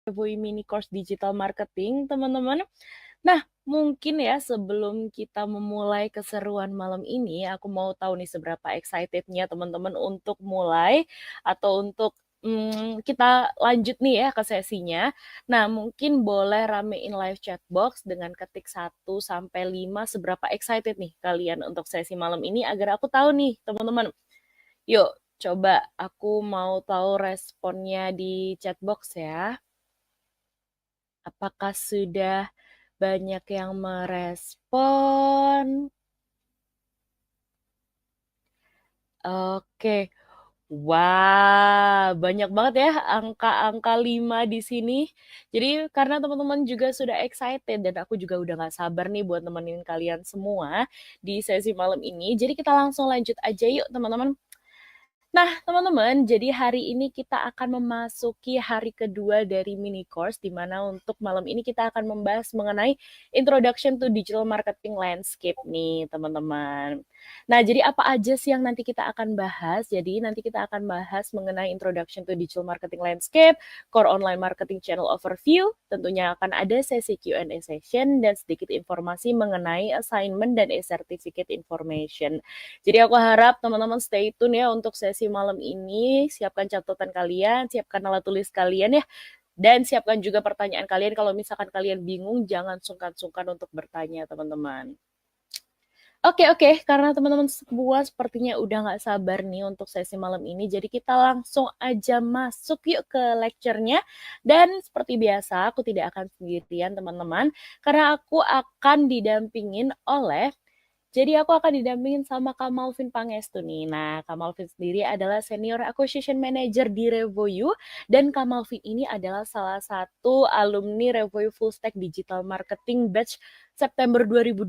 Revoy Mini Course Digital Marketing, teman-teman. Nah, mungkin ya sebelum kita memulai keseruan malam ini, aku mau tahu nih seberapa excitednya teman-teman untuk mulai atau untuk kita lanjut nih ya ke sesinya. Nah, mungkin boleh ramein live chat box dengan ketik 1 sampai 5 seberapa excited nih kalian untuk sesi malam ini agar aku tahu nih, teman-teman. Yuk, coba aku mau tahu responnya di chat box ya. Apakah sudah banyak yang merespon? Oke. Wah, banyak banget ya angka-angka 5 di sini. Jadi karena teman-teman juga sudah excited dan aku juga udah gak sabar nih buat nemenin kalian semua di sesi malam ini. Jadi kita langsung lanjut aja yuk teman-teman. Nah, teman-teman, jadi hari ini kita akan memasuki hari kedua dari mini course, di mana untuk malam ini kita akan membahas mengenai Introduction to Digital Marketing Landscape nih, teman-teman. Nah, jadi apa aja sih yang nanti kita akan bahas? Jadi nanti kita akan bahas mengenai Introduction to Digital Marketing Landscape, Core Online Marketing Channel Overview, tentunya akan ada sesi Q&A session, dan sedikit informasi mengenai assignment dan e-certificate information. Jadi aku harap teman-teman stay tune ya untuk sesi malam ini. Siapkan catatan kalian, siapkan alat tulis kalian ya. Dan siapkan juga pertanyaan kalian. Kalau misalkan kalian bingung, jangan sungkan-sungkan untuk bertanya, teman-teman. Oke, karena teman-teman semua sepertinya udah gak sabar nih untuk sesi malam ini. Jadi kita langsung aja masuk yuk ke lecture-nya. Dan seperti biasa, aku tidak akan sendirian, teman-teman. Karena aku akan didampingin oleh Jadi aku akan didampingin sama Kak Malvin Pangestu nih. Nah, Kak Malvin sendiri adalah Senior Acquisition Manager di Revoyu. Dan Kak Malvin ini adalah salah satu alumni Revoyu Full Stack Digital Marketing Batch September 2020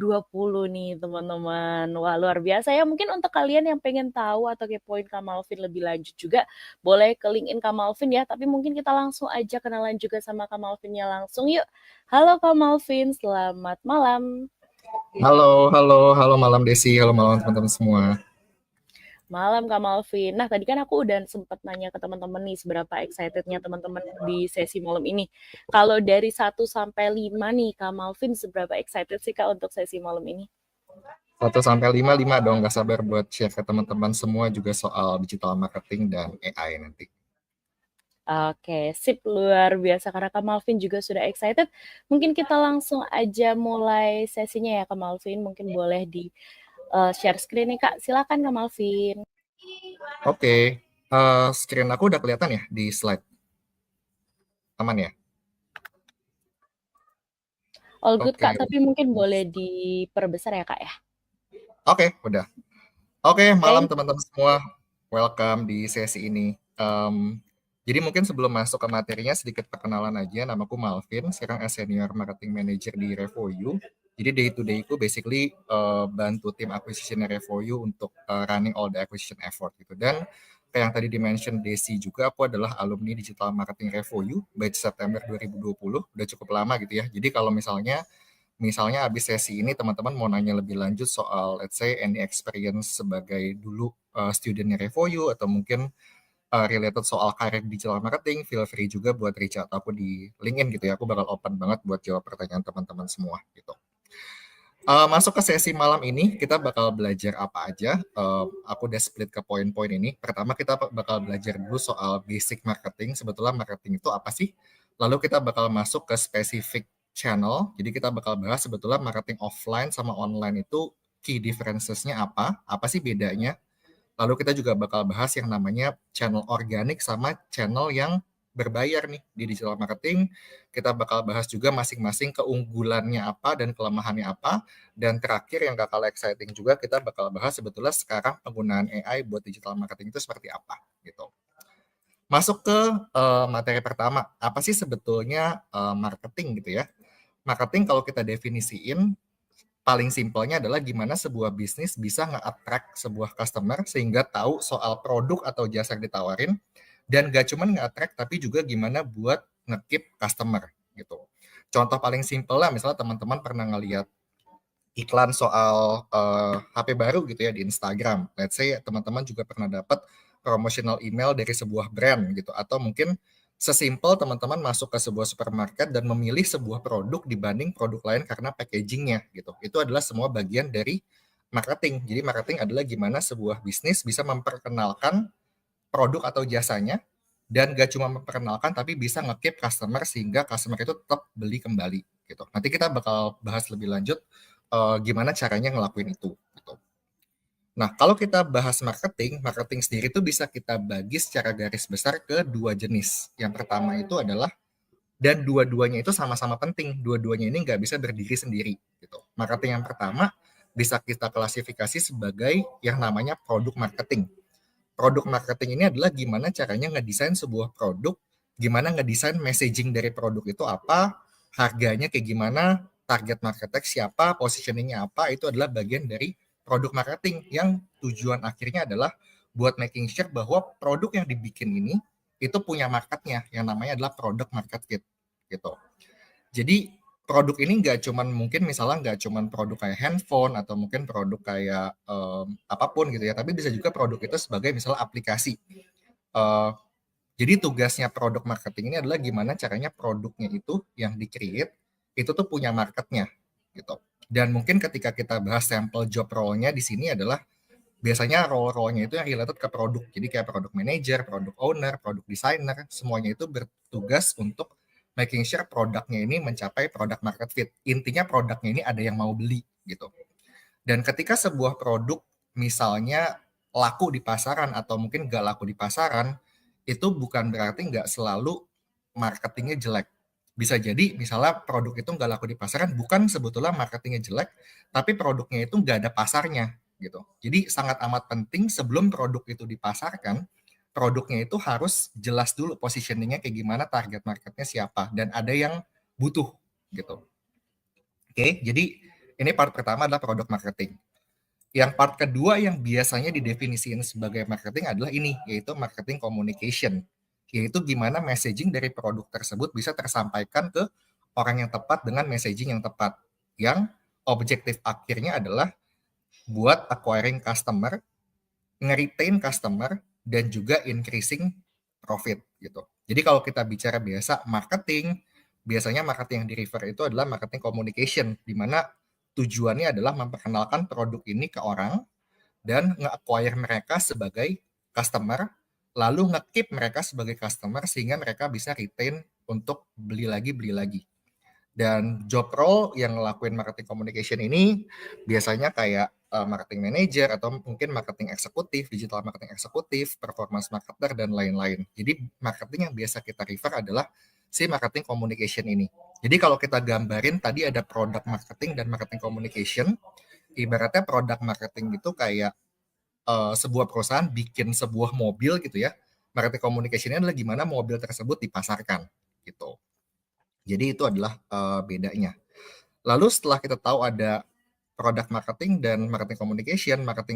nih, teman-teman. Wah, luar biasa ya. Mungkin untuk kalian yang pengen tahu atau kepoin Kak Malvin lebih lanjut juga, boleh ke LinkedIn Kak Malvin ya. Tapi mungkin kita langsung aja kenalan juga sama Kak Malvinnya langsung yuk. Halo Kak Malvin, selamat malam. Halo malam Desi, halo malam teman-teman semua. Malam Kak Malvin. Nah, tadi kan aku udah sempat nanya ke teman-teman nih seberapa excitednya teman-teman di sesi malam ini. Kalau dari 1 sampai 5 nih, Kak Malvin seberapa excited sih Kak untuk sesi malam ini? 1 sampai 5, 5 dong, gak sabar buat share ke teman-teman semua juga soal digital marketing dan AI nanti. Oke, sip, luar biasa. Karena Kak Malvin juga sudah excited. Mungkin kita langsung aja mulai sesinya ya Kak Malvin. Mungkin boleh di share screen nih Kak. Silakan Kak Malvin. Oke, screen aku udah kelihatan ya di slide? Aman ya? All good Oke, Kak, tapi mungkin boleh diperbesar ya Kak ya. Oke, udah. Oke, malam Thank teman-teman semua. Welcome di sesi ini. Jadi mungkin sebelum masuk ke materinya sedikit perkenalan aja. Namaku Malvin, sekarang Senior Marketing Manager di Revoyu. Jadi day to day ku basically bantu tim acquisition Revoyu untuk running all the acquisition effort gitu. Dan kayak yang tadi di-mention Desi juga, aku adalah alumni Digital Marketing Revoyu batch September 2020. Udah cukup lama gitu ya. Jadi kalau misalnya abis sesi ini teman-teman mau nanya lebih lanjut soal let's say any experience sebagai dulu studentnya Revoyu atau mungkin related soal karir digital marketing, feel free juga buat reach out aku di LinkedIn gitu ya. Aku bakal open banget buat jawab pertanyaan teman-teman semua gitu. Masuk ke sesi malam ini, kita bakal belajar apa aja. Aku udah split ke poin-poin ini. Pertama kita bakal belajar dulu soal basic marketing. Sebetulnya marketing itu apa sih? Lalu kita bakal masuk ke spesifik channel. Jadi kita bakal bahas sebetulnya marketing offline sama online itu key differences-nya apa sih bedanya. Lalu kita juga bakal bahas yang namanya channel organik sama channel yang berbayar nih di digital marketing. Kita bakal bahas juga masing-masing keunggulannya apa dan kelemahannya apa. Dan terakhir yang gak kalah exciting juga, kita bakal bahas sebetulnya sekarang penggunaan AI buat digital marketing itu seperti apa gitu. Masuk ke materi pertama, apa sih sebetulnya marketing gitu ya. Marketing kalau kita definisiin, paling simpelnya adalah gimana sebuah bisnis bisa nge-attract sebuah customer sehingga tahu soal produk atau jasa yang ditawarin, dan gak cuma nge-attract tapi juga gimana buat nge-keep customer gitu. Contoh paling simpel lah, misalnya teman-teman pernah ngeliat iklan soal HP baru gitu ya di Instagram. Let's say teman-teman juga pernah dapat promotional email dari sebuah brand gitu, atau mungkin Sesimpel teman-teman masuk ke sebuah supermarket dan memilih sebuah produk dibanding produk lain karena packagingnya gitu. Itu adalah semua bagian dari marketing. Jadi marketing adalah gimana sebuah bisnis bisa memperkenalkan produk atau jasanya dan gak cuma memperkenalkan tapi bisa nge-keep customer sehingga customer itu tetap beli kembali gitu. Nanti kita bakal bahas lebih lanjut gimana caranya ngelakuin itu gitu. Nah, kalau kita bahas marketing, marketing sendiri itu bisa kita bagi secara garis besar ke dua jenis. Yang pertama itu adalah, dan dua-duanya itu sama-sama penting. Dua-duanya ini nggak bisa berdiri sendiri. Gitu. Marketing yang pertama bisa kita klasifikasi sebagai yang namanya produk marketing. Produk marketing ini adalah gimana caranya ngedesain sebuah produk, gimana ngedesain messaging dari produk itu apa, harganya kayak gimana, target marketnya siapa, positioningnya apa, itu adalah bagian dari produk marketing yang tujuan akhirnya adalah buat making sure bahwa produk yang dibikin ini itu punya marketnya yang namanya adalah product market fit gitu. Jadi produk ini nggak cuman mungkin misalnya nggak cuman produk kayak handphone atau mungkin produk kayak apapun gitu ya, tapi bisa juga produk itu sebagai misalnya aplikasi. Eh, jadi tugasnya produk marketing ini adalah gimana caranya produknya itu yang di-create itu tuh punya marketnya gitu. Dan mungkin ketika kita bahas sampel job role-nya di sini adalah biasanya role-role-nya itu yang related ke produk. Jadi kayak produk manager, produk owner, produk designer, semuanya itu bertugas untuk making sure produknya ini mencapai product market fit. Intinya produknya ini ada yang mau beli gitu. Dan ketika sebuah produk misalnya laku di pasaran atau mungkin nggak laku di pasaran, itu bukan berarti nggak selalu marketingnya jelek. Bisa jadi misalnya produk itu nggak laku di pasaran, bukan sebetulnya marketingnya jelek, tapi produknya itu nggak ada pasarnya gitu. Jadi sangat amat penting sebelum produk itu dipasarkan, produknya itu harus jelas dulu positioningnya kayak gimana, target marketnya siapa, dan ada yang butuh gitu. Oke, jadi ini part pertama adalah produk marketing. Yang part kedua yang biasanya didefinisikan sebagai marketing adalah ini, yaitu marketing communication. Yaitu gimana messaging dari produk tersebut bisa tersampaikan ke orang yang tepat dengan messaging yang tepat. Yang objektif akhirnya adalah buat acquiring customer, nge-retain customer, dan juga increasing profit gitu. Jadi kalau kita bicara biasa marketing, biasanya marketing yang di-refer itu adalah marketing communication, di mana tujuannya adalah memperkenalkan produk ini ke orang, dan nge-acquire mereka sebagai customer, lalu nge-keep mereka sebagai customer sehingga mereka bisa retain untuk beli lagi. Dan job role yang ngelakuin marketing communication ini biasanya kayak marketing manager atau mungkin marketing eksekutif, digital marketing eksekutif, performance marketer, dan lain-lain. Jadi marketing yang biasa kita refer adalah si marketing communication ini. Jadi kalau kita gambarin tadi ada product marketing dan marketing communication, ibaratnya product marketing itu kayak sebuah perusahaan bikin sebuah mobil gitu ya. Marketing communication-nya adalah gimana mobil tersebut dipasarkan gitu. Jadi itu adalah bedanya. Lalu setelah kita tahu ada product marketing dan marketing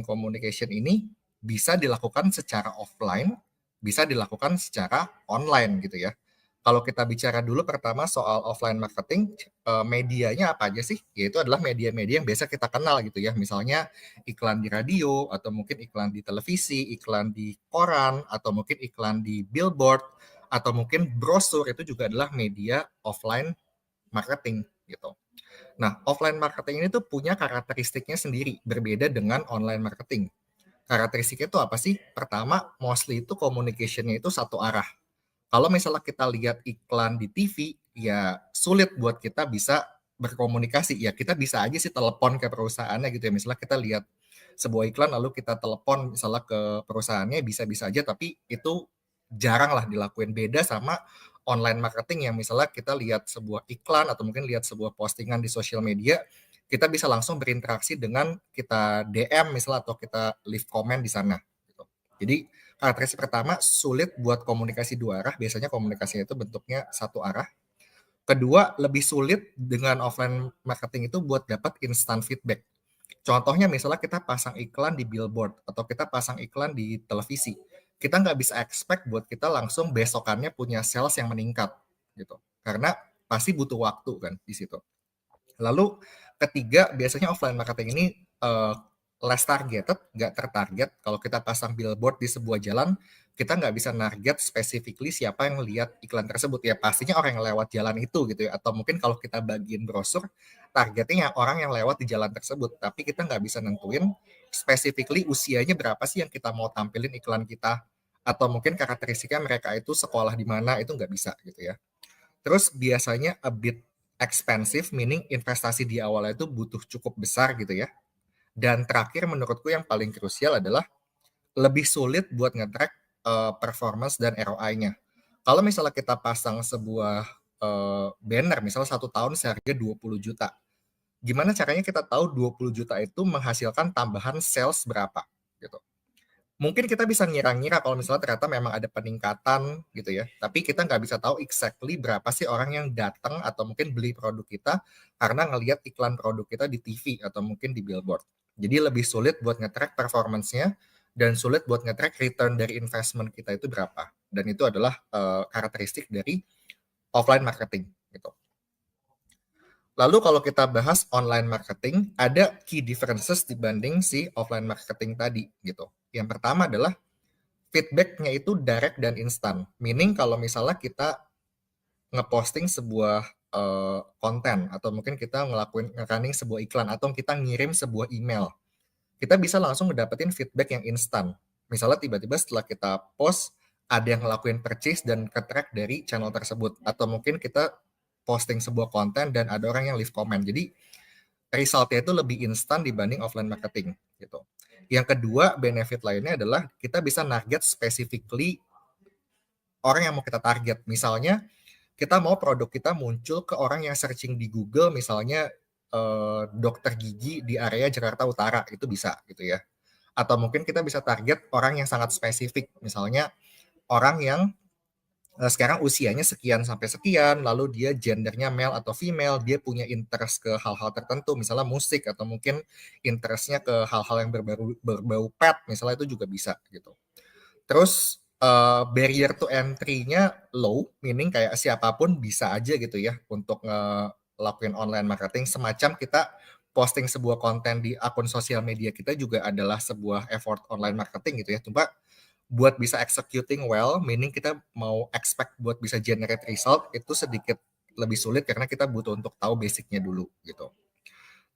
communication ini bisa dilakukan secara offline, bisa dilakukan secara online gitu ya. Kalau kita bicara dulu pertama soal offline marketing, medianya apa aja sih? Yaitu adalah media-media yang biasa kita kenal gitu ya. Misalnya iklan di radio, atau mungkin iklan di televisi, iklan di koran, atau mungkin iklan di billboard, atau mungkin brosur, itu juga adalah media offline marketing gitu. Nah, offline marketing ini tuh punya karakteristiknya sendiri, berbeda dengan online marketing. Karakteristiknya itu apa sih? Pertama, mostly itu communication-nya itu satu arah. Kalau misalnya kita lihat iklan di TV, ya sulit buat kita bisa berkomunikasi. Ya kita bisa aja sih telepon ke perusahaannya gitu ya. Misalnya kita lihat sebuah iklan lalu kita telepon misalnya ke perusahaannya, bisa-bisa aja, tapi itu jarang lah dilakuin. Beda sama online marketing yang misalnya kita lihat sebuah iklan atau mungkin lihat sebuah postingan di sosial media, kita bisa langsung berinteraksi dengan kita DM misalnya atau kita leave comment di sana. Gitu. Jadi karakteristik pertama sulit buat komunikasi dua arah, biasanya komunikasinya itu bentuknya satu arah. Kedua, lebih sulit dengan offline marketing itu buat dapat instant feedback. Contohnya misalnya kita pasang iklan di billboard atau kita pasang iklan di televisi. Kita nggak bisa expect buat kita langsung besokannya punya sales yang meningkat gitu. Karena pasti butuh waktu kan di situ. Lalu ketiga, biasanya offline marketing ini less targeted, nggak tertarget. Kalau kita pasang billboard di sebuah jalan, kita nggak bisa target specifically siapa yang lihat iklan tersebut. Ya pastinya orang yang lewat jalan itu gitu ya. Atau mungkin kalau kita bagiin brosur, targetnya orang yang lewat di jalan tersebut. Tapi kita nggak bisa nentuin specifically usianya berapa sih yang kita mau tampilin iklan kita. Atau mungkin karakteristiknya mereka itu sekolah di mana, itu nggak bisa gitu ya. Terus biasanya a bit expensive, meaning investasi di awalnya itu butuh cukup besar gitu ya. Dan terakhir menurutku yang paling krusial adalah lebih sulit buat nge-track performance dan ROI-nya. Kalau misalnya kita pasang sebuah banner, misalnya 1 tahun seharga 20 juta, gimana caranya kita tahu 20 juta itu menghasilkan tambahan sales berapa? Gitu. Mungkin kita bisa ngira-ngira kalau misalnya ternyata memang ada peningkatan gitu ya, tapi kita nggak bisa tahu exactly berapa sih orang yang datang atau mungkin beli produk kita karena ngelihat iklan produk kita di TV atau mungkin di billboard. Jadi lebih sulit buat nge-track performance-nya dan sulit buat nge-track return dari investment kita itu berapa. Dan itu adalah karakteristik dari offline marketing gitu. Lalu kalau kita bahas online marketing, ada key differences dibanding si offline marketing tadi gitu. Yang pertama adalah feedback-nya itu direct dan instan. Meaning kalau misalnya kita ngeposting sebuah konten atau mungkin kita nge-running sebuah iklan atau kita ngirim sebuah email, kita bisa langsung ngedapetin feedback yang instan. Misalnya tiba-tiba setelah kita post, ada yang ngelakuin purchase dan ke-track dari channel tersebut. Atau mungkin kita posting sebuah konten dan ada orang yang leave comment. Jadi result-nya itu lebih instan dibanding offline marketing gitu. Yang kedua, benefit lainnya adalah kita bisa target specifically orang yang mau kita target. Misalnya, kita mau produk kita muncul ke orang yang searching di Google, misalnya dokter gigi di area Jakarta Utara, itu bisa gitu ya. Atau mungkin kita bisa target orang yang sangat spesifik, misalnya orang yang sekarang usianya sekian sampai sekian, lalu dia gendernya male atau female, dia punya interest ke hal-hal tertentu, misalnya musik atau mungkin interestnya ke hal-hal yang berbau pet, misalnya itu juga bisa gitu. Terus barrier to entry-nya low, meaning kayak siapapun bisa aja gitu ya untuk ngelakuin online marketing. Semacam kita posting sebuah konten di akun sosial media kita juga adalah sebuah effort online marketing gitu ya. Cuma buat bisa executing well, meaning kita mau expect buat bisa generate result itu sedikit lebih sulit karena kita butuh untuk tahu basicnya dulu gitu.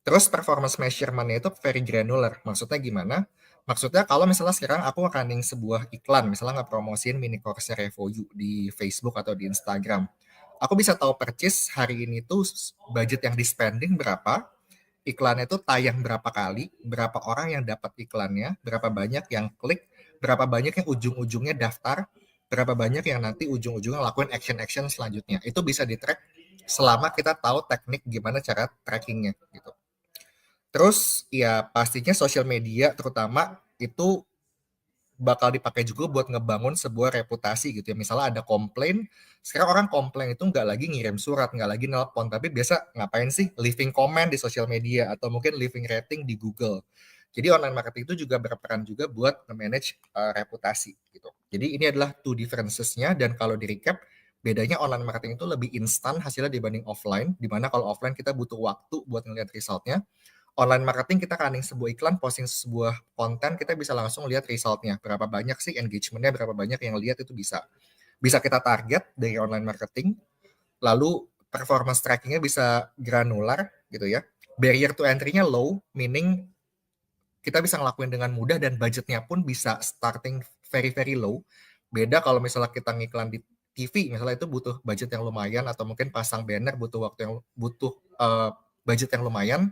Terus performance measurement-nya itu very granular. Maksudnya gimana? Maksudnya kalau misalnya sekarang aku running sebuah iklan, misalnya ngepromosiin mini course Revoyu di Facebook atau di Instagram. Aku bisa tahu percis hari ini tuh budget yang di spending berapa, iklannya itu tayang berapa kali, berapa orang yang dapat iklannya, berapa banyak yang klik, berapa banyak yang ujung-ujungnya daftar, berapa banyak yang nanti ujung-ujungnya lakuin action-action selanjutnya. Itu bisa di-track selama kita tahu teknik gimana cara trackingnya gitu. Terus ya pastinya sosial media terutama itu bakal dipakai juga buat ngebangun sebuah reputasi gitu ya. Misalnya ada komplain, sekarang orang komplain itu nggak lagi ngirim surat, nggak lagi nelpon, tapi biasa ngapain sih? Leaving comment di sosial media atau mungkin leaving rating di Google. Jadi online marketing itu juga berperan juga buat manage reputasi gitu. Jadi ini adalah two differences-nya dan kalau di recap bedanya online marketing itu lebih instan hasilnya dibanding offline, di mana kalau offline kita butuh waktu buat ngeliat resultnya. Online marketing kita running sebuah iklan, posting sebuah konten, kita bisa langsung lihat resultnya. Berapa banyak sih engagementnya, berapa banyak yang lihat itu bisa. Bisa kita target dari online marketing, lalu performance trackingnya bisa granular gitu ya. Barrier to entry-nya low, meaning kita bisa ngelakuin dengan mudah dan budgetnya pun bisa starting very very low. Beda kalau misalnya kita ngiklan di TV, misalnya itu butuh budget yang lumayan atau mungkin pasang banner butuh budget yang lumayan.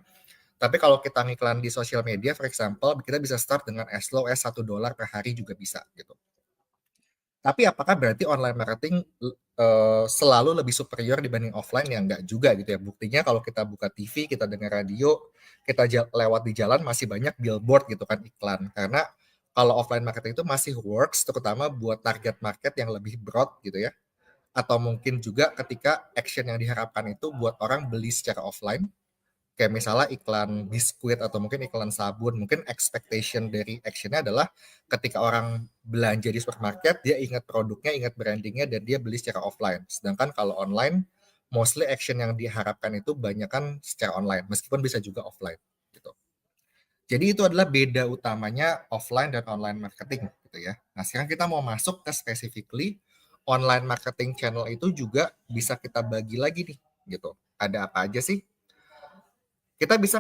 Tapi kalau kita ngiklan di sosial media, for example, kita bisa start dengan as low as $1 per hari juga bisa gitu. Tapi apakah berarti online marketing selalu lebih superior dibanding offline? Ya enggak juga gitu ya. Buktinya kalau kita buka TV, kita dengar radio, kita lewat di jalan masih banyak billboard gitu kan iklan. Karena kalau offline marketing itu masih works terutama buat target market yang lebih broad gitu ya. Atau mungkin juga ketika action yang diharapkan itu buat orang beli secara offline, kayak misalnya iklan biskuit atau mungkin iklan sabun, mungkin expectation dari actionnya adalah ketika orang belanja di supermarket, dia ingat produknya, ingat brandingnya, dan dia beli secara offline. Sedangkan kalau online, mostly action yang diharapkan itu banyak kan secara online, meskipun bisa juga offline. Gitu. Jadi itu adalah beda utamanya offline dan online marketing gitu ya. Nah, sekarang kita mau masuk ke specifically online marketing channel itu juga bisa kita bagi lagi nih gitu. Ada apa aja sih? Kita bisa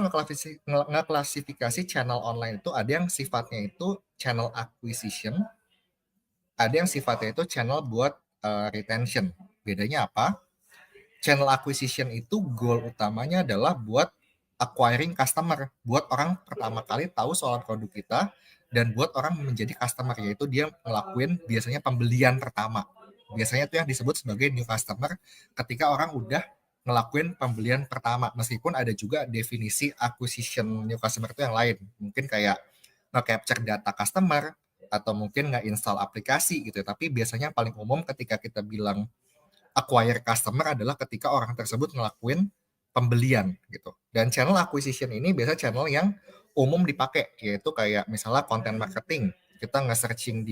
ngeklasifikasi channel online itu ada yang sifatnya itu channel acquisition, ada yang sifatnya itu channel buat retention. Bedanya apa? Channel acquisition itu goal utamanya adalah buat acquiring customer, buat orang pertama kali tahu soal produk kita dan buat orang menjadi customer, yaitu dia ngelakuin biasanya pembelian pertama. Biasanya itu yang disebut sebagai new customer ketika orang udah ngelakuin pembelian pertama. Meskipun ada juga definisi acquisition new customer itu yang lain. Mungkin kayak nge-capture data customer atau mungkin nge-install aplikasi gitu. Tapi biasanya paling umum ketika kita bilang acquire customer adalah ketika orang tersebut ngelakuin pembelian gitu. Dan channel acquisition ini biasa channel yang umum dipakai, yaitu kayak misalnya content marketing. Kita nge-searching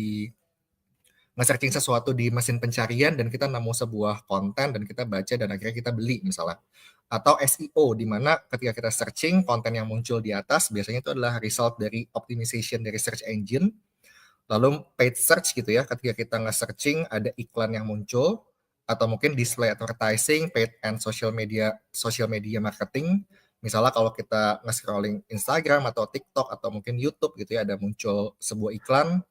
sesuatu di mesin pencarian dan kita nemu sebuah konten dan kita baca dan akhirnya kita beli misalnya. Atau SEO di mana ketika kita searching konten yang muncul di atas biasanya itu adalah result dari optimization dari search engine. Lalu paid search gitu ya, ketika kita nge-searching ada iklan yang muncul atau mungkin display advertising, paid and social media marketing. Misalnya kalau kita nge-scrolling Instagram atau TikTok atau mungkin YouTube gitu ya, ada muncul sebuah iklan.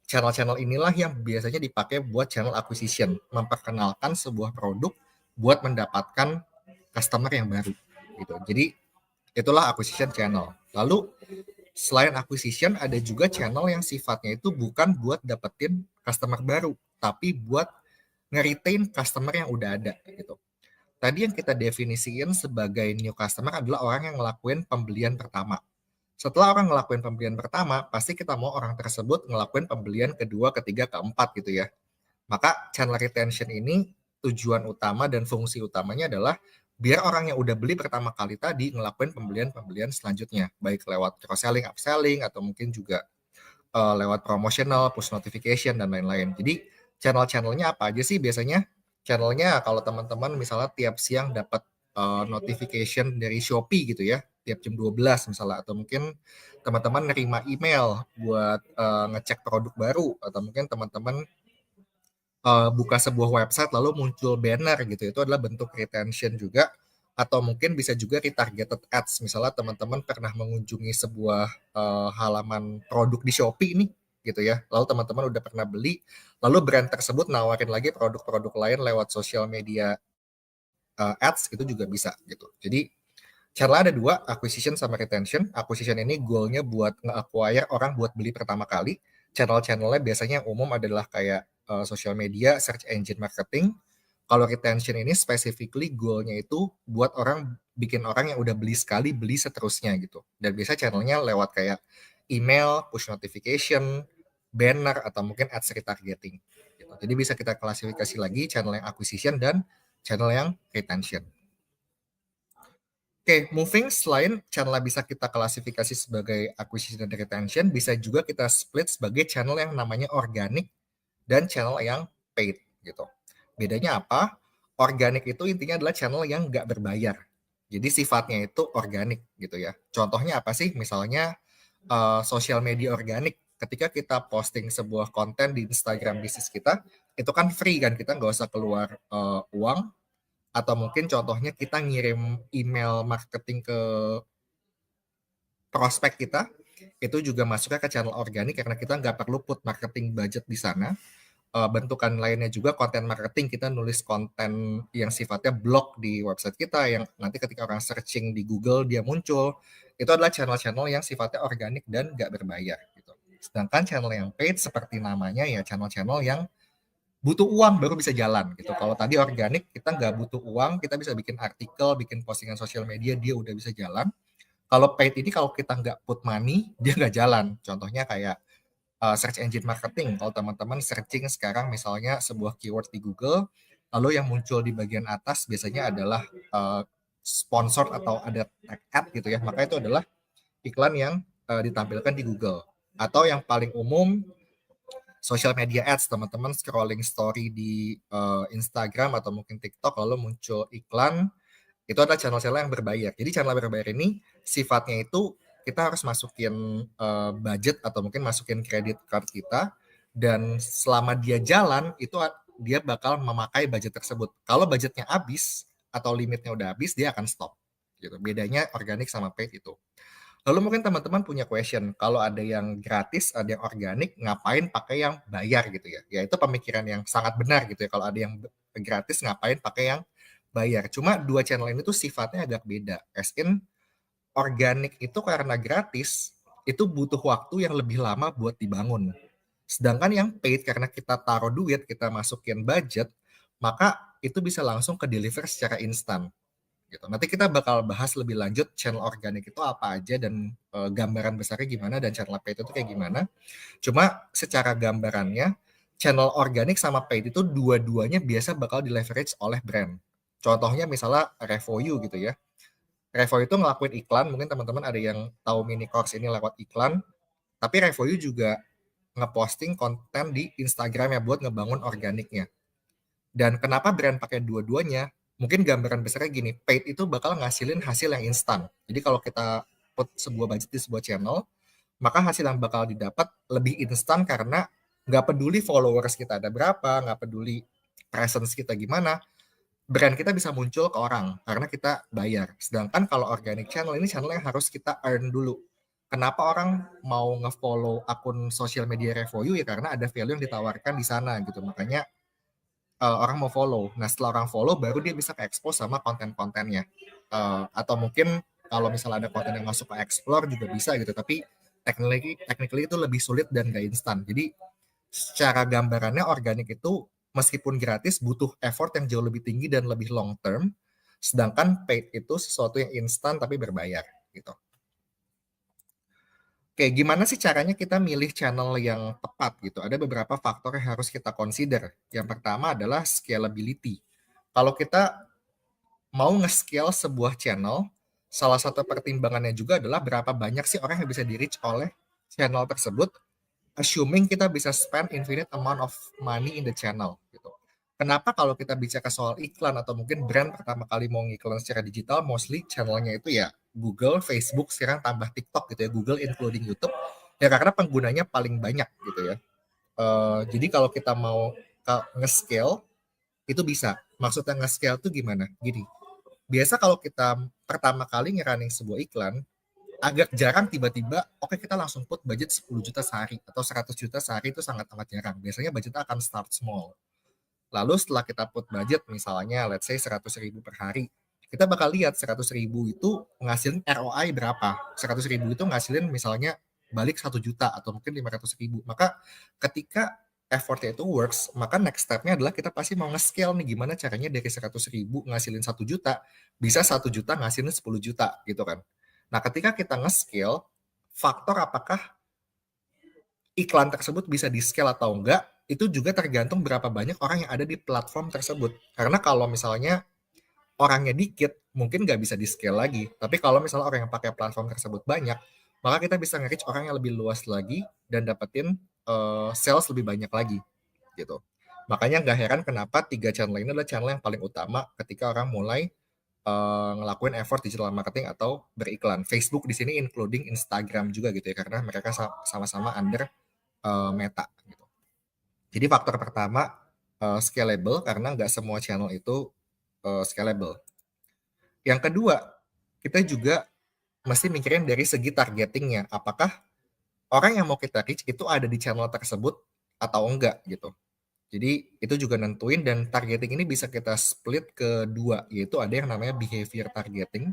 Channel-channel inilah yang biasanya dipakai buat channel acquisition, memperkenalkan sebuah produk buat mendapatkan customer yang baru gitu. Jadi itulah acquisition channel. Lalu selain acquisition ada juga channel yang sifatnya itu bukan buat dapetin customer baru, tapi buat nge-retain customer yang udah ada gitu. Tadi yang kita definisikan sebagai new customer adalah orang yang ngelakuin pembelian pertama. Setelah orang ngelakuin pembelian pertama, pasti kita mau orang tersebut ngelakuin pembelian kedua, ketiga, keempat gitu ya. Maka channel retention ini tujuan utama dan fungsi utamanya adalah biar orang yang udah beli pertama kali tadi ngelakuin pembelian-pembelian selanjutnya, baik lewat cross-selling, upselling, atau mungkin juga lewat promotional, push notification, dan lain-lain. Jadi channel-channelnya apa aja sih biasanya? Channelnya kalau teman-teman misalnya tiap siang dapat notification dari Shopee gitu ya, tiap jam 12 misalnya, atau mungkin teman-teman nerima email buat ngecek produk baru, atau mungkin teman-teman buka sebuah website lalu muncul banner gitu, itu adalah bentuk retention juga. Atau mungkin bisa juga retargeted ads, misalnya teman-teman pernah mengunjungi sebuah halaman produk di Shopee nih gitu ya, lalu teman-teman udah pernah beli, lalu brand tersebut nawarin lagi produk-produk lain lewat social media ads, itu juga bisa gitu. Jadi cara ada dua, acquisition sama retention. Acquisition ini goalnya buat nge-acquire orang buat beli pertama kali. Channel-channelnya biasanya yang umum adalah kayak social media, search engine marketing. Kalau retention ini specifically goalnya itu buat orang, bikin orang yang udah beli sekali, beli seterusnya gitu. Dan biasa channelnya lewat kayak email, push notification, banner, atau mungkin ads retargeting. Gitu. Jadi bisa kita klasifikasi lagi channel yang acquisition dan channel yang retention. Oke, moving selain channel yang bisa kita klasifikasi sebagai acquisition dan retention, bisa juga kita split sebagai channel yang namanya organic dan channel yang paid gitu. Bedanya apa? Organic itu intinya adalah channel yang nggak berbayar. Jadi sifatnya itu organik gitu ya. Contohnya apa sih? Misalnya social media organik. Ketika kita posting sebuah konten di Instagram bisnis kita, itu kan free kan, kita nggak usah keluar uang, atau mungkin contohnya kita ngirim email marketing ke prospek kita, itu juga masuknya ke channel organik karena kita nggak perlu put marketing budget di sana. Bentukan lainnya juga konten marketing, kita nulis konten yang sifatnya blog di website kita yang nanti ketika orang searching di Google dia muncul. Itu adalah channel-channel yang sifatnya organik dan nggak berbayar gitu. Sedangkan channel yang paid seperti namanya ya channel-channel yang butuh uang baru bisa jalan gitu. Kalau tadi organik kita nggak butuh uang, kita bisa bikin artikel, bikin postingan sosial media, dia udah bisa jalan. Kalau paid ini kalau kita nggak put money, dia nggak jalan. Contohnya kayak search engine marketing. Kalau teman-teman searching sekarang misalnya sebuah keyword di Google, lalu yang muncul di bagian atas biasanya adalah sponsor atau ada tag ad gitu ya. Maka itu adalah iklan yang ditampilkan di Google. Atau yang paling umum social media ads, teman-teman scrolling story di Instagram atau mungkin TikTok lalu muncul iklan, itu adalah channel-channel yang berbayar. Jadi channel berbayar ini sifatnya itu kita harus masukin budget atau mungkin masukin kredit card kita, dan selama dia jalan itu dia bakal memakai budget tersebut. Kalau budgetnya habis atau limitnya udah habis, dia akan stop. Gitu. Bedanya organik sama paid itu. Lalu mungkin teman-teman punya question, kalau ada yang gratis, ada yang organik, ngapain pakai yang bayar gitu ya? Ya itu pemikiran yang sangat benar gitu ya. Kalau ada yang gratis, ngapain pakai yang bayar? Cuma dua channel ini tuh sifatnya agak beda. As in, organik itu karena gratis, itu butuh waktu yang lebih lama buat dibangun. Sedangkan yang paid karena kita taruh duit, kita masukin budget, maka itu bisa langsung ke deliver secara instan gitu. Nanti kita bakal bahas lebih lanjut channel organik itu apa aja dan gambaran besarnya gimana dan channel paid itu kayak gimana. Cuma secara gambarannya channel organik sama paid itu dua-duanya biasa bakal di leverage oleh brand. Contohnya misalnya Revoyu gitu ya. Revoyu itu ngelakuin iklan, mungkin teman-teman ada yang tahu mini course ini lewat iklan, tapi Revoyu juga ngeposting konten di Instagram ya buat ngebangun organiknya. Dan kenapa brand pakai dua-duanya? Mungkin gambaran besarnya gini, paid itu bakal ngasilin hasil yang instan. Jadi kalau kita put sebuah budget di sebuah channel, maka hasil yang bakal didapat lebih instan karena nggak peduli followers kita ada berapa, nggak peduli presence kita gimana, brand kita bisa muncul ke orang karena kita bayar. Sedangkan kalau organic channel ini channel yang harus kita earn dulu. Kenapa orang mau nge-follow akun sosial media Revoyu ya karena ada value yang ditawarkan di sana gitu. Makanya orang mau follow. Nah, setelah orang follow, baru dia bisa ke-expose sama konten-kontennya. Atau mungkin kalau misalnya ada konten yang masuk ke explore juga bisa gitu, tapi technically itu lebih sulit dan gak instan. Jadi, secara gambarannya organik itu meskipun gratis butuh effort yang jauh lebih tinggi dan lebih long term, sedangkan paid itu sesuatu yang instan tapi berbayar gitu. Oke, gimana sih caranya kita milih channel yang tepat gitu? Ada beberapa faktor yang harus kita consider. Yang pertama adalah scalability. Kalau kita mau nge-scale sebuah channel, salah satu pertimbangannya juga adalah berapa banyak sih orang yang bisa di-reach oleh channel tersebut, assuming kita bisa spend infinite amount of money in the channel gitu. Kenapa kalau kita bicara soal iklan atau mungkin brand pertama kali mau ngiklan secara digital, mostly channelnya itu ya Google, Facebook, sekarang tambah TikTok gitu ya, Google including YouTube, ya karena penggunanya paling banyak gitu ya. Jadi kalau kita mau nge-scale, itu bisa. Maksudnya nge-scale tuh gimana? Gini, biasa kalau kita pertama kali nge-running sebuah iklan, agak jarang tiba-tiba, oke kita langsung put budget 10 juta sehari atau 100 juta sehari itu sangat amat jarang. Biasanya budgetnya akan start small. Lalu setelah kita put budget misalnya let's say 100.000 per hari, kita bakal lihat 100.000 itu ngasilin ROI berapa. 100.000 itu ngasilin misalnya balik 1 juta atau mungkin 500.000. Maka ketika effortnya itu works, maka next stepnya adalah kita pasti mau nge-scale nih gimana caranya dari 100.000 ngasilin 1 juta, bisa 1 juta ngasilin 10 juta gitu kan. Nah ketika kita nge-scale, faktor apakah iklan tersebut bisa di-scale atau enggak, itu juga tergantung berapa banyak orang yang ada di platform tersebut. Karena kalau misalnya orangnya dikit, mungkin nggak bisa di-scale lagi. Tapi kalau misalnya orang yang pakai platform tersebut banyak, maka kita bisa nge-reach orang yang lebih luas lagi dan dapetin sales lebih banyak lagi gitu. Makanya nggak heran kenapa 3 channel ini adalah channel yang paling utama ketika orang mulai ngelakuin effort digital marketing atau beriklan. Facebook di sini including Instagram juga gitu ya, karena mereka sama-sama under Meta gitu. Jadi faktor pertama scalable karena nggak semua channel itu scalable. Yang kedua, kita juga mesti mikirin dari segi targetingnya. Apakah orang yang mau kita reach itu ada di channel tersebut atau enggak gitu. Jadi itu juga nentuin dan targeting ini bisa kita split ke dua, yaitu ada yang namanya behavior targeting,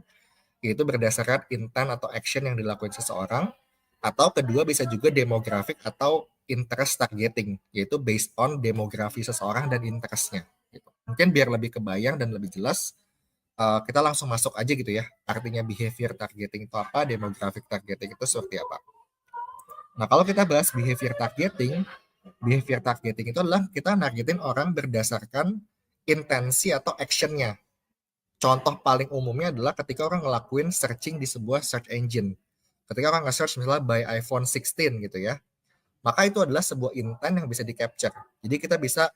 yaitu berdasarkan intent atau action yang dilakukan seseorang, atau kedua bisa juga demographic atau interest targeting, yaitu based on demografi seseorang dan interestnya. Gitu. Mungkin biar lebih kebayang dan lebih jelas, kita langsung masuk aja gitu ya. Artinya behavior targeting itu apa, demographic targeting itu seperti apa. Nah kalau kita bahas behavior targeting itu adalah kita nargetin orang berdasarkan intensi atau actionnya. Contoh paling umumnya adalah ketika orang ngelakuin searching di sebuah search engine. Ketika orang nge-search misalnya by iPhone 16 gitu ya, maka itu adalah sebuah intent yang bisa di-capture. Jadi kita bisa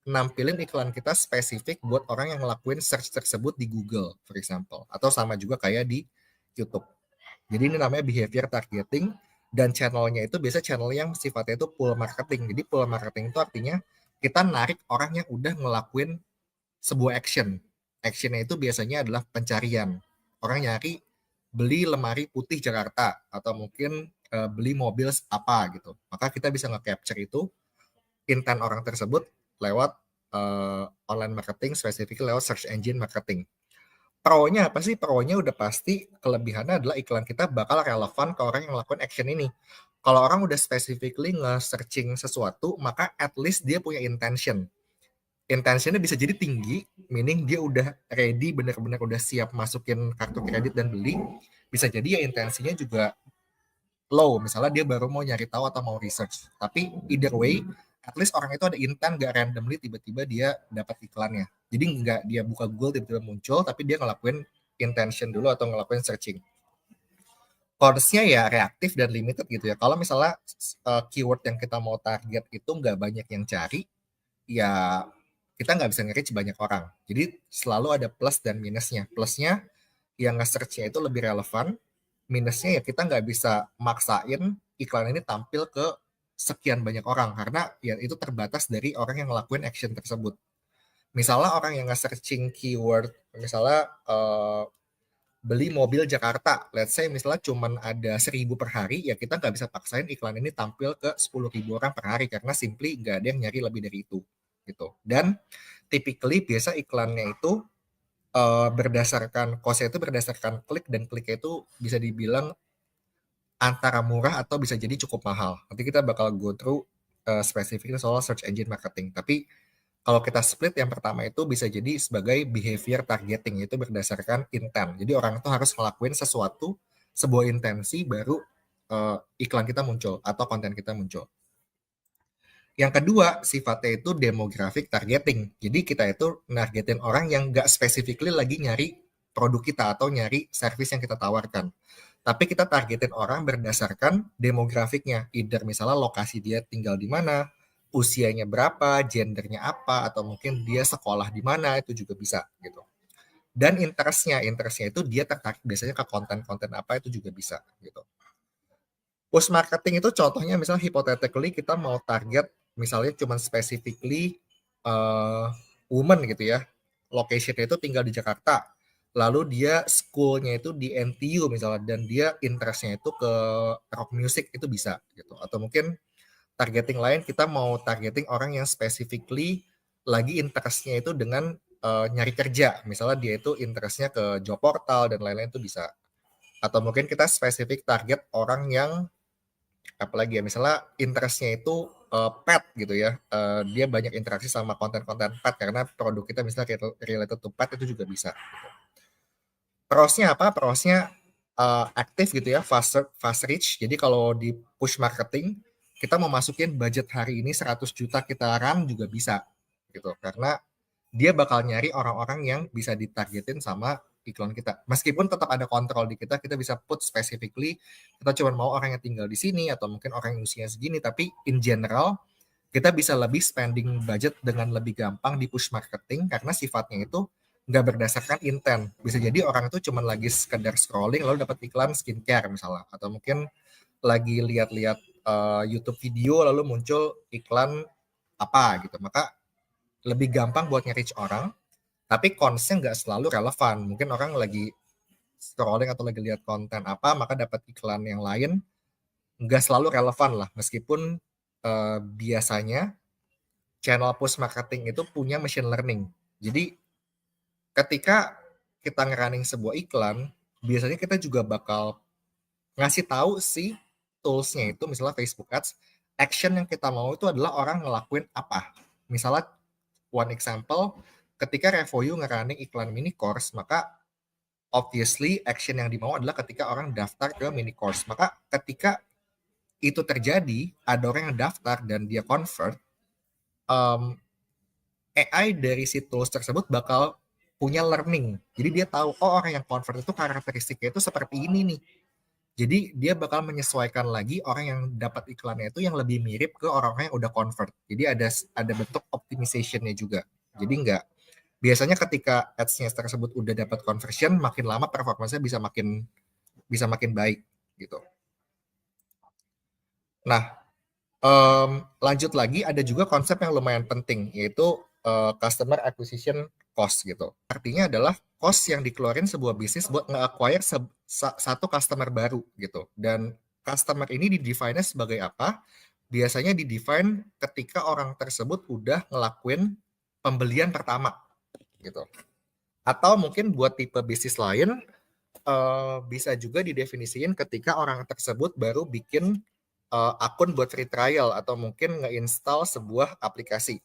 nampilin iklan kita spesifik buat orang yang ngelakuin search tersebut di Google, for example. Atau sama juga kayak di YouTube. Jadi ini namanya behavior targeting, dan channelnya itu biasa channel yang sifatnya itu pull marketing. Jadi pull marketing itu artinya kita narik orang yang udah ngelakuin sebuah action. Actionnya itu biasanya adalah pencarian. Orang nyari beli lemari putih Jakarta atau mungkin beli mobil apa gitu. Maka kita bisa nge-capture itu intent orang tersebut lewat online marketing, spesifik lewat search engine marketing. Pro-nya apa sih? Pro-nya udah pasti kelebihannya adalah iklan kita bakal relevan ke orang yang melakukan action ini. Kalau orang udah specifically nge-searching sesuatu, maka at least dia punya intention. Intentionnya bisa jadi tinggi, meaning dia udah ready, benar-benar udah siap masukin kartu kredit dan beli. Bisa jadi ya intensinya juga low, misalnya dia baru mau nyari tahu atau mau research. Tapi either way, at least orang itu ada intent, gak randomly tiba-tiba dia dapat iklannya. Jadi nggak dia buka Google tiba-tiba muncul, tapi dia ngelakuin intention dulu atau ngelakuin searching. Cons-nya ya reaktif dan limited gitu ya. Kalau misalnya keyword yang kita mau target itu nggak banyak yang cari, ya kita nggak bisa nge-reach banyak orang. Jadi selalu ada plus dan minusnya. Plusnya yang nge-search-nya itu lebih relevan, minusnya ya kita nggak bisa maksain iklan ini tampil ke sekian banyak orang karena ya itu terbatas dari orang yang ngelakuin action tersebut. Misalnya orang yang nge-searching keyword, misalnya beli mobil Jakarta, let's say misalnya cuman ada 1.000 per hari, ya kita nggak bisa paksain iklan ini tampil ke 10.000 orang per hari karena simply nggak ada yang nyari lebih dari itu gitu. Dan typically biasa iklannya itu berdasarkan cost itu berdasarkan klik, dan kliknya itu bisa dibilang antara murah atau bisa jadi cukup mahal. Nanti kita bakal go through spesifiknya soal search engine marketing. Tapi kalau kita split, yang pertama itu bisa jadi sebagai behavior targeting, itu berdasarkan intent. Jadi orang itu harus ngelakuin sesuatu, sebuah intensi baru iklan kita muncul atau konten kita muncul. Yang kedua, sifatnya itu demographic targeting. Jadi kita itu nargetin orang yang nggak specifically lagi nyari produk kita atau nyari service yang kita tawarkan. Tapi kita targetin orang berdasarkan demografiknya. Either misalnya lokasi dia tinggal di mana, usianya berapa, gendernya apa, atau mungkin dia sekolah di mana, itu juga bisa gitu. Dan interestnya itu dia tertarik biasanya ke konten-konten apa, itu juga bisa gitu. Push marketing itu contohnya misalnya hypothetically kita mau target misalnya cuma specifically woman gitu ya. Location-nya itu tinggal di Jakarta. Lalu dia school-nya itu di NTU misalnya, dan dia interest-nya itu ke rock music, itu bisa gitu. Atau mungkin targeting lain, kita mau targeting orang yang specifically lagi interest-nya itu dengan nyari kerja. Misalnya dia itu interest-nya ke job portal dan lain-lain, itu bisa. Atau mungkin kita spesifik target orang yang apalagi ya misalnya interestnya itu pet gitu ya, dia banyak interaksi sama konten-konten pet karena produk kita misalnya related to pet, itu juga bisa gitu. Prosnya apa? Prosnya aktif gitu ya, fast reach. Jadi kalau di push marketing kita mau masukin budget hari ini 100 juta kita run juga bisa gitu, karena dia bakal nyari orang-orang yang bisa ditargetin sama iklan kita. Meskipun tetap ada kontrol di kita, kita bisa put specifically, kita cuma mau orang yang tinggal di sini atau mungkin orang yang usianya segini, tapi in general kita bisa lebih spending budget dengan lebih gampang di push marketing karena sifatnya itu nggak berdasarkan intent. Bisa jadi orang itu cuma lagi sekedar scrolling lalu dapat iklan skincare misalnya, atau mungkin lagi lihat-lihat YouTube video lalu muncul iklan apa gitu. Maka lebih gampang buat nge-reach orang, tapi konsnya nggak selalu relevan. Mungkin orang lagi scrolling atau lagi lihat konten apa, maka dapat iklan yang lain, nggak selalu relevan lah. Meskipun biasanya channel push marketing itu punya machine learning. Jadi ketika kita nge-running sebuah iklan, biasanya kita juga bakal ngasih tahu si tools-nya itu, misalnya Facebook Ads, action yang kita mau itu adalah orang ngelakuin apa. Misalnya one example, ketika Revoyu nge-running iklan mini course, maka obviously action yang dimau adalah ketika orang daftar ke mini course. Maka ketika itu terjadi, ada orang yang daftar dan dia convert, AI dari si tools tersebut bakal punya learning. Jadi dia tahu, oh orang yang convert itu karakteristiknya itu seperti ini nih. Jadi dia bakal menyesuaikan lagi orang yang dapat iklannya itu yang lebih mirip ke orang-orang yang udah convert. Jadi ada bentuk optimization-nya juga. Jadi biasanya ketika ads-nya tersebut udah dapat conversion, makin lama performanya bisa bisa makin baik gitu. Nah, lanjut lagi ada juga konsep yang lumayan penting yaitu customer acquisition cost gitu. Artinya adalah cost yang dikeluarin sebuah bisnis buat nge-acquire satu customer baru gitu. Dan customer ini di-define sebagai apa? Biasanya di-define ketika orang tersebut udah ngelakuin pembelian pertama gitu. Atau mungkin buat tipe bisnis lain bisa juga didefinisikan ketika orang tersebut baru bikin akun buat free trial atau mungkin nge-install sebuah aplikasi.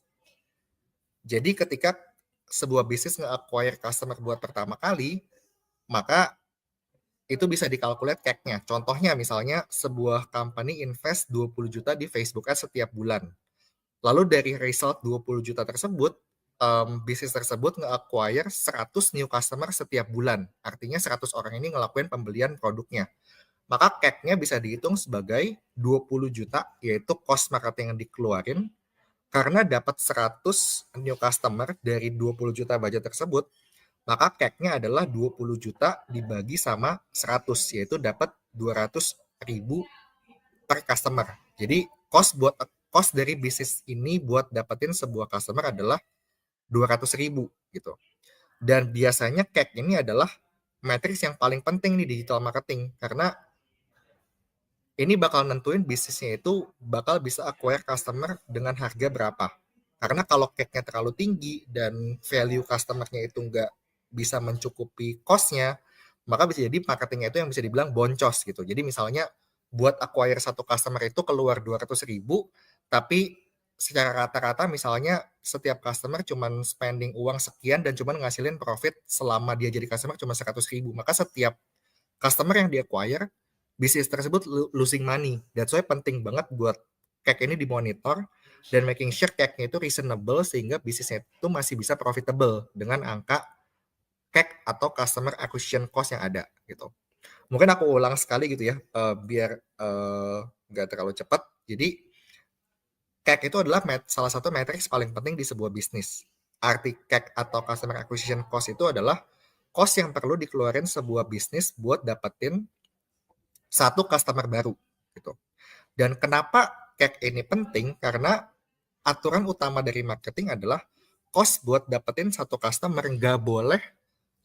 Jadi ketika sebuah bisnis nge-acquire customer buat pertama kali, maka itu bisa dikalkulate CAC-nya. Contohnya misalnya sebuah company invest 20 juta di Facebook Ads setiap bulan. Lalu dari result 20 juta tersebut, bisnis tersebut nge-acquire 100 new customer setiap bulan. Artinya 100 orang ini ngelakuin pembelian produknya. Maka CAC-nya bisa dihitung sebagai 20 juta, yaitu cost marketing yang dikeluarin, karena dapat 100 new customer dari 20 juta budget tersebut, maka CAC-nya adalah 20 juta dibagi sama 100, yaitu dapat 200 ribu per customer. Jadi cost dari bisnis ini buat dapetin sebuah customer adalah 200 ribu gitu. Dan biasanya CAC ini adalah matriks yang paling penting di digital marketing, karena ini bakal nentuin bisnisnya itu bakal bisa acquire customer dengan harga berapa. Karena kalau CAC-nya terlalu tinggi dan value customer-nya itu nggak bisa mencukupi cost-nya, maka bisa jadi marketingnya itu yang bisa dibilang boncos gitu. Jadi misalnya buat acquire satu customer itu keluar 200 ribu, tapi secara rata-rata misalnya setiap customer cuman spending uang sekian dan cuman ngasilin profit selama dia jadi customer cuma 100 ribu. Maka setiap customer yang di-acquire, bisnis tersebut losing money. That's why penting banget buat CAC ini dimonitor dan making sure CAC-nya itu reasonable sehingga bisnisnya itu masih bisa profitable dengan angka CAC atau customer acquisition cost yang ada gitu. Mungkin aku ulang sekali gitu ya, biar nggak terlalu cepat. Jadi CAC itu adalah salah satu matriks paling penting di sebuah bisnis. Arti CAC atau customer acquisition cost itu adalah cost yang perlu dikeluarin sebuah bisnis buat dapetin satu customer baru gitu. Dan kenapa CAC ini penting? Karena aturan utama dari marketing adalah cost buat dapetin satu customer nggak boleh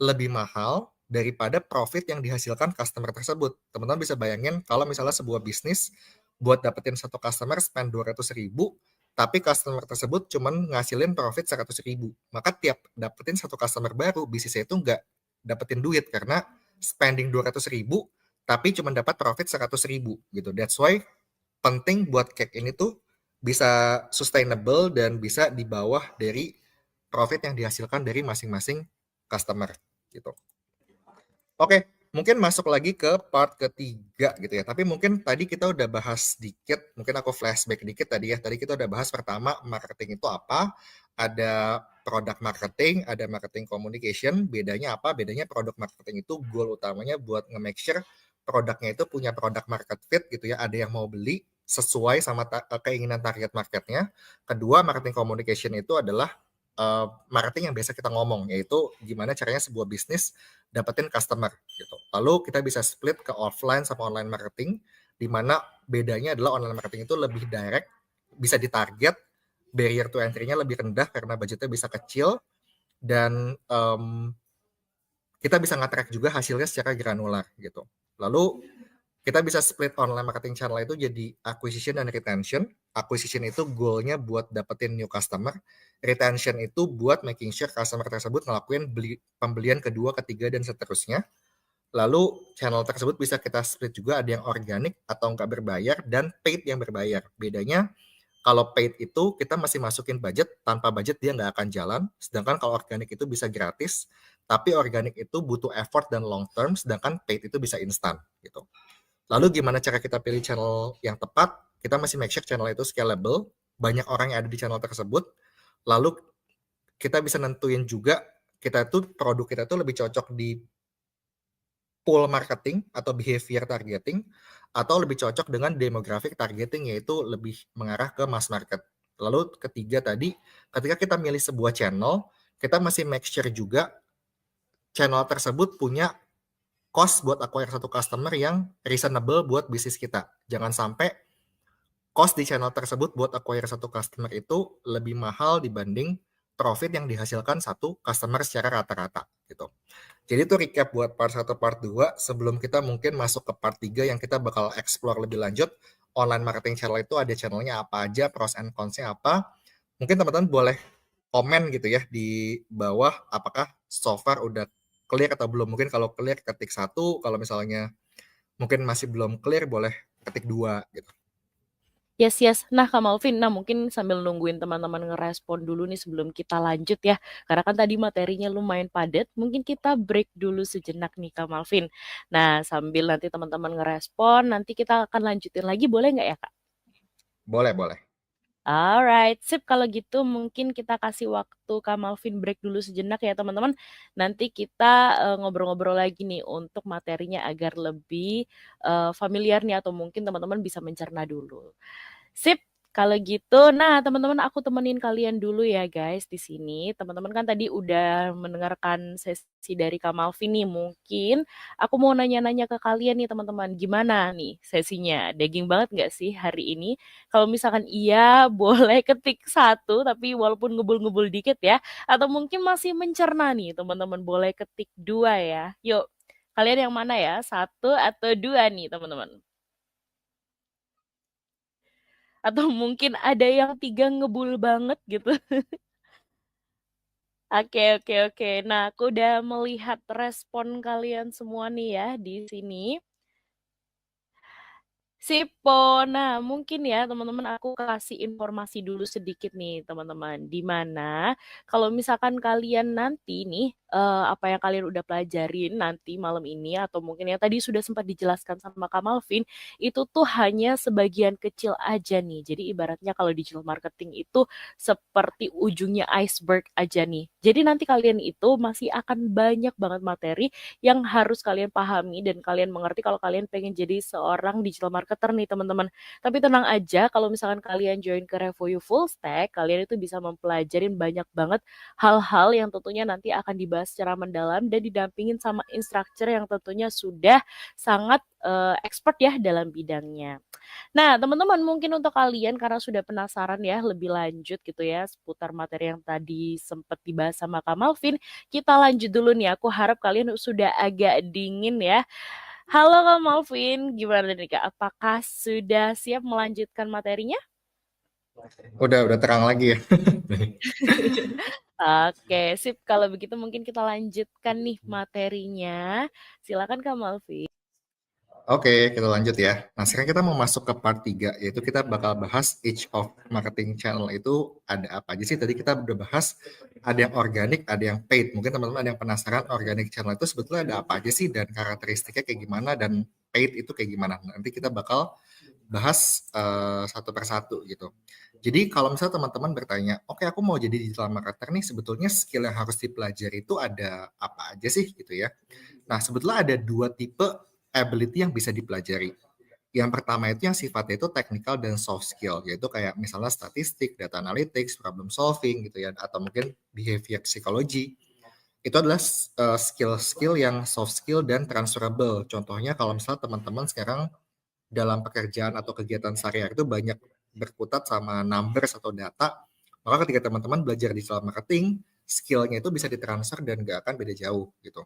lebih mahal daripada profit yang dihasilkan customer tersebut. Teman-teman bisa bayangin kalau misalnya sebuah bisnis buat dapetin satu customer spend 200 ribu, tapi customer tersebut cuma ngasilin profit 100 ribu. Maka tiap dapetin satu customer baru, bisnisnya itu nggak dapetin duit karena spending 200 ribu, tapi cuma dapat profit 100 ribu gitu. That's why penting buat CAC ini tuh bisa sustainable dan bisa di bawah dari profit yang dihasilkan dari masing-masing customer gitu. Oke, mungkin masuk lagi ke part ketiga gitu ya. Tapi mungkin tadi kita udah bahas dikit, mungkin aku flashback dikit tadi ya. Tadi kita udah bahas pertama marketing itu apa, ada product marketing, ada marketing communication. Bedanya apa? Bedanya product marketing itu goal utamanya buat nge-make sure produknya itu punya product market fit gitu ya. Ada yang mau beli sesuai sama keinginan target marketnya. Kedua, marketing communication itu adalah marketing yang biasa kita ngomong, yaitu gimana caranya sebuah bisnis dapetin customer gitu. Lalu kita bisa split ke offline sama online marketing, di mana bedanya adalah online marketing itu lebih direct, bisa ditarget, barrier to entry-nya lebih rendah karena budgetnya bisa kecil, dan kita bisa nge-track juga hasilnya secara granular gitu. Lalu kita bisa split online marketing channel itu jadi acquisition dan retention. Acquisition itu goalnya buat dapetin new customer. Retention itu buat making sure customer tersebut ngelakuin pembelian kedua, ketiga, dan seterusnya. Lalu channel tersebut bisa kita split juga, ada yang organik atau nggak berbayar, dan paid yang berbayar. Bedanya kalau paid itu kita masih masukin budget, tanpa budget dia nggak akan jalan. Sedangkan kalau organik itu bisa gratis, tapi organik itu butuh effort dan long term, sedangkan paid itu bisa instan gitu. Lalu gimana cara kita pilih channel yang tepat? Kita masih make sure channel itu scalable, banyak orang yang ada di channel tersebut. Lalu kita bisa nentuin juga produk kita tuh lebih cocok di pool marketing atau behavior targeting, atau lebih cocok dengan demographic targeting, yaitu lebih mengarah ke mass market. Lalu ketiga tadi, ketika kita milih sebuah channel, kita masih make sure juga channel tersebut punya cost buat acquire satu customer yang reasonable buat bisnis kita. Jangan sampai cost di channel tersebut buat acquire satu customer itu lebih mahal dibanding profit yang dihasilkan satu customer secara rata-rata gitu. Jadi itu recap buat part 1, part 2. Sebelum kita mungkin masuk ke part 3 yang kita bakal explore lebih lanjut. Online marketing channel itu ada channelnya apa aja, pros and cons-nya apa. Mungkin teman-teman boleh komen gitu ya di bawah apakah so far udah clear atau belum. Mungkin kalau clear ketik 1, kalau misalnya mungkin masih belum clear boleh ketik 2 gitu. Yes, yes. Nah, Kak Malvin, mungkin sambil nungguin teman-teman ngerespon dulu nih sebelum kita lanjut ya. Karena kan tadi materinya lumayan padat, mungkin kita break dulu sejenak nih, Kak Malvin. Nah, sambil nanti teman-teman ngerespon, nanti kita akan lanjutin lagi, boleh nggak ya, Kak? Boleh, boleh. Alright, sip. Kalau gitu mungkin kita kasih waktu Kak Malvin break dulu sejenak ya teman-teman. Nanti kita ngobrol-ngobrol lagi nih untuk materinya agar lebih familiar nih atau mungkin teman-teman bisa mencerna dulu. Sip, kalau gitu, nah teman-teman aku temenin kalian dulu ya guys di sini. Teman-teman kan tadi udah mendengarkan sesi dari Kak Malvin nih. Mungkin aku mau nanya-nanya ke kalian nih teman-teman, gimana nih sesinya? Daging banget nggak sih hari ini? Kalau misalkan iya, boleh ketik 1, tapi walaupun ngebul-ngebul dikit ya. Atau mungkin masih mencerna nih teman-teman, boleh ketik 2 ya. Yuk, kalian yang mana ya? 1 atau 2 nih teman-teman? Atau mungkin ada yang 3 ngebul banget gitu. Oke, oke, oke. Nah, aku udah melihat respon kalian semua nih ya di sini. Sipo. Nah, mungkin ya teman-teman aku kasih informasi dulu sedikit nih teman-teman. Di mana kalau misalkan kalian nanti nih apa yang kalian udah pelajarin nanti malam ini atau mungkin yang tadi sudah sempat dijelaskan sama Kak Malvin itu tuh hanya sebagian kecil aja nih. Jadi ibaratnya kalau digital marketing itu seperti ujungnya iceberg aja nih. Jadi nanti kalian itu masih akan banyak banget materi yang harus kalian pahami dan kalian mengerti kalau kalian pengen jadi seorang digital marketer nih teman-teman. Tapi tenang aja kalau misalkan kalian join ke Revoyu Full Stack, kalian itu bisa mempelajari banyak banget hal-hal yang tentunya nanti akan dibahas secara mendalam dan didampingin sama instructor yang tentunya sudah sangat expert ya dalam bidangnya. Nah, teman-teman mungkin untuk kalian karena sudah penasaran ya lebih lanjut gitu ya seputar materi yang tadi sempat dibahas sama Kak Malvin, kita lanjut dulu nih. Aku harap kalian sudah agak dingin ya. Halo Kak Malvin, gimana nih Kak? Apakah sudah siap melanjutkan materinya? Udah terang lagi ya. Oke, sip. Kalau begitu mungkin kita lanjutkan nih materinya. Silakan Kak Malvin. Oke, kita lanjut ya. Nah, sekarang kita mau masuk ke part 3, yaitu kita bakal bahas each of marketing channel itu ada apa aja sih. Tadi kita udah bahas ada yang organik, ada yang paid. Mungkin teman-teman ada yang penasaran organic channel itu sebetulnya ada apa aja sih dan karakteristiknya kayak gimana dan paid itu kayak gimana. Nanti kita bakal bahas satu persatu gitu. Jadi kalau misalnya teman-teman bertanya, oke aku mau jadi digital marketer nih, sebetulnya skill yang harus dipelajari itu ada apa aja sih gitu ya. Nah, sebetulnya ada 2 tipe ability yang bisa dipelajari. Yang pertama itu yang sifatnya itu technical dan soft skill, yaitu kayak misalnya statistik, data analytics, problem solving gitu ya, atau mungkin behavior psychology. Itu adalah skill-skill yang soft skill dan transferable. Contohnya kalau misalnya teman-teman sekarang dalam pekerjaan atau kegiatan sehari-hari itu banyak berkutat sama numbers atau data, maka ketika teman-teman belajar digital marketing, skill-nya itu bisa ditransfer dan nggak akan beda jauh gitu.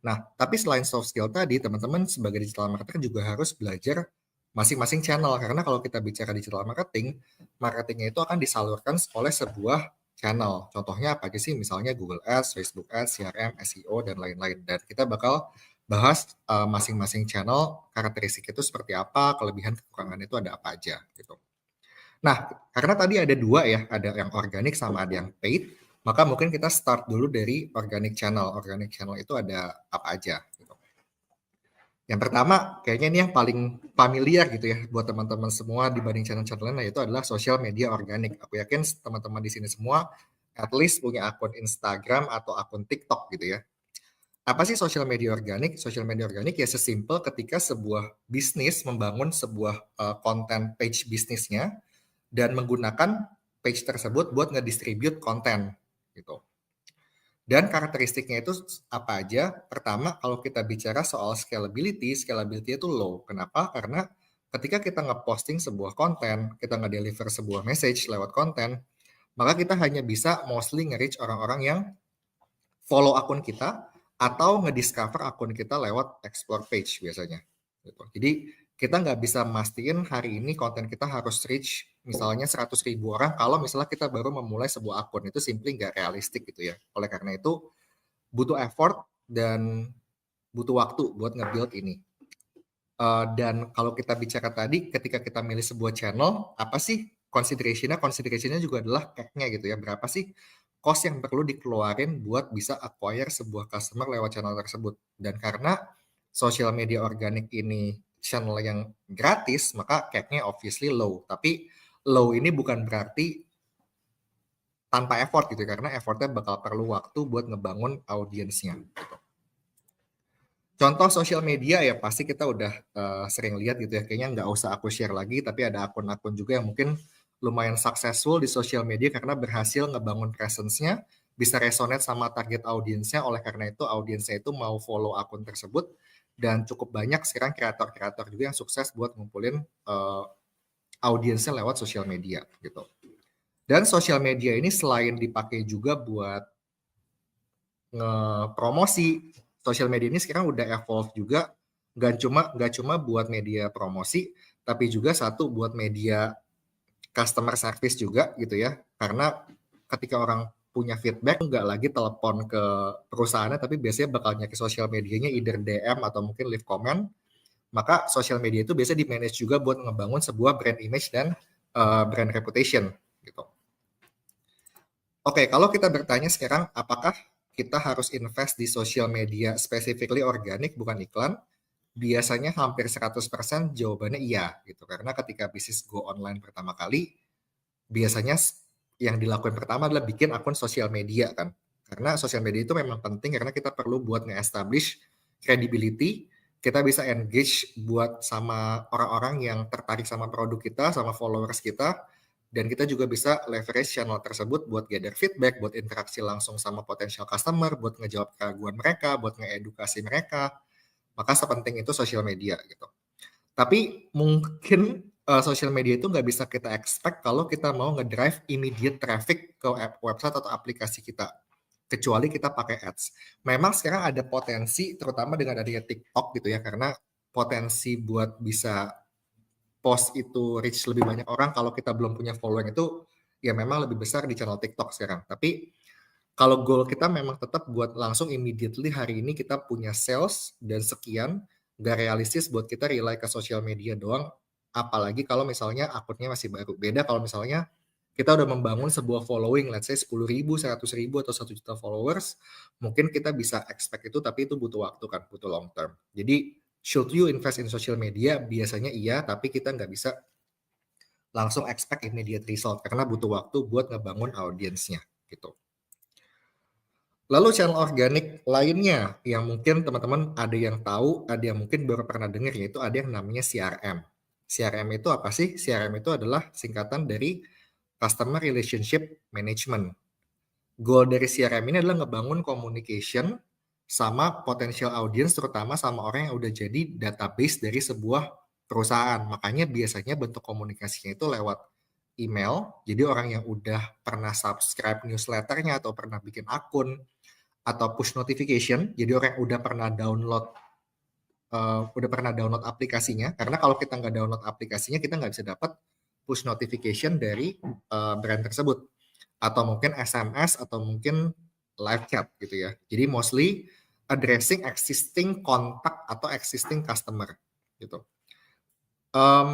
Nah, tapi selain soft skill tadi, teman-teman sebagai digital marketer juga harus belajar masing-masing channel. Karena kalau kita bicara digital marketing, marketingnya itu akan disalurkan oleh sebuah channel. Contohnya apa aja sih? Misalnya Google Ads, Facebook Ads, CRM, SEO, dan lain-lain. Dan kita bakal bahas masing-masing channel, karakteristik itu seperti apa, kelebihan kekurangan itu ada apa aja gitu. Nah, karena tadi ada 2 ya, ada yang organik sama ada yang paid, maka mungkin kita start dulu dari organic channel. Organic channel itu ada apa aja gitu. Yang pertama, kayaknya ini yang paling familiar gitu ya buat teman-teman semua dibanding channel-channel lain, yaitu adalah social media organik. Aku yakin teman-teman di sini semua at least punya akun Instagram atau akun TikTok gitu ya. Apa sih social media organik? Social media organik ya sesimpel ketika sebuah bisnis membangun sebuah konten page bisnisnya dan menggunakan page tersebut buat ngedistribute konten gitu. Dan karakteristiknya itu apa aja? Pertama, kalau kita bicara soal scalability, scalability itu low. Kenapa? Karena ketika kita ngeposting sebuah konten, kita nge-deliver sebuah message lewat konten, maka kita hanya bisa mostly nge-reach orang-orang yang follow akun kita atau ngediscover akun kita lewat explore page biasanya. Gitu. Jadi kita nggak bisa mastiin hari ini konten kita harus reach misalnya 100.000 orang kalau misalnya kita baru memulai sebuah akun. Itu simply nggak realistik gitu ya. Oleh karena itu butuh effort dan butuh waktu buat nge-build ini. Dan kalau kita bicara tadi, ketika kita milih sebuah channel, apa sih consideration-nya? Consideration-nya juga adalah CAC-nya gitu ya. Berapa sih cost yang perlu dikeluarin buat bisa acquire sebuah customer lewat channel tersebut. Dan karena social media organik ini channel yang gratis, maka CAC-nya obviously low. Tapi low ini bukan berarti tanpa effort gitu, karena effortnya bakal perlu waktu buat ngebangun audiensnya. Gitu. Contoh sosial media ya pasti kita udah sering lihat gitu ya. Kayaknya nggak usah aku share lagi, tapi ada akun-akun juga yang mungkin lumayan successful di sosial media karena berhasil ngebangun presence-nya, bisa resonate sama target audiensnya. Oleh karena itu audiensnya itu mau follow akun tersebut dan cukup banyak sekarang kreator-kreator juga yang sukses buat ngumpulin audiensnya lewat sosial media gitu. Dan sosial media ini selain dipakai juga buat nge-promosi, sosial media ini sekarang udah evolve juga, nggak cuma buat media promosi, tapi juga satu buat media customer service juga gitu ya. Karena ketika orang punya feedback nggak lagi telepon ke perusahaannya, tapi biasanya bakal ke sosial medianya either DM atau mungkin leave comment. Maka sosial media itu biasanya di-manage juga buat ngebangun sebuah brand image dan brand reputation gitu. Oke, kalau kita bertanya sekarang, apakah kita harus invest di sosial media specifically organik, bukan iklan? Biasanya hampir 100% jawabannya iya, gitu. Karena ketika bisnis go online pertama kali, biasanya yang dilakukan pertama adalah bikin akun sosial media kan. Karena sosial media itu memang penting karena kita perlu buat nge-establish credibility, kita bisa engage buat sama orang-orang yang tertarik sama produk kita, sama followers kita, dan kita juga bisa leverage channel tersebut buat gather feedback, buat interaksi langsung sama potential customer, buat ngejawab keraguan mereka, buat ngeedukasi mereka. Maka sepenting itu sosial media gitu. Tapi mungkin sosial media itu nggak bisa kita expect kalau kita mau ngedrive immediate traffic ke website atau aplikasi kita. Kecuali kita pakai ads. Memang sekarang ada potensi, terutama dengan adanya TikTok gitu ya, karena potensi buat bisa post itu reach lebih banyak orang kalau kita belum punya following itu ya memang lebih besar di channel TikTok sekarang. Tapi kalau goal kita memang tetap buat langsung immediately hari ini kita punya sales dan sekian, nggak realistis buat kita rely ke sosial media doang, apalagi kalau misalnya akunnya masih baru. Beda kalau misalnya kita udah membangun sebuah following, let's say 10.000, 100.000, atau 1 juta followers, mungkin kita bisa expect itu, tapi itu butuh waktu kan, butuh long term. Jadi, should you invest in social media? Biasanya iya, tapi kita nggak bisa langsung expect immediate result, karena butuh waktu buat ngebangun audiensnya, gitu. Lalu channel organik lainnya yang mungkin teman-teman ada yang tahu, ada yang mungkin baru pernah dengar, yaitu ada yang namanya CRM. CRM itu apa sih? CRM itu adalah singkatan dari Customer Relationship Management. Goal dari CRM ini adalah ngebangun communication sama potential audience, terutama sama orang yang udah jadi database dari sebuah perusahaan. Makanya biasanya bentuk komunikasinya itu lewat email. Jadi orang yang udah pernah subscribe newsletternya atau pernah bikin akun, atau push notification, jadi orang yang udah pernah download aplikasinya, karena kalau kita nggak download aplikasinya, kita nggak bisa dapat push notification dari brand tersebut, atau mungkin SMS, atau mungkin live chat gitu ya. Jadi mostly addressing existing kontak atau existing customer gitu.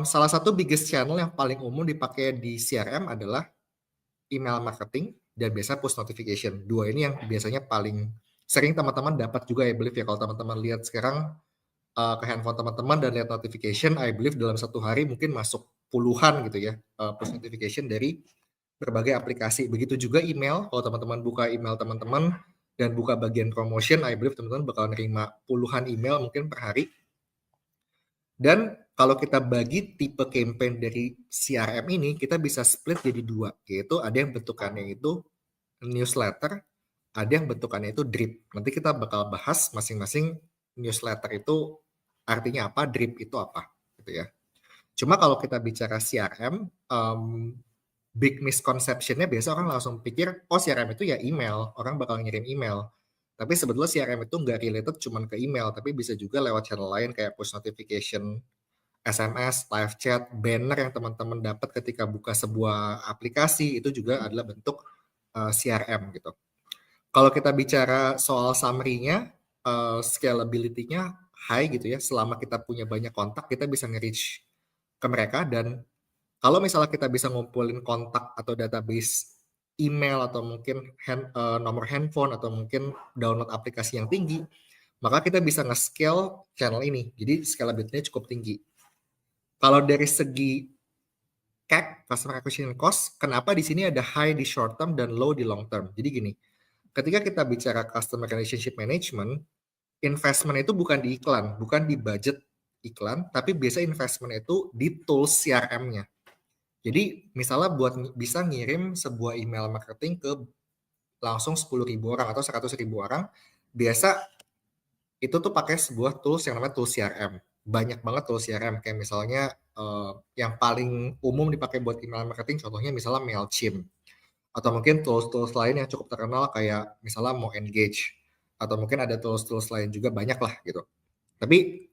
Salah satu biggest channel yang paling umum dipakai di CRM adalah email marketing dan biasa push notification. Dua ini yang biasanya paling sering teman-teman dapat juga, I believe ya. Kalau teman-teman lihat sekarang ke handphone teman-teman dan lihat notification, I believe dalam satu hari mungkin masuk puluhan gitu ya push notification dari berbagai aplikasi. Begitu juga email, kalau teman-teman buka email teman-teman dan buka bagian promotion, I believe teman-teman bakal nerima puluhan email mungkin per hari. Dan kalau kita bagi tipe campaign dari CRM ini, kita bisa split jadi dua, yaitu ada yang bentukannya itu newsletter, ada yang bentukannya itu drip. Nanti kita bakal bahas masing-masing newsletter itu artinya apa, drip itu apa, gitu ya. Cuma kalau kita bicara CRM, big misconception-nya biasa orang langsung pikir, oh CRM itu ya email, orang bakal ngirim email. Tapi sebetulnya CRM itu nggak related cuman ke email, tapi bisa juga lewat channel lain kayak push notification, SMS, live chat, banner yang teman-teman dapat ketika buka sebuah aplikasi, itu juga adalah bentuk CRM gitu. Kalau kita bicara soal summary-nya, scalability-nya high gitu ya, selama kita punya banyak kontak, kita bisa nge-reach ke mereka, dan kalau misalnya kita bisa ngumpulin kontak atau database email atau mungkin nomor handphone atau mungkin download aplikasi yang tinggi, maka kita bisa nge-scale channel ini. Jadi scalability-nya cukup tinggi. Kalau dari segi CAC, customer acquisition cost, kenapa di sini ada high di short term dan low di long term? Jadi gini, ketika kita bicara customer relationship management, investment itu bukan di iklan, bukan di budget iklan, tapi biasa investment itu di tools CRM-nya. Jadi misalnya buat bisa ngirim sebuah email marketing ke langsung 10.000 orang atau 100.000 orang, biasa itu tuh pakai sebuah tools yang namanya tools CRM. Banyak banget tools CRM, kayak misalnya yang paling umum dipakai buat email marketing, contohnya misalnya Mailchimp. Atau mungkin tools-tools lain yang cukup terkenal kayak misalnya mau Engage. Atau mungkin ada tools-tools lain juga, banyak lah gitu. Tapi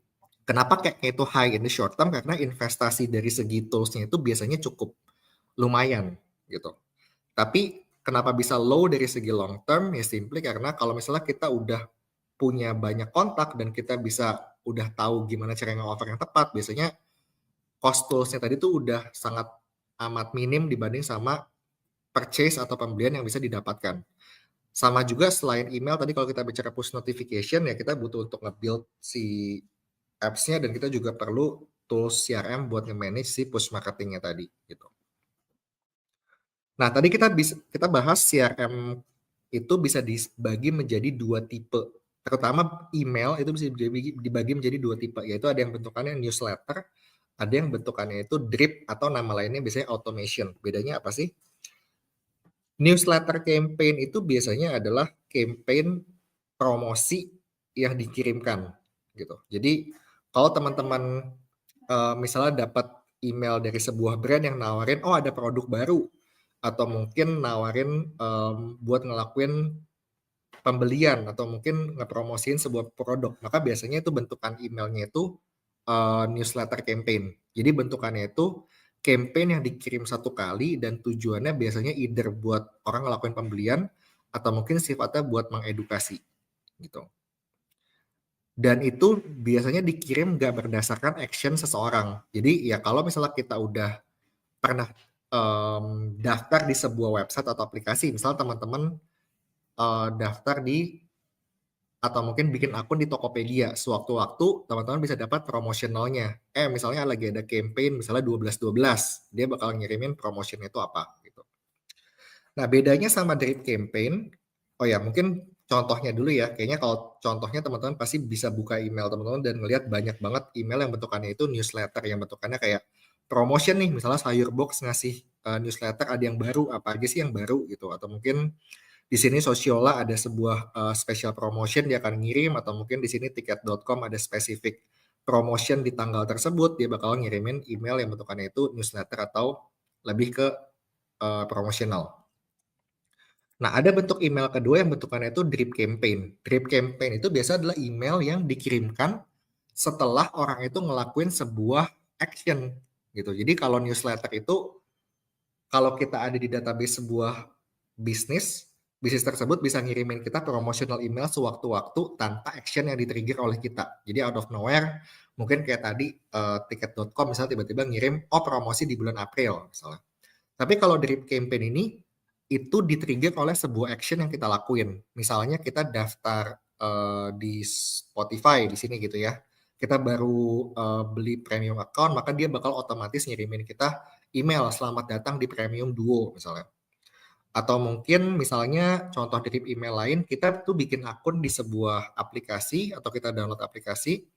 kenapa kayaknya itu high in the short term? Karena investasi dari segi tools-nya itu biasanya cukup lumayan gitu. Tapi kenapa bisa low dari segi long term? Ya simply karena kalau misalnya kita udah punya banyak kontak dan kita bisa udah tahu gimana cara nge-offer yang tepat, biasanya cost tools-nya tadi tuh udah sangat amat minim dibanding sama purchase atau pembelian yang bisa didapatkan. Sama juga selain email tadi, kalau kita bicara push notification, ya kita butuh untuk nge-build si apps-nya, dan kita juga perlu tools CRM buat nge-manage si push marketing-nya tadi gitu. Nah, tadi kita bahas CRM itu bisa dibagi menjadi dua tipe. Terutama email itu bisa dibagi menjadi dua tipe, yaitu ada yang bentukannya newsletter, ada yang bentukannya itu drip atau nama lainnya biasanya automation. Bedanya apa sih? Newsletter campaign itu biasanya adalah campaign promosi yang dikirimkan gitu. Jadi kalau teman-teman misalnya dapat email dari sebuah brand yang nawarin, oh ada produk baru, atau mungkin nawarin buat ngelakuin pembelian, atau mungkin ngepromosiin sebuah produk, maka biasanya itu bentukan emailnya itu newsletter campaign. Jadi bentukannya itu campaign yang dikirim satu kali dan tujuannya biasanya either buat orang ngelakuin pembelian atau mungkin sifatnya buat mengedukasi gitu. Dan itu biasanya dikirim nggak berdasarkan action seseorang. Jadi ya kalau misalnya kita udah pernah daftar di sebuah website atau aplikasi, misal teman-teman daftar di atau mungkin bikin akun di Tokopedia, sewaktu-waktu teman-teman bisa dapat promosionalnya. Misalnya lagi ada campaign misalnya 12-12, dia bakal ngirimin promotionnya itu apa gitu. Nah, bedanya sama drip campaign, oh ya mungkin contohnya dulu ya, kayaknya kalau contohnya teman-teman pasti bisa buka email teman-teman dan ngelihat banyak banget email yang bentukannya itu newsletter, yang bentukannya kayak promotion nih, misalnya Sayur Box ngasih newsletter ada yang baru, apa aja sih yang baru gitu, atau mungkin di sini Sosiola ada sebuah special promotion dia akan ngirim, atau mungkin di sini tiket.com ada spesifik promotion di tanggal tersebut, dia bakal ngirimin email yang bentukannya itu newsletter atau lebih ke promosional. Nah, ada bentuk email kedua yang bentukannya itu drip campaign. Drip campaign itu biasa adalah email yang dikirimkan setelah orang itu ngelakuin sebuah action gitu. Jadi kalau newsletter itu, kalau kita ada di database sebuah bisnis tersebut bisa ngirimin kita promotional email sewaktu-waktu tanpa action yang di-trigger oleh kita. Jadi out of nowhere, mungkin kayak tadi tiket.com misalnya tiba-tiba ngirim, oh promosi di bulan April misalnya. Tapi kalau drip campaign ini, itu di-trigger oleh sebuah action yang kita lakuin. Misalnya kita daftar di Spotify di sini gitu ya. Kita baru beli premium account, maka dia bakal otomatis ngirimin kita email selamat datang di premium duo misalnya. Atau mungkin misalnya contoh drip email lain, kita tuh bikin akun di sebuah aplikasi atau kita download aplikasi,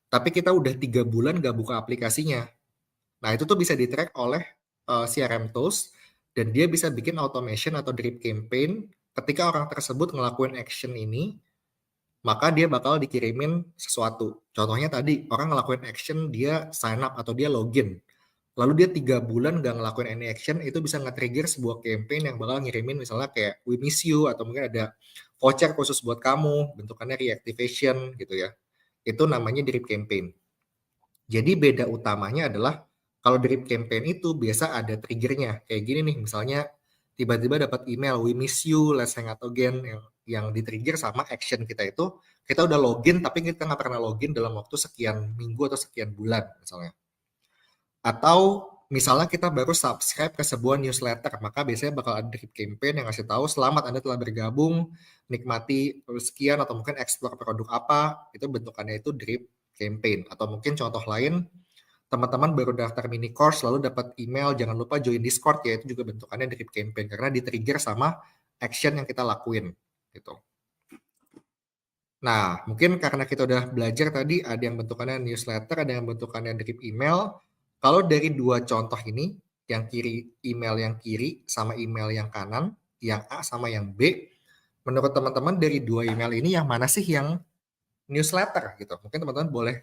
tapi kita udah 3 bulan nggak buka aplikasinya. Nah, itu tuh bisa di-track oleh CRM tools, dan dia bisa bikin automation atau drip campaign ketika orang tersebut ngelakuin action ini, maka dia bakal dikirimin sesuatu. Contohnya tadi, orang ngelakuin action, dia sign up atau dia login. Lalu dia 3 bulan nggak ngelakuin any action, itu bisa nge-trigger sebuah campaign yang bakal ngirimin misalnya kayak we miss you, atau mungkin ada voucher khusus buat kamu, bentukannya reactivation gitu ya. Itu namanya drip campaign. Jadi beda utamanya adalah kalau drip campaign itu biasa ada triggernya. Kayak gini nih, misalnya tiba-tiba dapat email, we miss you, let's hang out again, yang di-trigger sama action kita itu, kita udah login tapi kita nggak pernah login dalam waktu sekian minggu atau sekian bulan misalnya. Atau misalnya kita baru subscribe ke sebuah newsletter, maka biasanya bakal ada drip campaign yang ngasih tahu selamat Anda telah bergabung, nikmati sekian atau mungkin explore produk apa, itu bentukannya itu drip campaign. Atau mungkin contoh lain, teman-teman baru daftar mini course lalu dapat email jangan lupa join Discord, ya itu juga bentukannya drip campaign karena di-trigger sama action yang kita lakuin gitu. Nah, mungkin karena kita udah belajar tadi ada yang bentukannya newsletter, ada yang bentukannya drip email. Kalau dari 2 contoh ini, yang kiri email yang kiri sama email yang kanan, yang A sama yang B, menurut teman-teman dari 2 email ini yang mana sih yang newsletter gitu? Mungkin teman-teman boleh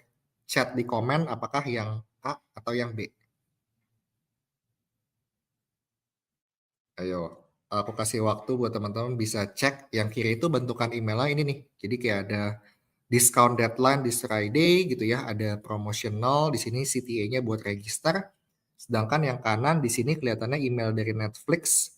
chat di komen apakah yang A atau yang B. Ayo, aku kasih waktu buat teman-teman bisa cek. Yang kiri itu bentukan emailnya ini nih. Jadi kayak ada discount deadline this Friday gitu ya, ada promotional di sini CTA-nya buat register. Sedangkan yang kanan di sini kelihatannya email dari Netflix.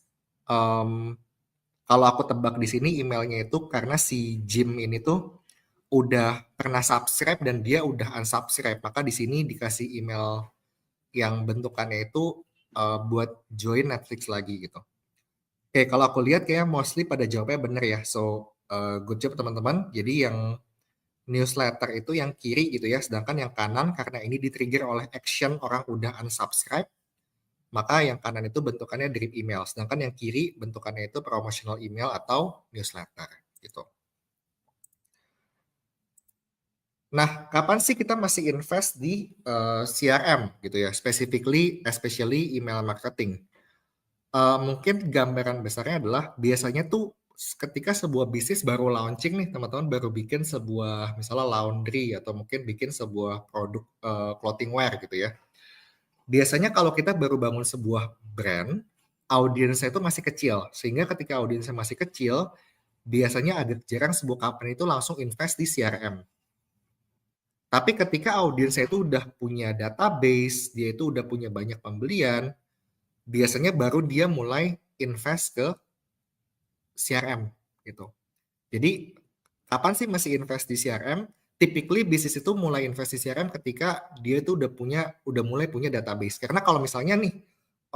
Kalau aku tebak di sini emailnya itu karena si Jim ini tuh udah pernah subscribe dan dia udah unsubscribe, maka di sini dikasih email yang bentukannya itu buat join Netflix lagi gitu. Oke, kalau aku lihat kayak mostly pada jawabnya bener ya. So, good job teman-teman. Jadi yang newsletter itu yang kiri gitu ya, sedangkan yang kanan karena ini di-trigger oleh action orang udah unsubscribe, maka yang kanan itu bentukannya drip email, sedangkan yang kiri bentukannya itu promotional email atau newsletter gitu. Nah, kapan sih kita masih invest di CRM gitu ya, especially email marketing? Mungkin gambaran besarnya adalah biasanya tuh ketika sebuah bisnis baru launching nih, teman-teman baru bikin sebuah misalnya laundry atau mungkin bikin sebuah produk clothing wear gitu ya. Biasanya kalau kita baru bangun sebuah brand, audiensnya itu masih kecil. Sehingga ketika audiensnya masih kecil, biasanya agak jarang sebuah company itu langsung invest di CRM. Tapi ketika audiensnya itu udah punya database, dia itu udah punya banyak pembelian, biasanya baru dia mulai invest ke CRM gitu. Jadi kapan sih masih invest di CRM? Typically bisnis itu mulai invest di CRM ketika dia itu udah mulai punya database. Karena kalau misalnya nih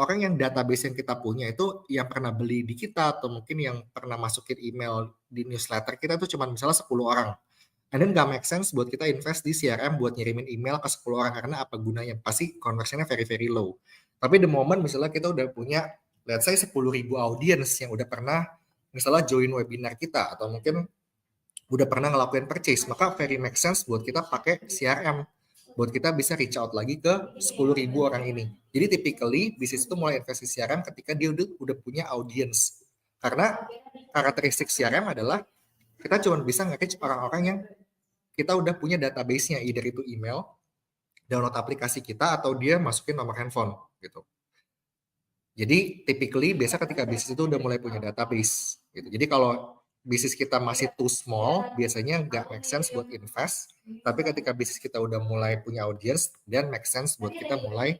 orang yang database yang kita punya itu yang pernah beli di kita atau mungkin yang pernah masukin email di newsletter kita itu cuma misalnya 10 orang. And then nggak make sense buat kita invest di CRM buat ngirimin email ke 10 orang karena apa gunanya? Pasti conversionnya very very low. Tapi the moment misalnya kita udah punya let's say 10.000 audience yang udah pernah misalnya join webinar kita atau mungkin udah pernah ngelakuin purchase, maka very make sense buat kita pakai CRM buat kita bisa reach out lagi ke 10.000 orang ini. Jadi typically bisnis itu mulai investasi CRM ketika dia udah punya audience. Karena karakteristik CRM adalah kita cuma bisa nge-reach orang-orang yang kita udah punya database-nya, either itu email, download aplikasi kita, atau dia masukin nomor handphone gitu. Jadi typically biasa ketika bisnis itu udah mulai punya database gitu. Jadi kalau bisnis kita masih too small, biasanya nggak make sense buat invest. Tapi ketika bisnis kita udah mulai punya audience, dan make sense buat kita mulai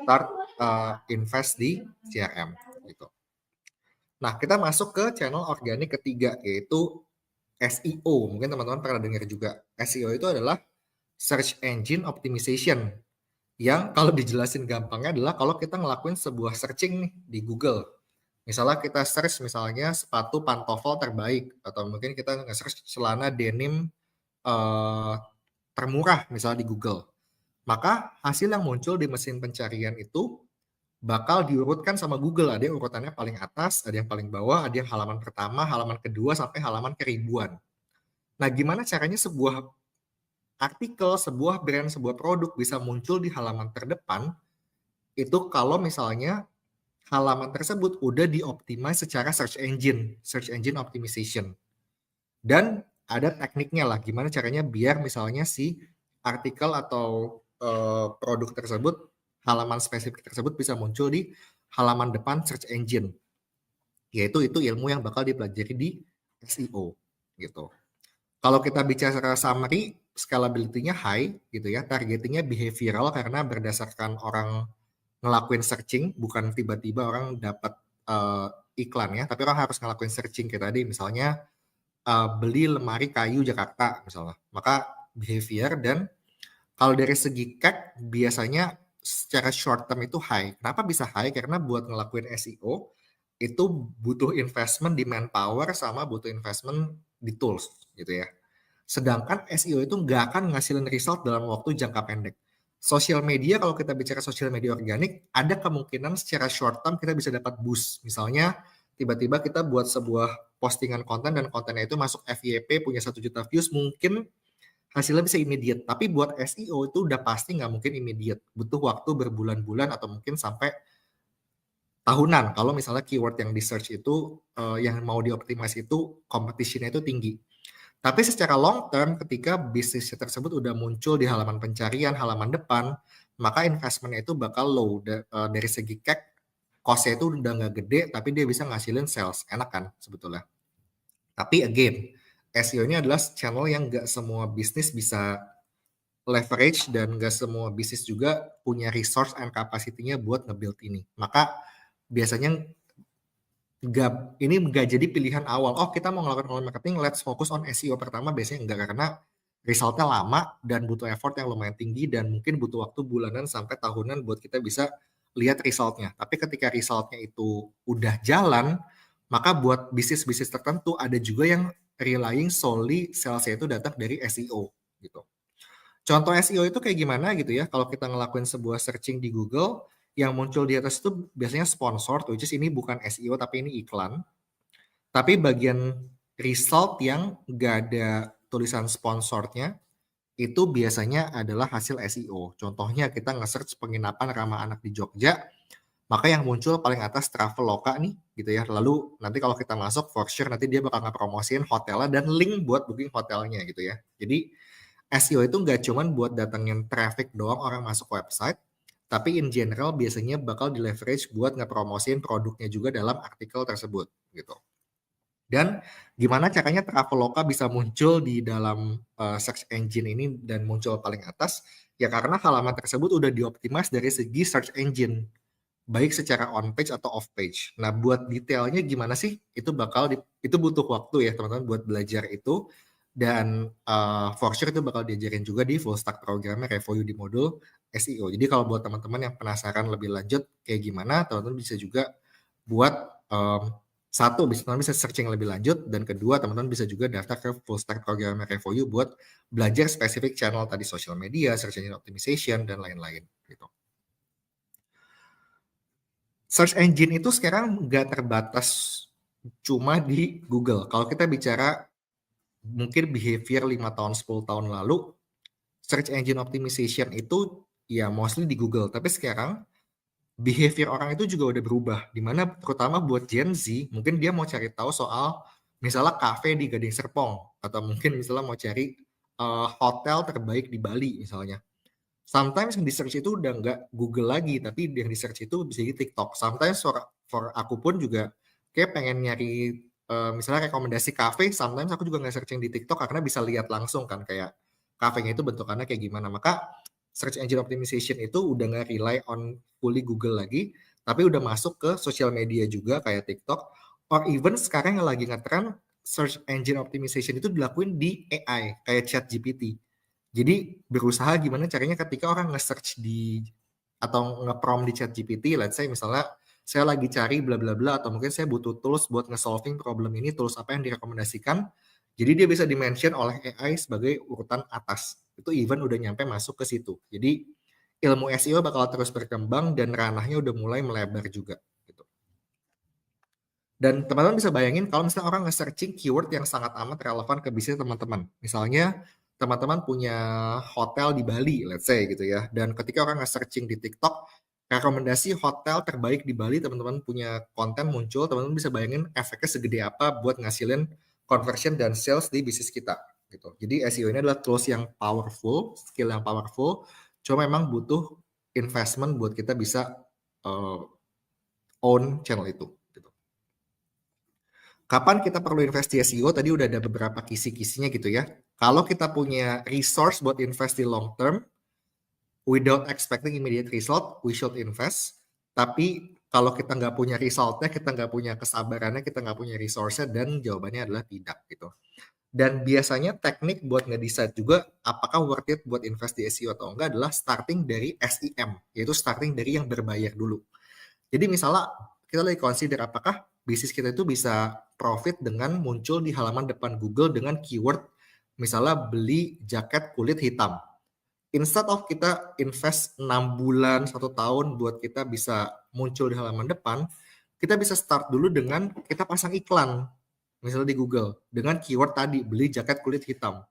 start invest di CRM gitu. Nah, kita masuk ke channel organik ketiga, yaitu SEO. Mungkin teman-teman pernah dengar juga. SEO itu adalah Search Engine Optimization. Yang kalau dijelasin gampangnya adalah kalau kita ngelakuin sebuah searching nih di Google. Misalnya kita search misalnya sepatu pantofel terbaik, atau mungkin kita nge-search celana denim termurah misalnya di Google. Maka hasil yang muncul di mesin pencarian itu bakal diurutkan sama Google. Ada yang urutannya paling atas, ada yang paling bawah, ada yang halaman pertama, halaman kedua, sampai halaman ke-1000-an. Nah, gimana caranya sebuah artikel, sebuah brand, sebuah produk bisa muncul di halaman terdepan, itu kalau misalnya halaman tersebut udah dioptimize secara search engine optimization. Dan ada tekniknya lah, gimana caranya biar misalnya si artikel atau produk tersebut, halaman spesifik tersebut bisa muncul di halaman depan search engine. Yaitu itu ilmu yang bakal dipelajari di SEO gitu. Kalau kita bicara summary, scalability-nya high gitu ya, targetingnya behavioral karena berdasarkan orang ngelakuin searching, bukan tiba-tiba orang dapat iklan ya, tapi orang harus ngelakuin searching kayak tadi, misalnya beli lemari kayu Jakarta misalnya, maka behavior. Dan kalau dari segi CAC biasanya secara short term itu high. Kenapa bisa high? Karena buat ngelakuin SEO itu butuh investment di manpower sama butuh investment di tools gitu ya. Sedangkan SEO itu nggak akan ngasilin result dalam waktu jangka pendek. Sosial media, kalau kita bicara sosial media organik, ada kemungkinan secara short term kita bisa dapat boost. Misalnya tiba-tiba kita buat sebuah postingan konten dan kontennya itu masuk FYP punya 1 juta views, mungkin hasilnya bisa immediate. Tapi buat SEO itu udah pasti nggak mungkin immediate. Butuh waktu berbulan-bulan atau mungkin sampai tahunan kalau misalnya keyword yang di search itu yang mau dioptimasi itu competition-nya itu tinggi. Tapi secara long term ketika bisnis tersebut udah muncul di halaman pencarian, halaman depan, maka investment-nya itu bakal low. Dari segi CAC, cost-nya itu udah nggak gede, tapi dia bisa ngasilin sales. Enak kan sebetulnya. Tapi again, SEO ini adalah channel yang nggak semua bisnis bisa leverage dan nggak semua bisnis juga punya resource and capacity-nya buat nge-build ini. Maka biasanya ini nggak jadi pilihan awal. Oh, kita mau ngelakuin online marketing, let's focus on SEO pertama. Biasanya enggak, karena resultnya lama dan butuh effort yang lumayan tinggi dan mungkin butuh waktu bulanan sampai tahunan buat kita bisa lihat resultnya. Tapi ketika resultnya itu udah jalan, maka buat bisnis-bisnis tertentu ada juga yang relying solely salesnya itu datang dari SEO gitu. Contoh SEO itu kayak gimana gitu ya, kalau kita ngelakuin sebuah searching di Google, yang muncul di atas itu biasanya sponsor, which is ini bukan SEO tapi ini iklan. Tapi bagian result yang nggak ada tulisan sponsornya, itu biasanya adalah hasil SEO. Contohnya kita nge-search penginapan ramah anak di Jogja, maka yang muncul paling atas Traveloka nih gitu ya. Lalu nanti kalau kita masuk, for sure nanti dia bakal nge-promosiin hotelnya dan link buat booking hotelnya gitu ya. Jadi SEO itu nggak cuman buat datengin traffic doang orang masuk website, tapi in general biasanya bakal di-leverage buat ngepromosiin produknya juga dalam artikel tersebut gitu. Dan gimana caranya Traveloka bisa muncul di dalam search engine ini dan muncul paling atas? Ya karena halaman tersebut udah dioptimize dari segi search engine, baik secara on page atau off page. Nah, buat detailnya gimana sih? Itu butuh waktu ya teman-teman buat belajar itu. Dan for sure itu bakal diajarin juga di full stack programnya Revoyu di modul SEO. Jadi kalau buat teman-teman yang penasaran lebih lanjut kayak gimana, teman-teman bisa juga buat satu, teman-teman bisa searching lebih lanjut, dan kedua teman-teman bisa juga daftar ke full stack programnya Revoyu buat belajar spesifik channel tadi, social media, search engine optimization, dan lain-lain gitu. Search engine itu sekarang nggak terbatas cuma di Google. Kalau kita bicara mungkin behavior 5 tahun, 10 tahun lalu, search engine optimization itu ya mostly di Google. Tapi sekarang behavior orang itu juga udah berubah. Dimana terutama buat Gen Z, mungkin dia mau cari tahu soal misalnya kafe di Gading Serpong. Atau mungkin misalnya mau cari hotel terbaik di Bali misalnya. Sometimes yang di search itu udah nggak Google lagi, tapi yang di search itu bisa di TikTok. Sometimes for aku pun juga kayak pengen nyari misalnya rekomendasi kafe, sometimes aku juga nggak searching di TikTok karena bisa lihat langsung kan kayak kafenya itu bentukannya kayak gimana. Maka search engine optimization itu udah nggak rely on fully Google lagi, tapi udah masuk ke sosial media juga kayak TikTok, or even sekarang yang lagi ngetren search engine optimization itu dilakuin di AI kayak ChatGPT. Jadi berusaha gimana caranya ketika orang nge-search atau nge-prompt di ChatGPT, let's say misalnya saya lagi cari bla bla bla atau mungkin saya butuh tools buat nge-solving problem ini, tools apa yang direkomendasikan. Jadi dia bisa di-mention oleh AI sebagai urutan atas. Itu even udah nyampe masuk ke situ. Jadi ilmu SEO bakal terus berkembang dan ranahnya udah mulai melebar juga gitu. Dan teman-teman bisa bayangin kalau misalnya orang nge-searching keyword yang sangat amat relevan ke bisnis teman-teman. Misalnya teman-teman punya hotel di Bali, let's say gitu ya. Dan ketika orang nge-searching di TikTok, rekomendasi hotel terbaik di Bali, teman-teman punya konten muncul, teman-teman bisa bayangin efeknya segede apa buat ngasilin conversion dan sales di bisnis kita gitu. Jadi SEO ini adalah tools yang powerful, skill yang powerful, cuma memang butuh investment buat kita bisa uh, own channel itu gitu. Kapan kita perlu invest di SEO? Tadi udah ada beberapa kisi-kisinya gitu ya. Kalau kita punya resource buat invest di long term, without expecting immediate result, we should invest. Tapi kalau kita nggak punya resultnya, kita nggak punya kesabarannya, kita nggak punya resource-nya, dan jawabannya adalah tidak gitu. Dan biasanya teknik buat nge-decide juga apakah worth it buat invest di SEO atau enggak adalah starting dari SEM, yaitu starting dari yang berbayar dulu. Jadi misalnya kita lagi consider apakah bisnis kita itu bisa profit dengan muncul di halaman depan Google dengan keyword misalnya beli jaket kulit hitam. Instead of kita invest 6 bulan, 1 tahun buat kita bisa muncul di halaman depan, kita bisa start dulu dengan kita pasang iklan, misalnya di Google, dengan keyword tadi, beli jaket kulit hitam.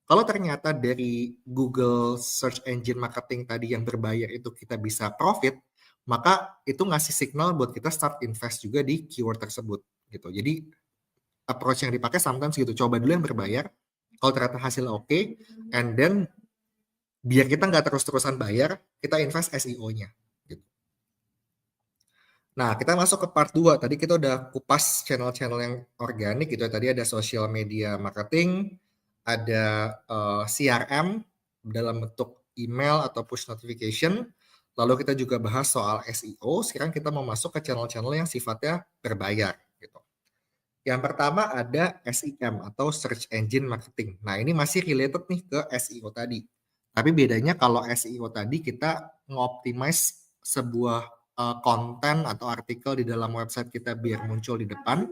Kalau ternyata dari Google Search Engine Marketing tadi yang berbayar itu kita bisa profit, maka itu ngasih signal buat kita start invest juga di keyword tersebut. Gitu. Jadi approach yang dipakai sometimes gitu, coba dulu yang berbayar, kalau ternyata hasilnya oke, and then biar kita nggak terus-terusan bayar, kita invest SEO-nya. Gitu. Nah, kita masuk ke part 2. Tadi kita udah kupas channel-channel yang organik gitu. Tadi ada social media marketing, ada CRM dalam bentuk email atau push notification. Lalu kita juga bahas soal SEO. Sekarang kita mau masuk ke channel-channel yang sifatnya berbayar. Gitu. Yang pertama ada SEM atau Search Engine Marketing. Nah, ini masih related nih ke SEO tadi. Tapi bedanya kalau SEO tadi kita ngoptimize sebuah konten atau artikel di dalam website kita biar muncul di depan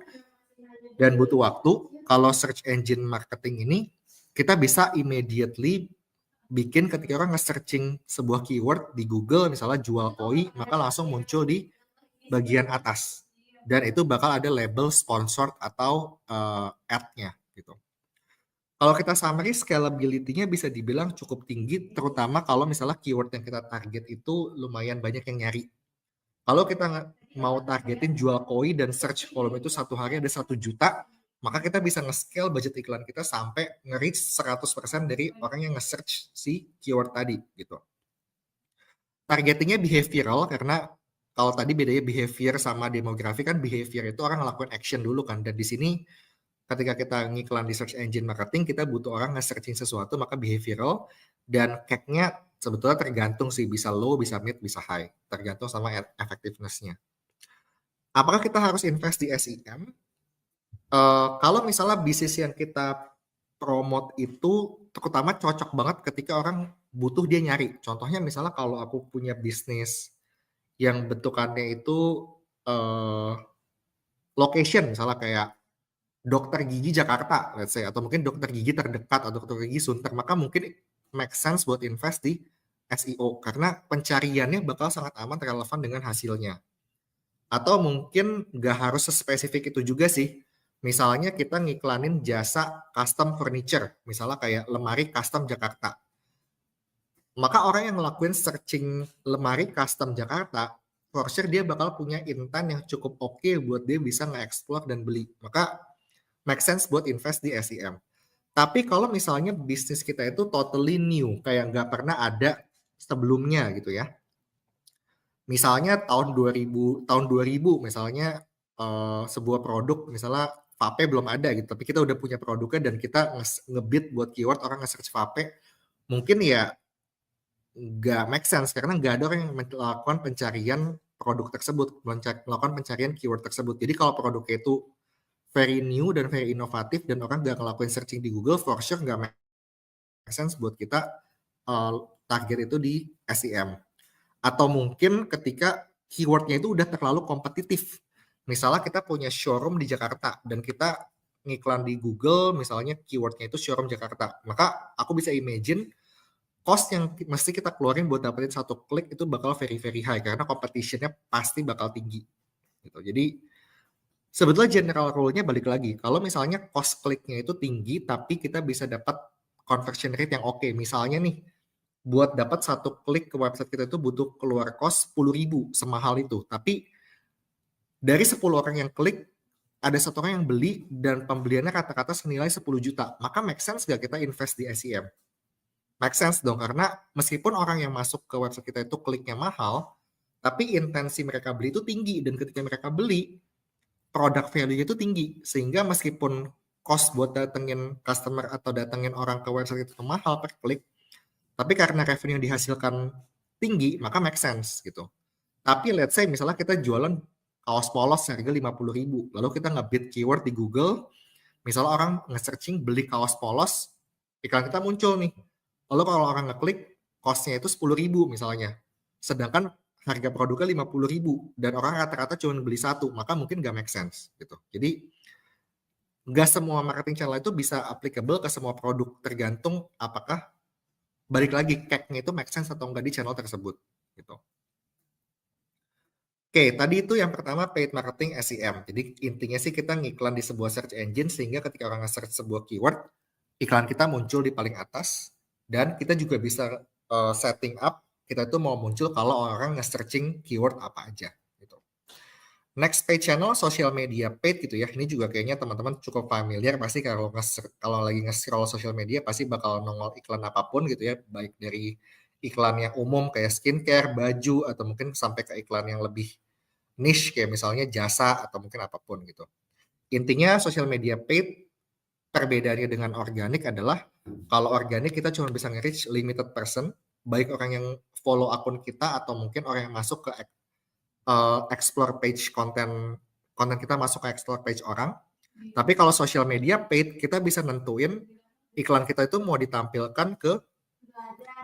dan butuh waktu. Kalau search engine marketing ini kita bisa immediately bikin ketika orang nge-searching sebuah keyword di Google misalnya jual koi, maka langsung muncul di bagian atas dan itu bakal ada label sponsored atau ad-nya gitu. Kalau kita summary, scalability-nya bisa dibilang cukup tinggi, terutama kalau misalnya keyword yang kita target itu lumayan banyak yang nyari. Kalau kita mau targetin jual koi dan search volume itu satu hari ada 1 juta, maka kita bisa nge-scale budget iklan kita sampai nge-reach 100% dari orang yang nge-search si keyword tadi gitu. Targetingnya behavioral karena kalau tadi bedanya behavior sama demografi kan behavior itu orang ngelakuin action dulu kan, dan di sini ketika kita ngiklan di search engine marketing, kita butuh orang nge-searching sesuatu, maka behavioral, dan CAC-nya sebetulnya tergantung sih, bisa low, bisa mid, bisa high, tergantung sama effectiveness-nya. Apakah kita harus invest di SEM? Kalau misalnya bisnis yang kita promote itu terutama cocok banget ketika orang butuh dia nyari. Contohnya misalnya kalau aku punya bisnis yang bentukannya itu location, misalnya kayak dokter gigi Jakarta, let's say, atau mungkin dokter gigi terdekat atau dokter gigi Sunter, maka mungkin make sense buat invest di SEO karena pencariannya bakal sangat aman relevan dengan hasilnya. Atau mungkin nggak harus sespesifik itu juga sih. Misalnya kita ngiklanin jasa custom furniture, misalnya kayak lemari custom Jakarta. Maka orang yang ngelakuin searching lemari custom Jakarta, for sure dia bakal punya intent yang cukup oke buat dia bisa nge-explore dan beli. Maka make sense buat invest di SEM. Tapi kalau misalnya bisnis kita itu totally new, kayak nggak pernah ada sebelumnya gitu ya. Misalnya tahun 2000 misalnya sebuah produk misalnya vape belum ada gitu, tapi kita udah punya produknya dan kita ngebit buat keyword orang nge-search vape, mungkin ya nggak make sense karena nggak ada orang yang melakukan pencarian produk tersebut, melakukan pencarian keyword tersebut. Jadi kalau produknya itu very new dan very inovatif dan orang nggak ngelakuin searching di Google, for sure nggak make sense buat kita target itu di SEM. Atau mungkin ketika keywordnya itu udah terlalu kompetitif. Misalnya kita punya showroom di Jakarta dan kita ngiklan di Google, misalnya keywordnya itu showroom Jakarta. Maka aku bisa imagine cost yang mesti kita keluarin buat dapetin 1 klik itu bakal very very high karena competition-nya pasti bakal tinggi. Gitu. Jadi sebetulnya general rule-nya balik lagi, kalau misalnya cost kliknya itu tinggi, tapi kita bisa dapat conversion rate yang oke. Misalnya nih, buat dapat satu klik ke website kita itu butuh keluar kos 10.000, semahal itu. Tapi dari 10 orang yang klik, ada satu orang yang beli dan pembeliannya kata-kata senilai 10 juta. Maka make sense gak kita invest di SEM? Make sense dong, karena meskipun orang yang masuk ke website kita itu kliknya mahal, tapi intensi mereka beli itu tinggi, dan ketika mereka beli, product value itu tinggi, sehingga meskipun cost buat datengin customer atau datengin orang ke website itu mahal per klik, tapi karena revenue yang dihasilkan tinggi, maka make sense gitu. Tapi let's say misalnya kita jualan kaos polos harga 50.000, lalu kita nge-bid keyword di Google, misalnya orang nge-searching beli kaos polos, iklan kita muncul nih. Lalu kalau orang ngeklik, cost-nya itu 10.000 misalnya. Sedangkan harga produknya 50.000 dan orang rata-rata cuma beli satu, maka mungkin nggak make sense gitu. Jadi nggak semua marketing channel itu bisa applicable ke semua produk, tergantung apakah balik lagi CAC-nya itu make sense atau enggak di channel tersebut gitu. Oke, tadi itu yang pertama paid marketing SEM. Jadi intinya sih kita ngiklan di sebuah search engine sehingga ketika orang nge-search sebuah keyword, iklan kita muncul di paling atas dan kita juga bisa setting up kita itu mau muncul kalau orang nge-searching keyword apa aja gitu. Next paid channel social media paid gitu ya. Ini juga kayaknya teman-teman cukup familiar pasti kalau lagi nge-scroll social media pasti bakal nongol iklan apapun gitu ya, baik dari iklan yang umum kayak skincare, baju atau mungkin sampai ke iklan yang lebih niche kayak misalnya jasa atau mungkin apapun gitu. Intinya social media paid perbedaannya dengan organik adalah kalau organik kita cuma bisa nge-reach limited person, baik orang yang follow akun kita atau mungkin orang yang masuk ke explore page konten kita masuk ke explore page orang. Tapi kalau social media paid kita bisa nentuin iklan kita itu mau ditampilkan ke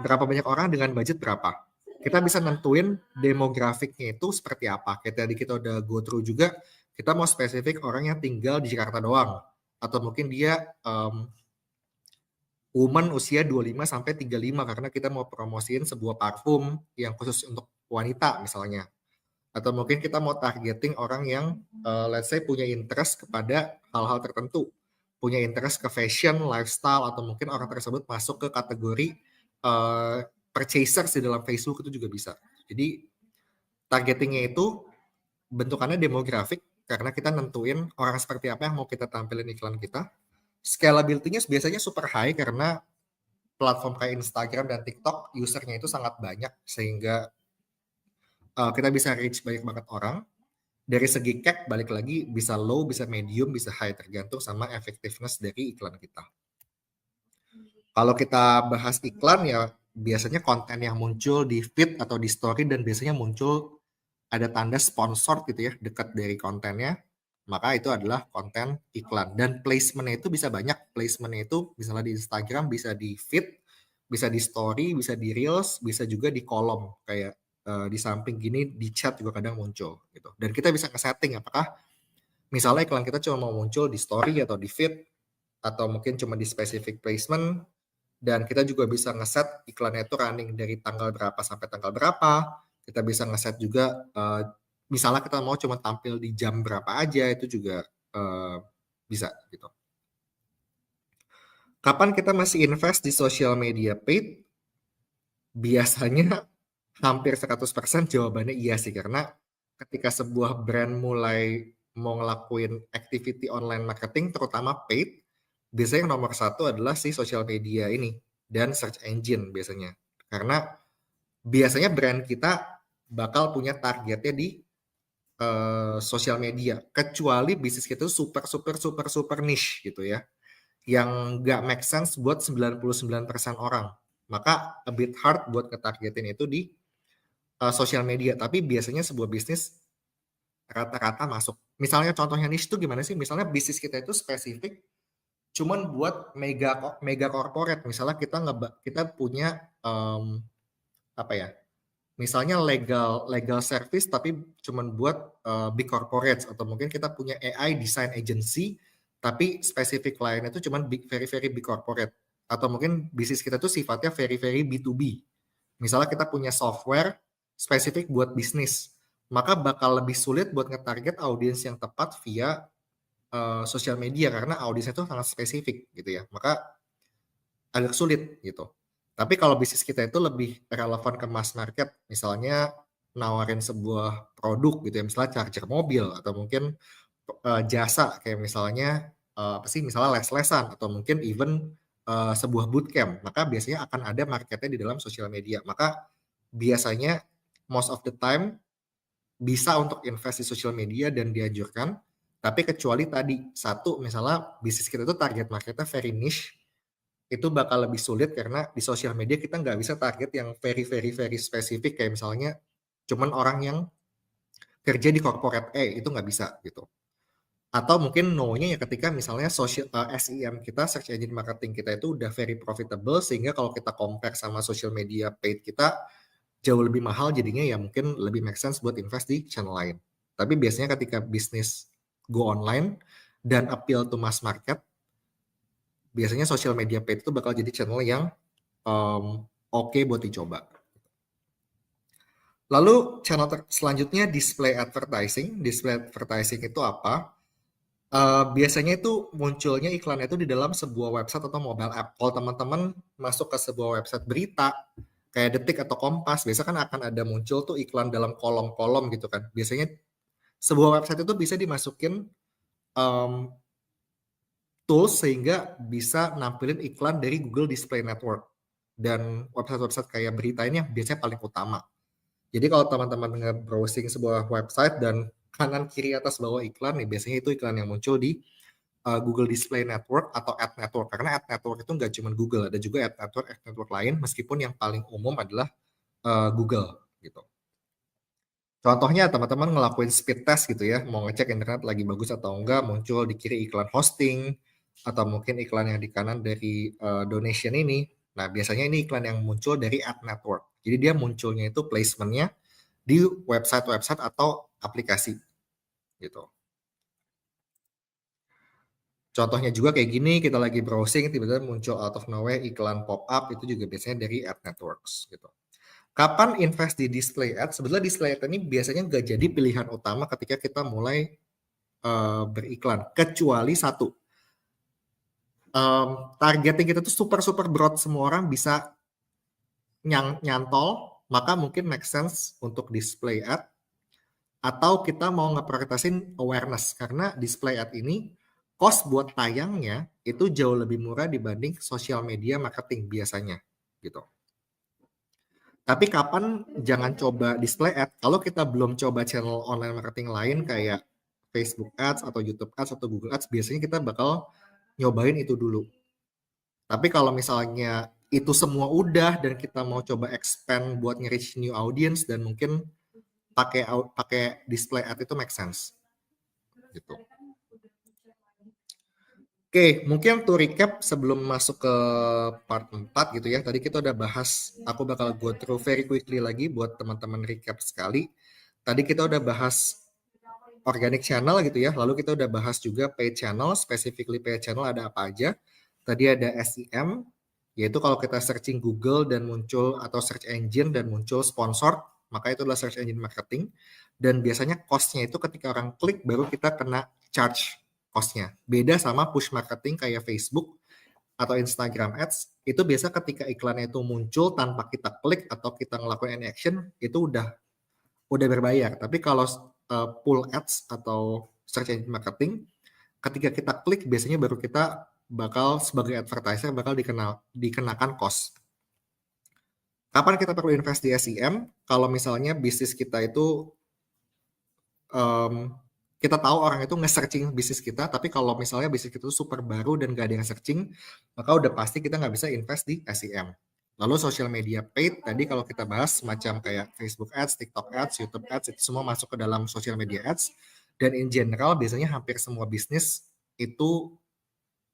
berapa banyak orang dengan budget berapa. Kita bisa nentuin demografiknya itu seperti apa. Kayak tadi kita udah go through juga, kita mau spesifik orang yang tinggal di Jakarta doang. Atau mungkin dia woman usia 25 sampai 35 karena kita mau promosiin sebuah parfum yang khusus untuk wanita misalnya. Atau mungkin kita mau targeting orang yang let's say punya interest kepada hal-hal tertentu. Punya interest ke fashion, lifestyle, atau mungkin orang tersebut masuk ke kategori purchasers di dalam Facebook itu juga bisa. Jadi targetingnya itu bentukannya demografik karena kita nentuin orang seperti apa yang mau kita tampilin iklan kita. Scalability-nya biasanya super high karena platform kayak Instagram dan TikTok usernya itu sangat banyak sehingga kita bisa reach banyak banget orang. Dari segi CAC balik lagi bisa low, bisa medium, bisa high tergantung sama effectiveness dari iklan kita. Kalau kita bahas iklan ya biasanya konten yang muncul di feed atau di story dan biasanya muncul ada tanda sponsor gitu ya dekat dari kontennya, maka itu adalah konten iklan. Dan placementnya itu bisa banyak. Placementnya itu misalnya di Instagram, bisa di feed, bisa di story, bisa di reels, bisa juga di kolom kayak di samping gini di chat juga kadang muncul gitu. Dan kita bisa nge-setting apakah misalnya iklan kita cuma mau muncul di story atau di feed atau mungkin cuma di specific placement, dan kita juga bisa ngeset iklannya itu running dari tanggal berapa sampai tanggal berapa. Kita bisa ngeset juga misalnya kita mau cuma tampil di jam berapa aja, itu juga bisa gitu. Kapan kita masih invest di social media paid? Biasanya hampir 100% jawabannya iya sih, karena ketika sebuah brand mulai mau ngelakuin activity online marketing, terutama paid, biasanya yang nomor satu adalah si social media ini dan search engine biasanya. Karena biasanya brand kita bakal punya targetnya di sosial media, kecuali bisnis kita itu super niche gitu ya, yang nggak make sense buat 99% orang. Maka a bit hard buat ngetargetin itu di sosial media, tapi biasanya sebuah bisnis rata-rata masuk. Misalnya contohnya niche itu gimana sih? Misalnya bisnis kita itu spesifik cuman buat mega corporate. Misalnya kita punya apa ya? Misalnya legal service tapi cuman buat big corporates, atau mungkin kita punya AI design agency tapi spesifik lainnya itu cuman very big corporate, atau mungkin bisnis kita tuh sifatnya very B2B. Misalnya kita punya software spesifik buat bisnis, maka bakal lebih sulit buat nge-target audiens yang tepat via sosial media karena audiensnya itu sangat spesifik gitu ya. Maka agak sulit gitu. Tapi kalau bisnis kita itu lebih relevan ke mass market, misalnya nawarin sebuah produk gitu ya, misalnya charger mobil atau mungkin jasa kayak misalnya apa sih, misalnya les-lesan atau mungkin even sebuah bootcamp, maka biasanya akan ada marketnya di dalam sosial media. Maka biasanya most of the time bisa untuk invest di sosial media dan dianjurkan, tapi kecuali tadi, satu misalnya bisnis kita itu target marketnya very niche, itu bakal lebih sulit karena di sosial media kita nggak bisa target yang very very very spesifik kayak misalnya cuman orang yang kerja di corporate A, itu nggak bisa gitu. Atau mungkin no-nya ya ketika misalnya SEM kita, search engine marketing kita itu udah very profitable sehingga kalau kita compare sama social media paid kita jauh lebih mahal, jadinya ya mungkin lebih make sense buat invest di channel lain. Tapi biasanya ketika bisnis go online dan appeal to mass market, biasanya social media paid itu bakal jadi channel yang oke buat dicoba. Lalu channel selanjutnya display advertising. Display advertising itu apa? Biasanya itu munculnya iklannya itu di dalam sebuah website atau mobile app. Kalau teman-teman masuk ke sebuah website berita, kayak Detik atau Kompas, biasa kan akan ada muncul tuh iklan dalam kolom-kolom gitu kan. Biasanya sebuah website itu bisa dimasukin tools sehingga bisa nampilin iklan dari Google Display Network. Dan website-website kayak berita ini yang biasanya paling utama. Jadi kalau teman-teman nge-browsing sebuah website dan kanan kiri atas bawah iklan nih, biasanya itu iklan yang muncul di Google Display Network atau Ad Network. Karena Ad Network itu nggak cuma Google, ada juga Ad Network lain, meskipun yang paling umum adalah Google gitu. Contohnya teman-teman ngelakuin speed test gitu ya, mau ngecek internet lagi bagus atau enggak, muncul di kiri iklan hosting, atau mungkin iklan yang di kanan dari donation ini. Nah, biasanya ini iklan yang muncul dari Ad Network. Jadi dia munculnya itu placementnya di website-website atau aplikasi gitu. Contohnya juga kayak gini, kita lagi browsing, tiba-tiba muncul out of nowhere iklan pop-up, itu juga biasanya dari Ad Networks gitu. Kapan invest di display ad? Sebetulnya display ad ini biasanya nggak jadi pilihan utama ketika kita mulai beriklan, kecuali satu, targeting kita tuh super broad, semua orang bisa nyantol, maka mungkin make sense untuk display ad, atau kita mau ngeprioritasin awareness, karena display ad ini cost buat tayangnya itu jauh lebih murah dibanding social media marketing biasanya gitu. Tapi kapan jangan coba display ad? Kalau kita belum coba channel online marketing lain kayak Facebook Ads atau YouTube Ads atau Google Ads, biasanya kita bakal nyobain itu dulu. Tapi kalau misalnya itu semua udah dan kita mau coba expand buat nge-reach new audience dan mungkin pakai display ad itu make sense. Gitu. Oke, mungkin to recap sebelum masuk ke part 4 gitu ya. Tadi kita udah bahas, aku bakal go through very quickly lagi buat teman-teman recap sekali. Tadi kita udah bahas organic channel gitu ya. Lalu kita udah bahas juga paid channel, specifically paid channel ada apa aja. Tadi ada SEM, yaitu kalau kita searching Google dan muncul atau search engine dan muncul sponsor, maka itu adalah search engine marketing. Dan biasanya cost-nya itu ketika orang klik baru kita kena charge cost-nya. Beda sama push marketing kayak Facebook atau Instagram Ads, itu biasa ketika iklannya itu muncul tanpa kita klik atau kita ngelakuin any action, itu udah berbayar. Tapi kalau pull ads atau search engine marketing, ketika kita klik biasanya baru kita bakal sebagai advertiser bakal dikenakan cost. Kapan kita perlu invest di SEM? Kalau misalnya bisnis kita itu kita tahu orang itu nge-searching bisnis kita, tapi kalau misalnya bisnis kita itu super baru dan gak ada yang searching, maka udah pasti kita nggak bisa invest di SEM. Lalu social media paid, tadi kalau kita bahas semacam kayak Facebook Ads, TikTok Ads, YouTube Ads, itu semua masuk ke dalam social media ads. Dan in general, biasanya hampir semua bisnis itu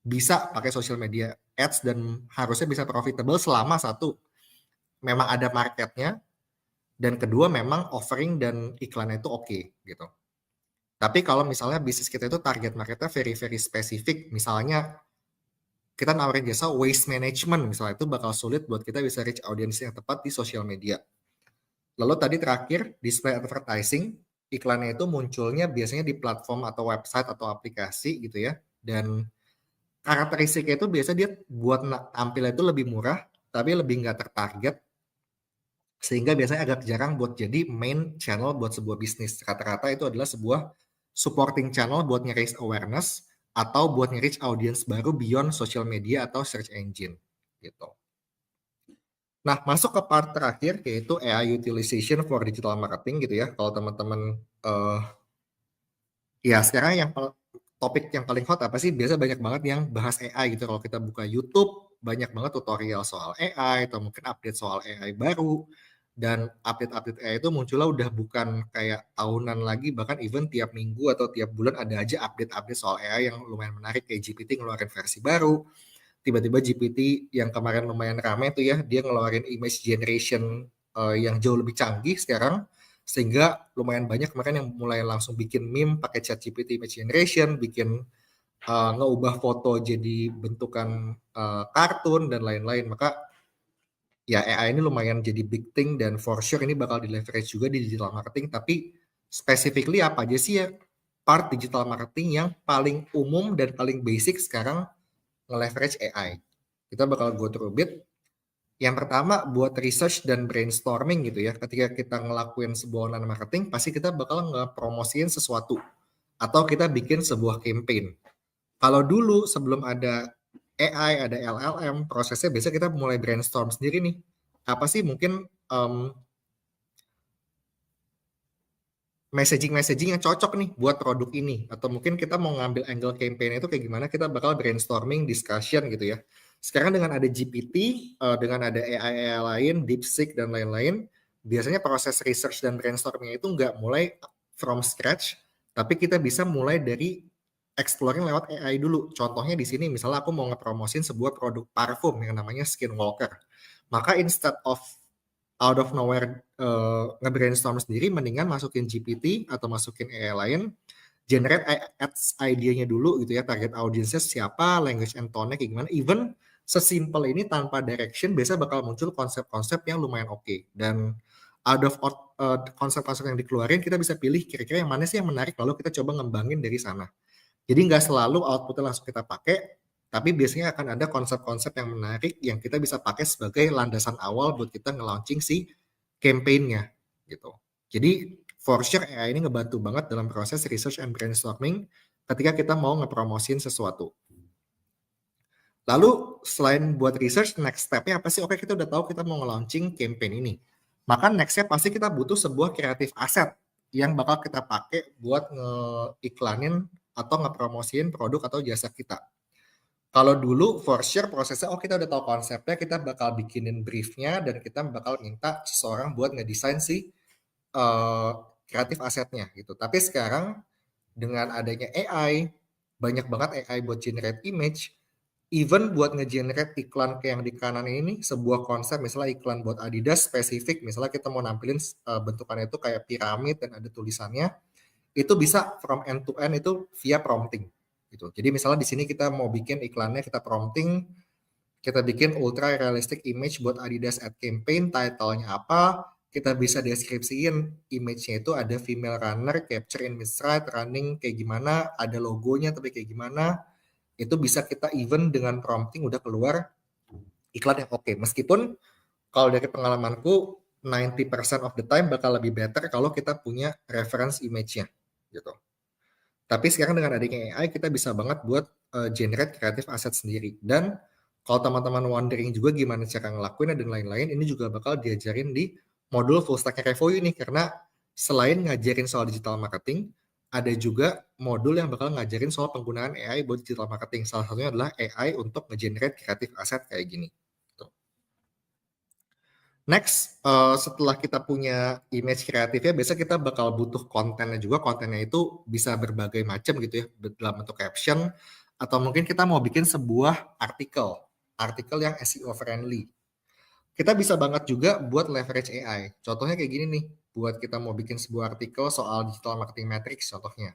bisa pakai social media ads dan harusnya bisa profitable selama satu, memang ada marketnya, dan kedua memang offering dan iklannya itu oke gitu. Tapi kalau misalnya bisnis kita itu target marketnya very very spesifik, misalnya kita nawarin jasa waste management misalnya, itu bakal sulit buat kita bisa reach audience yang tepat di social media. Lalu tadi terakhir, display advertising, iklannya itu munculnya biasanya di platform atau website atau aplikasi gitu ya, dan karakteristiknya itu biasa dia buat tampilnya itu lebih murah, tapi lebih nggak tertarget, sehingga biasanya agak jarang buat jadi main channel buat sebuah bisnis. Rata-rata itu adalah sebuah supporting channel buat nge-raise awareness atau buat nge-reach audience baru beyond social media atau search engine gitu. Nah, masuk ke part terakhir yaitu AI utilization for digital marketing gitu ya. Kalau teman-teman ya sekarang yang topik yang paling hot apa sih? Biasa banyak banget yang bahas AI gitu. Kalau kita buka YouTube, banyak banget tutorial soal AI atau mungkin update soal AI baru. Dan update-update AI itu munculnya udah bukan kayak tahunan lagi, bahkan even tiap minggu atau tiap bulan ada aja update-update soal AI yang lumayan menarik. Kayak GPT ngeluarin versi baru, tiba-tiba GPT yang kemarin lumayan ramai tuh ya, dia ngeluarin image generation yang jauh lebih canggih sekarang, sehingga lumayan banyak kemarin yang mulai langsung bikin meme pakai chat GPT image generation, bikin ngeubah foto jadi bentukan kartun dan lain-lain. Maka ya AI ini lumayan jadi big thing dan for sure ini bakal di leverage juga di digital marketing. Tapi specifically apa aja sih ya part digital marketing yang paling umum dan paling basic sekarang nge-leverage AI. Kita bakal go through a bit. Yang pertama buat research dan brainstorming gitu ya. Ketika kita ngelakuin sebuah online marketing, pasti kita bakal ngepromosiin sesuatu atau kita bikin sebuah campaign. Kalau dulu sebelum ada AI, ada LLM, prosesnya biasa kita mulai brainstorm sendiri nih. Apa sih mungkin messaging yang cocok nih buat produk ini, atau mungkin kita mau ngambil angle campaign itu kayak gimana, kita bakal brainstorming, discussion gitu ya. Sekarang dengan ada GPT, dengan ada AI lain, DeepSeek dan lain-lain, biasanya proses research dan brainstorming itu nggak mulai from scratch, tapi kita bisa mulai dari exploring lewat AI dulu. Contohnya di sini misalnya aku mau ngepromosin sebuah produk parfum yang namanya Skinwalker. Maka instead of out of nowhere nge-brainstorm sendiri, mendingan masukin GPT atau masukin AI lain, generate ads idenya dulu gitu ya, target audiensnya siapa, language and tone-nya kayak gimana, even sesimpel ini tanpa direction, biasa bakal muncul konsep-konsep yang lumayan oke. Dan out of konsep-konsep yang dikeluarin, kita bisa pilih kira-kira yang mana sih yang menarik, lalu kita coba ngembangin dari sana. Jadi nggak selalu outputnya langsung kita pakai, tapi biasanya akan ada konsep-konsep yang menarik yang kita bisa pakai sebagai landasan awal buat kita nge-launching si campaign-nya gitu. Jadi for sure AI ini ngebantu banget dalam proses research and brainstorming ketika kita mau ngepromosin sesuatu. Lalu selain buat research, next step-nya apa sih? Oke, kita udah tahu kita mau nge-launching campaign ini. Maka next-nya pasti kita butuh sebuah kreatif aset yang bakal kita pakai buat nge-iklanin atau ngepromosiin produk atau jasa kita. Kalau dulu for sure prosesnya, oh kita udah tahu konsepnya, kita bakal bikinin briefnya dan kita bakal minta seseorang buat ngedesain si kreatif asetnya gitu. Tapi sekarang dengan adanya AI, banyak banget AI buat generate image, even buat nge-generate iklan kayak yang di kanan ini, sebuah konsep misalnya iklan buat Adidas spesifik, misalnya kita mau nampilin bentukannya itu kayak piramid dan ada tulisannya, itu bisa from end to end itu via prompting gitu. Jadi misalnya di sini kita mau bikin iklannya, kita prompting, kita bikin ultra realistic image buat Adidas ad campaign, title-nya apa, kita bisa deskripsiin image-nya itu ada female runner capture in mid-stride running kayak gimana, ada logonya tapi kayak gimana, itu bisa kita even dengan prompting udah keluar iklan yang oke. Meskipun kalau dari pengalamanku 90% of the time bakal lebih better kalau kita punya reference image-nya gitu. Tapi sekarang dengan adanya AI kita bisa banget buat generate kreatif aset sendiri. Dan kalau teman-teman wondering juga gimana cara ngelakuin dan lain-lain, ini juga bakal diajarin di modul full stack Revoyu nih, karena selain ngajarin soal digital marketing, ada juga modul yang bakal ngajarin soal penggunaan AI buat digital marketing. Salah satunya adalah AI untuk nge-generate kreatif aset kayak gini. Next, setelah kita punya image kreatifnya, biasa kita bakal butuh kontennya juga. Kontennya itu bisa berbagai macam gitu ya, dalam bentuk caption, atau mungkin kita mau bikin sebuah artikel yang SEO friendly. Kita bisa banget juga buat leverage AI. Contohnya kayak gini nih, buat kita mau bikin sebuah artikel soal digital marketing metrics contohnya.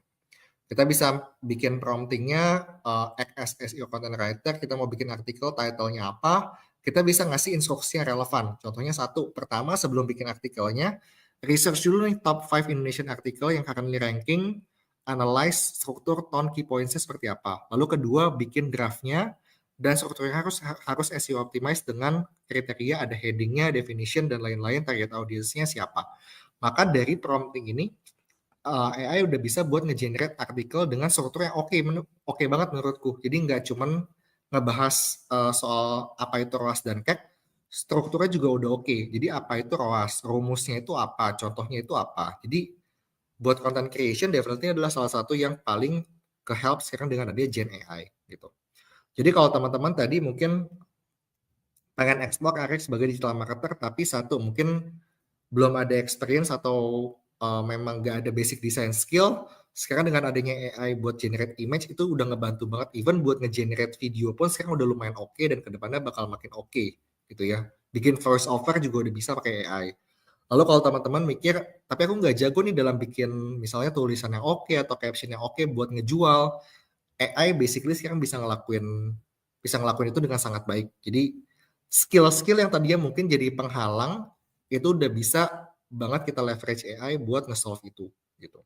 Kita bisa bikin promptingnya act as SEO content writer, kita mau bikin artikel, title-nya apa, kita bisa ngasih instruksi yang relevan. Contohnya satu, pertama sebelum bikin artikelnya, research dulu nih top 5 Indonesian artikel yang currently ranking, analyze struktur, tone, key points-nya seperti apa. Lalu kedua, bikin draft-nya, dan strukturnya harus SEO optimized dengan kriteria ada headingnya, definition, dan lain-lain, target audiensnya siapa. Maka dari prompting ini, AI udah bisa buat nge-generate artikel dengan struktur yang oke banget menurutku. Jadi nggak cuman ngebahas soal apa itu ROAS dan CAC, strukturnya juga udah oke. Jadi apa itu ROAS, rumusnya itu apa, contohnya itu apa. Jadi buat content creation definitely adalah salah satu yang paling ke-help sekarang dengan adanya Gen AI gitu. Jadi kalau teman-teman tadi mungkin pengen explore karir sebagai digital marketer, tapi satu mungkin belum ada experience atau memang nggak ada basic design skill, sekarang dengan adanya AI buat generate image itu udah ngebantu banget. Even buat nge-generate video pun sekarang udah lumayan oke dan kedepannya bakal makin oke gitu ya. Bikin voice over juga udah bisa pakai AI. Lalu kalau teman-teman mikir, tapi aku nggak jago nih dalam bikin misalnya tulisan yang oke atau caption yang oke buat ngejual, AI basically sekarang bisa ngelakuin itu dengan sangat baik. Jadi skill-skill yang tadinya mungkin jadi penghalang itu udah bisa banget kita leverage AI buat nge-solve itu gitu.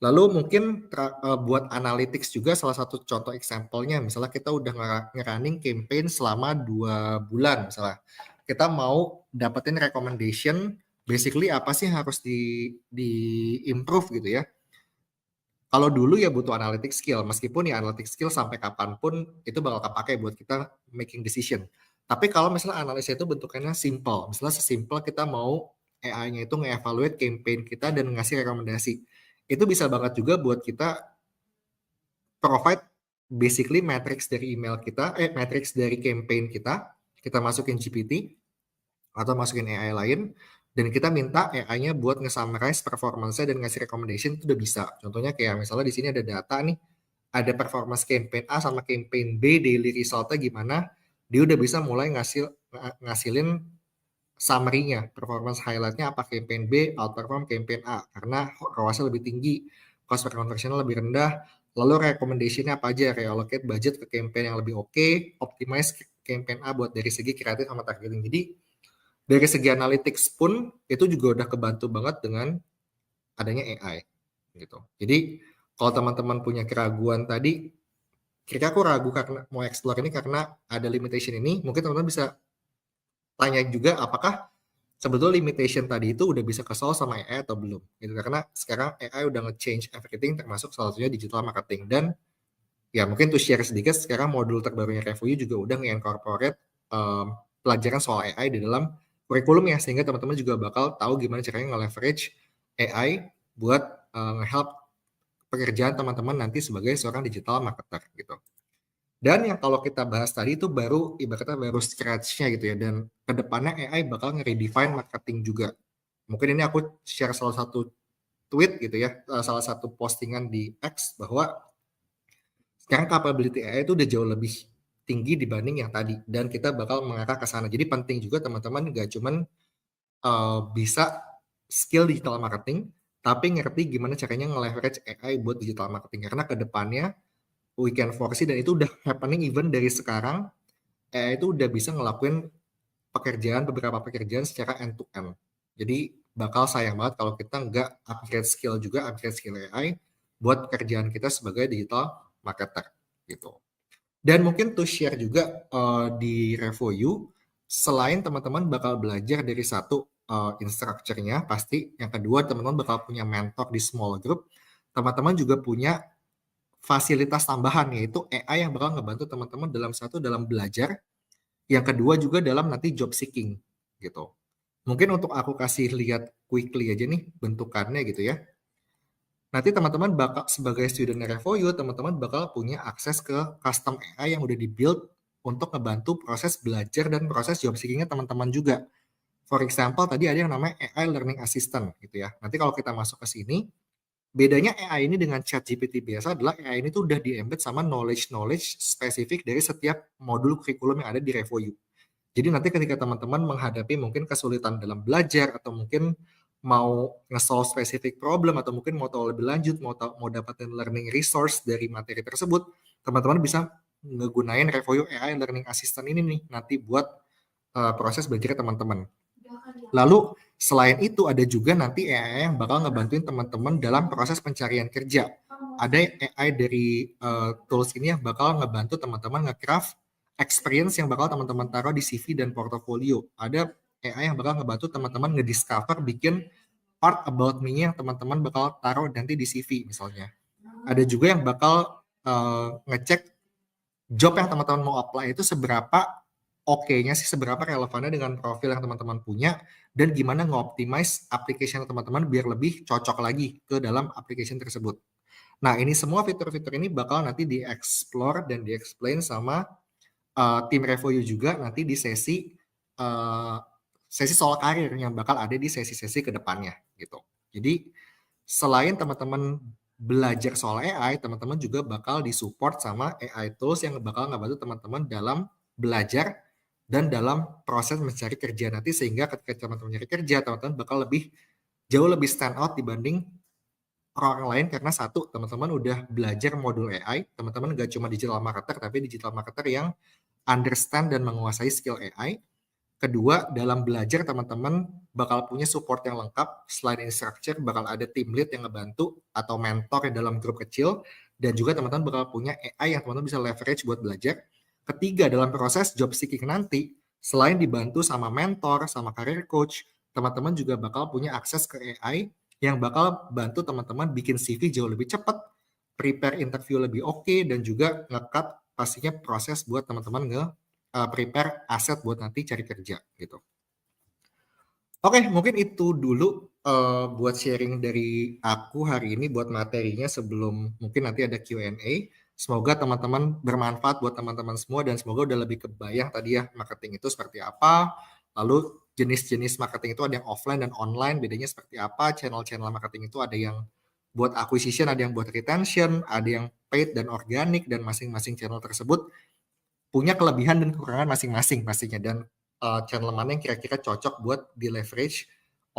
Lalu mungkin buat analytics juga salah satu contoh example-nya, misalnya kita udah nge-running campaign selama 2 bulan misalnya. Kita mau dapetin recommendation, basically apa sih harus di improve gitu ya. Kalau dulu ya butuh analytic skill, meskipun ya analytic skill sampai kapanpun itu bakal kepakai buat kita making decision. Tapi kalau misalnya analisa itu bentukannya simple, misalnya sesimpel kita mau AI-nya itu nge-evaluate campaign kita dan ngasih rekomendasi. Itu bisa banget juga buat kita provide basically matrix dari email kita, matrix dari campaign kita masukin GPT atau masukin AI lain, dan kita minta AI-nya buat nge-summarize performance-nya dan ngasih recommendation itu udah bisa. Contohnya kayak misalnya di sini ada data nih, ada performance campaign A sama campaign B, daily result-nya gimana, dia udah bisa mulai ngasilin summary-nya, performance highlight-nya apa campaign B outperform campaign A, karena ROAS-nya lebih tinggi, cost per conversion-nya lebih rendah, lalu recommendation-nya apa aja, reallocate budget ke campaign yang lebih oke, optimize campaign A buat dari segi kreatif sama targeting. Jadi dari segi analytics pun itu juga udah kebantu banget dengan adanya AI gitu. Jadi kalau teman-teman punya keraguan tadi, kira-kira aku ragu karena mau explore ini karena ada limitation ini, mungkin teman-teman bisa tanya juga apakah sebetulnya limitation tadi itu udah bisa ke-solve sama AI atau belum gitu. Karena sekarang AI udah nge-change everything termasuk salah satunya digital marketing. Dan ya mungkin to share sedikit, sekarang modul terbarunya Revoyu juga udah nge-incorporate pelajaran soal AI di dalam kurikulum ya, sehingga teman-teman juga bakal tahu gimana caranya nge-leverage AI buat nge-help pekerjaan teman-teman nanti sebagai seorang digital marketer gitu. Dan yang kalau kita bahas tadi itu baru ibaratnya baru scratch-nya gitu ya, dan kedepannya AI bakal nge-redefine marketing juga. Mungkin ini aku share salah satu tweet gitu ya, salah satu postingan di X bahwa sekarang capability AI itu udah jauh lebih tinggi dibanding yang tadi, dan kita bakal mengarah ke sana. Jadi penting juga teman-teman nggak cuman bisa skill digital marketing, tapi ngerti gimana caranya nge-leverage AI buat digital marketing. Karena kedepannya we can foresee, dan itu udah happening even dari sekarang, AI itu udah bisa ngelakuin beberapa pekerjaan secara end to end. Jadi bakal sayang banget kalau kita nggak upgrade skill AI buat pekerjaan kita sebagai digital marketer gitu. Dan mungkin to share juga di Revoyu, selain teman-teman bakal belajar dari satu instructure-nya pasti, yang kedua teman-teman bakal punya mentor di small group, teman-teman juga punya fasilitas tambahan yaitu AI yang bakal ngebantu teman-teman dalam belajar, yang kedua juga dalam nanti job seeking gitu. Mungkin untuk aku kasih lihat quickly aja nih bentukannya gitu ya. Nanti teman-teman bakal sebagai student Revoyu, teman-teman bakal punya akses ke custom AI yang udah di-build untuk ngebantu proses belajar dan proses job seeking-nya teman-teman juga. For example, tadi ada yang namanya AI Learning Assistant gitu ya. Nanti kalau kita masuk ke sini, bedanya AI ini dengan ChatGPT biasa adalah AI ini tuh udah di-embed sama knowledge spesifik dari setiap modul kurikulum yang ada di Revoyu. Jadi nanti ketika teman-teman menghadapi mungkin kesulitan dalam belajar atau mungkin mau nge-solve spesifik problem atau mungkin mau tahu lebih lanjut, mau dapetin learning resource dari materi tersebut, teman-teman bisa ngegunain Revoyu AI Learning Assistant ini nih nanti buat proses belajar teman-teman. Lalu selain itu ada juga nanti AI yang bakal ngebantuin teman-teman dalam proses pencarian kerja. Ada AI dari tools ini yang bakal ngebantu teman-teman nge-craft experience yang bakal teman-teman taruh di CV dan portofolio. Ada AI yang bakal ngebantu teman-teman ngediscover bikin part about me yang teman-teman bakal taruh nanti di CV misalnya. Ada juga yang bakal ngecek job yang teman-teman mau apply itu seberapa oke-nya sih, seberapa relevannya dengan profil yang teman-teman punya, dan gimana nge-optimize application teman-teman biar lebih cocok lagi ke dalam application tersebut. Nah, ini semua fitur-fitur ini bakal nanti di-explore dan di-explain sama tim Revoyu juga nanti di sesi soal karir yang bakal ada di sesi-sesi ke depannya gitu. Jadi selain teman-teman belajar soal AI, teman-teman juga bakal disupport sama AI tools yang bakal ngebantu teman-teman dalam belajar dan dalam proses mencari kerja nanti, sehingga ketika teman-teman mencari kerja, teman-teman bakal jauh lebih stand out dibanding orang lain, karena satu, teman-teman udah belajar modul AI, teman-teman nggak cuma digital marketer, tapi digital marketer yang understand dan menguasai skill AI. Kedua, dalam belajar teman-teman bakal punya support yang lengkap. Selain instructor, bakal ada team lead yang ngebantu atau mentor yang dalam grup kecil. Dan juga teman-teman bakal punya AI yang teman-teman bisa leverage buat belajar. Ketiga, dalam proses job seeking nanti, selain dibantu sama mentor, sama career coach, teman-teman juga bakal punya akses ke AI yang bakal bantu teman-teman bikin CV jauh lebih cepat, prepare interview lebih oke, dan juga nge-cut pastinya proses buat teman-teman prepare aset buat nanti cari kerja gitu. Oke, mungkin itu dulu buat sharing dari aku hari ini buat materinya, sebelum mungkin nanti ada Q&A. Semoga teman-teman bermanfaat buat teman-teman semua, dan semoga udah lebih kebayang tadi ya marketing itu seperti apa. Lalu jenis-jenis marketing itu ada yang offline dan online, bedanya seperti apa. Channel-channel marketing itu ada yang buat acquisition, ada yang buat retention, ada yang paid dan organic, dan masing-masing channel tersebut punya kelebihan dan kekurangan masing-masing pastinya. Dan channel mana yang kira-kira cocok buat di leverage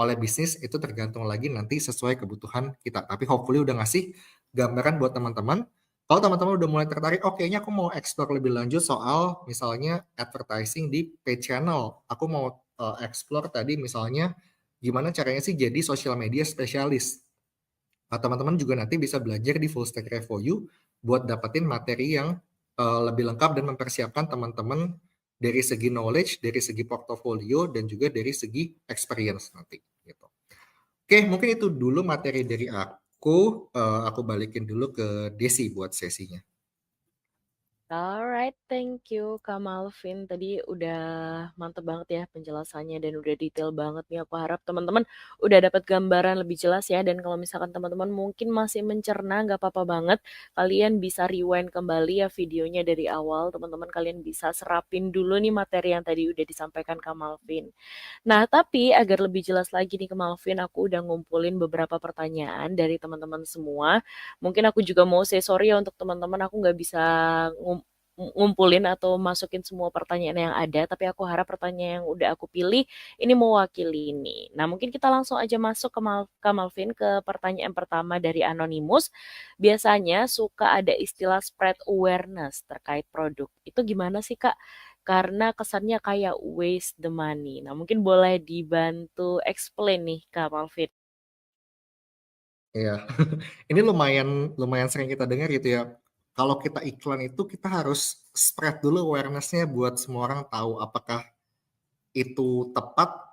oleh bisnis itu tergantung lagi nanti sesuai kebutuhan kita. Tapi hopefully udah ngasih gambaran buat teman-teman. Kalau teman-teman udah mulai tertarik, oke, kayaknya aku mau explore lebih lanjut soal misalnya advertising di paid channel. Aku mau explore tadi misalnya gimana caranya sih jadi social media spesialis. Nah, teman-teman juga nanti bisa belajar di Full Stack Revoyu buat dapetin materi yang lebih lengkap dan mempersiapkan teman-teman dari segi knowledge, dari segi portofolio, dan juga dari segi experience nanti. Gitu. Oke, mungkin itu dulu materi dari aku. Aku balikin dulu ke Desi buat sesinya. Alright, thank you Kak Malvin. Tadi udah mantep banget ya penjelasannya dan udah detail banget nih. Aku harap teman-teman udah dapat gambaran lebih jelas ya. Dan kalau misalkan teman-teman mungkin masih mencerna, nggak apa-apa banget. Kalian bisa rewind kembali ya videonya dari awal. Teman-teman kalian bisa serapin dulu nih materi yang tadi udah disampaikan Kak Malvin. Nah, tapi agar lebih jelas lagi nih ke Malvin, aku udah ngumpulin beberapa pertanyaan dari teman-teman semua. Mungkin aku juga mau say sorry ya untuk teman-teman, aku nggak bisa ngumpulin atau masukin semua pertanyaan yang ada, tapi aku harap pertanyaan yang udah aku pilih ini mewakili ini. Nah, mungkin kita langsung aja masuk ke Malvin ke pertanyaan pertama dari Anonymous. Biasanya suka ada istilah spread awareness terkait produk. Itu gimana sih, Kak? Karena kesannya kayak waste the money. Nah, mungkin boleh dibantu explain nih, Kak Malvin. Iya, ini lumayan sering kita dengar gitu ya. Kalau kita iklan itu kita harus spread dulu awareness-nya buat semua orang tahu. Apakah itu tepat?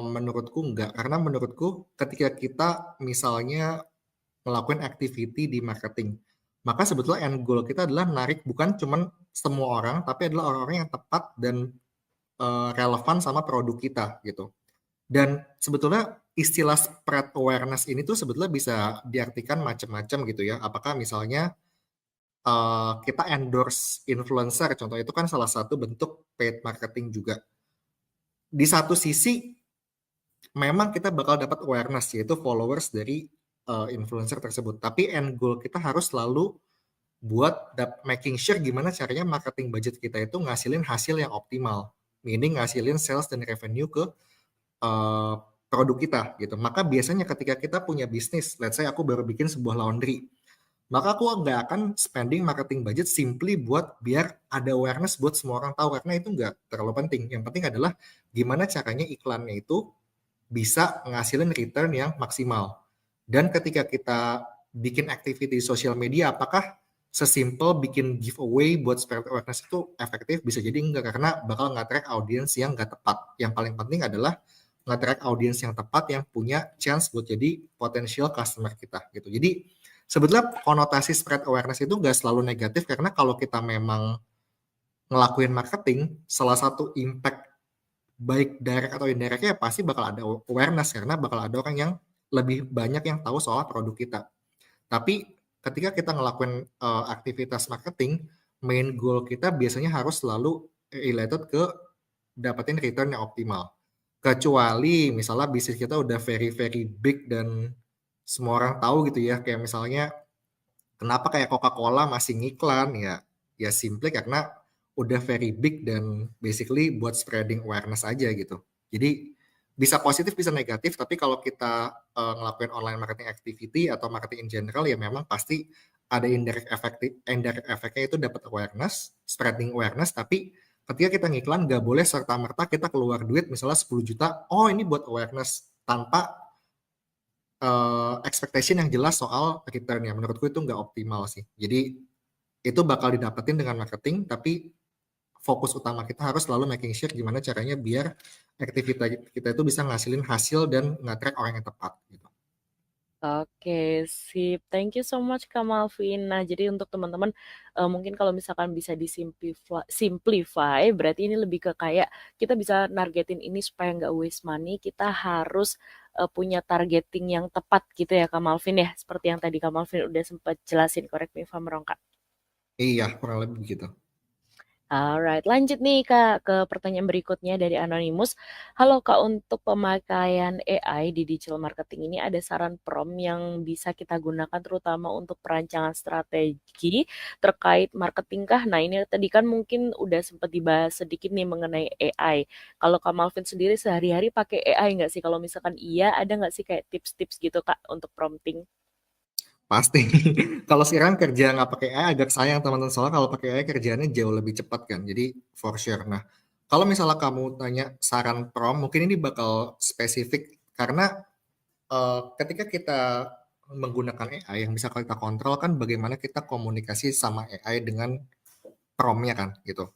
Menurutku enggak, karena menurutku ketika kita misalnya ngelakuin activity di marketing, maka sebetulnya end goal kita adalah narik bukan cuman semua orang, tapi adalah orang-orang yang tepat dan relevan sama produk kita gitu. Dan sebetulnya istilah spread awareness ini tuh sebetulnya bisa diartikan macam-macam gitu ya. Apakah misalnya kita endorse influencer, contoh itu kan salah satu bentuk paid marketing juga. Di satu sisi memang kita bakal dapat awareness, yaitu followers dari influencer tersebut. Tapi end goal kita harus selalu buat making sure gimana caranya marketing budget kita itu ngasilin hasil yang optimal. Meaning ngasilin sales dan revenue ke produk kita gitu. Maka biasanya ketika kita punya bisnis, let's say aku baru bikin sebuah laundry, maka aku nggak akan spending marketing budget simply buat biar ada awareness buat semua orang tahu, karena itu nggak terlalu penting. Yang penting adalah gimana caranya iklannya itu bisa ngasilin return yang maksimal. Dan ketika kita bikin activity di sosial media, apakah sesimpel bikin giveaway buat spread awareness itu efektif, bisa jadi enggak, karena bakal nge-track audiens yang nggak tepat. Yang paling penting adalah nge-track audiens yang tepat yang punya chance buat jadi potential customer kita gitu. Jadi sebetulnya konotasi spread awareness itu nggak selalu negatif, karena kalau kita memang ngelakuin marketing, salah satu impact baik direct atau indirectnya pasti bakal ada awareness, karena bakal ada orang yang lebih banyak yang tahu soal produk kita. Tapi ketika kita ngelakuin aktivitas marketing, main goal kita biasanya harus selalu related ke dapetin return yang optimal. Kecuali misalnya bisnis kita udah very very big dan semua orang tahu gitu ya, kayak misalnya kenapa kayak Coca-Cola masih ngiklan ya, ya simply karena udah very big dan basically buat spreading awareness aja gitu. Jadi bisa positif bisa negatif, tapi kalau kita ngelakuin online marketing activity atau marketing in general ya memang pasti ada indirect efeknya itu dapat awareness, spreading awareness, tapi ketika kita ngiklan nggak boleh serta-merta kita keluar duit misalnya 10 juta, oh ini buat awareness, tanpa expectation yang jelas soal return-nya. Menurutku itu nggak optimal sih. Jadi itu bakal didapetin dengan marketing, tapi fokus utama kita harus selalu making sure gimana caranya biar aktivitas kita itu bisa ngasilin hasil dan nge-track orang yang tepat gitu. Oke, sip. Thank you so much Kak Malvin. Nah, jadi untuk teman-teman mungkin kalau misalkan bisa simplify, berarti ini lebih ke kayak kita bisa nargetin ini supaya nggak waste money. Kita harus punya targeting yang tepat gitu ya Kak Malvin ya. Seperti yang tadi Kak Malvin udah sempat jelasin, correct me if I'm wrong Kak. Iya, kurang lebih begitu. Alright, lanjut nih Kak ke pertanyaan berikutnya dari Anonymous. Halo Kak, untuk pemakaian AI di digital marketing ini ada saran prompt yang bisa kita gunakan terutama untuk perancangan strategi terkait marketing kah? Nah ini tadi kan mungkin udah sempat dibahas sedikit nih mengenai AI. Kalau Kak Malvin sendiri sehari-hari pakai AI nggak sih? Kalau misalkan iya, ada nggak sih kayak tips-tips gitu Kak untuk prompting? Pasti. Kalau sekarang kerja nggak pakai AI agak sayang teman-teman, soalnya kalau pakai AI kerjaannya jauh lebih cepat kan. Jadi for sure. Nah, kalau misalnya kamu tanya saran prompt, mungkin ini bakal spesifik karena ketika kita menggunakan AI yang bisa kita kontrol kan bagaimana kita komunikasi sama AI dengan prompt-nya kan gitu.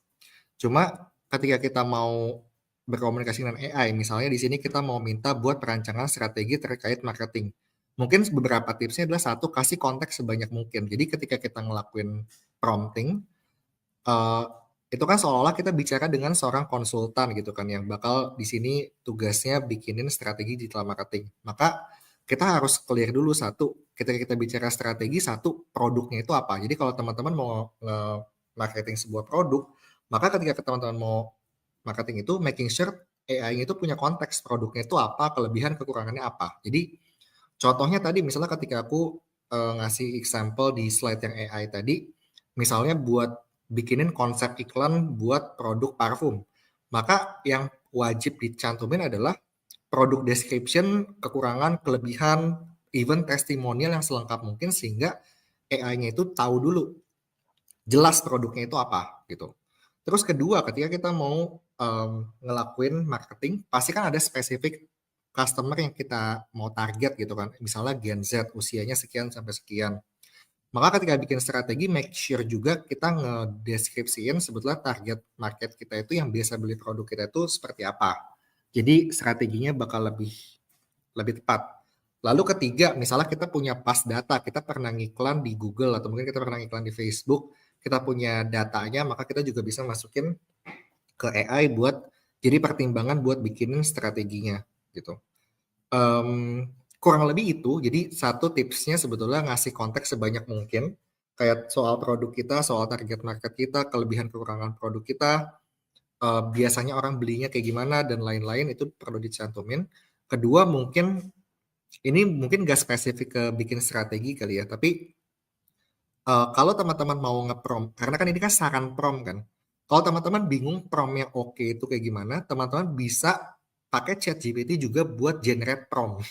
Cuma ketika kita mau berkomunikasi dengan AI, misalnya di sini kita mau minta buat perancangan strategi terkait marketing. Mungkin beberapa tipsnya adalah satu, kasih konteks sebanyak mungkin. Jadi ketika kita ngelakuin prompting, eh, itu kan seolah-olah kita bicara dengan seorang konsultan gitu kan yang bakal di sini tugasnya bikinin strategi digital marketing. Maka kita harus clear dulu satu, ketika kita bicara strategi satu, produknya itu apa. Jadi kalau teman-teman mau marketing sebuah produk, maka ketika teman-teman mau marketing itu making sure AI itu punya konteks produknya itu apa, kelebihan kekurangannya apa. Jadi contohnya tadi misalnya ketika aku ngasih example di slide yang AI tadi, misalnya buat bikinin konsep iklan buat produk parfum. Maka yang wajib dicantumin adalah produk description, kekurangan, kelebihan, even testimonial yang selengkap mungkin sehingga AI-nya itu tahu dulu jelas produknya itu apa gitu. Terus kedua, ketika kita mau ngelakuin marketing, pasti kan ada spesifik customer yang kita mau target gitu kan. Misalnya Gen Z, usianya sekian sampai sekian. Maka ketika bikin strategi, make sure juga kita ngedeskripsiin sebetulnya target market kita itu yang biasa beli produk kita itu seperti apa. Jadi strateginya bakal lebih lebih tepat. Lalu ketiga, misalnya kita punya pas data, kita pernah ngiklan di Google atau mungkin kita pernah ngiklan di Facebook, kita punya datanya, maka kita juga bisa masukin ke AI buat jadi pertimbangan buat bikinin strateginya gitu. Kurang lebih itu, jadi satu tipsnya sebetulnya ngasih konteks sebanyak mungkin, kayak soal produk kita, soal target market kita, kelebihan kekurangan produk kita, biasanya orang belinya kayak gimana, dan lain-lain itu perlu dicantumin. Kedua mungkin, ini mungkin gak spesifik ke bikin strategi kali ya, tapi kalau teman-teman mau nge-prompt, karena kan ini kan saran prompt kan, kalau teman-teman bingung prompt yang oke itu kayak gimana, teman-teman bisa pakai ChatGPT juga buat generate prompt.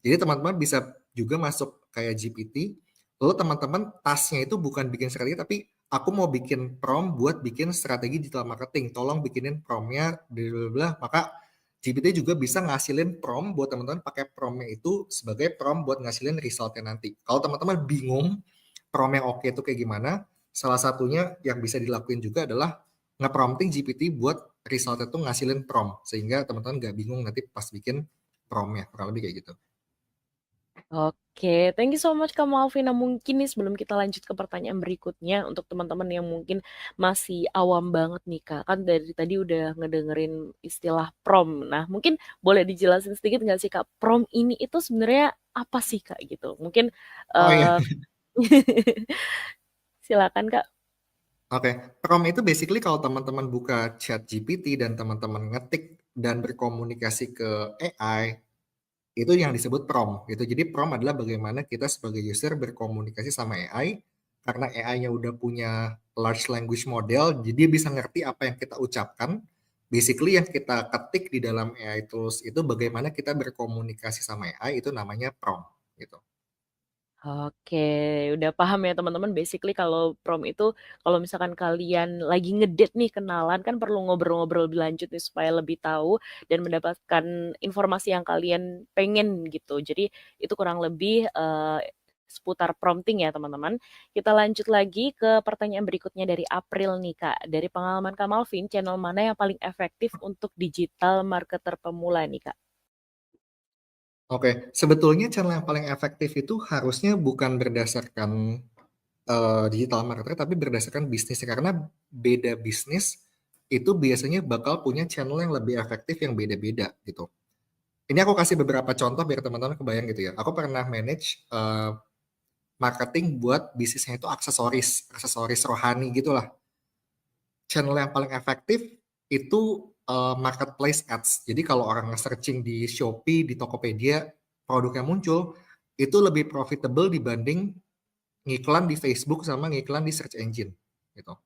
Jadi teman-teman bisa juga masuk kayak GPT, lalu teman-teman tasnya itu bukan bikin strategi, tapi aku mau bikin prompt buat bikin strategi digital marketing, tolong bikinin promptnya, blablabla. Maka GPT juga bisa ngasilin prompt buat teman-teman pakai promptnya itu sebagai prompt buat ngasilin resultnya nanti. Kalau teman-teman bingung prom yang oke itu kayak gimana. Salah satunya yang bisa dilakuin juga adalah nge-prompting GPT buat result itu ngasilin prom, sehingga teman-teman nggak bingung nanti pas bikin promnya, kurang lebih kayak gitu. Oke, thank you so much Kak Malvina. Mungkin nih sebelum kita lanjut ke pertanyaan berikutnya untuk teman-teman yang mungkin masih awam banget nih Kak. Kan dari tadi udah ngedengerin istilah prom. Nah, mungkin boleh dijelasin sedikit nggak sih Kak, prom ini itu sebenarnya apa sih Kak gitu? Mungkin Oh iya, eh silakan Kak. oke. Prom itu basically kalau teman-teman buka chat GPT dan teman-teman ngetik dan berkomunikasi ke AI, itu yang disebut prom gitu. Jadi prom adalah bagaimana kita sebagai user berkomunikasi sama AI, karena AI-nya udah punya large language model, jadi dia bisa ngerti apa yang kita ucapkan. Basically yang kita ketik di dalam AI tools itu bagaimana kita berkomunikasi sama AI, itu namanya prom gitu. Oke, udah paham ya teman-teman. Basically kalau prom itu kalau misalkan kalian lagi ngedate nih kenalan kan perlu ngobrol-ngobrol lebih lanjut nih supaya lebih tahu dan mendapatkan informasi yang kalian pengen gitu. Jadi itu kurang lebih seputar prompting ya teman-teman. Kita lanjut lagi ke pertanyaan berikutnya dari April nih Kak. Dari pengalaman Kak Malvin, channel mana yang paling efektif untuk digital marketer pemula nih Kak? Oke, sebetulnya channel yang paling efektif itu harusnya bukan berdasarkan digital marketer, tapi berdasarkan bisnisnya, karena beda bisnis itu biasanya bakal punya channel yang lebih efektif yang beda-beda gitu. Ini aku kasih beberapa contoh biar teman-teman kebayang gitu ya. Aku pernah manage marketing buat bisnisnya itu aksesoris, aksesoris rohani gitulah. Channel yang paling efektif itu marketplace ads. Jadi kalau orang nge-searching di Shopee, di Tokopedia, produknya muncul, itu lebih profitable dibanding ngiklan di Facebook sama ngiklan di search engine gitu.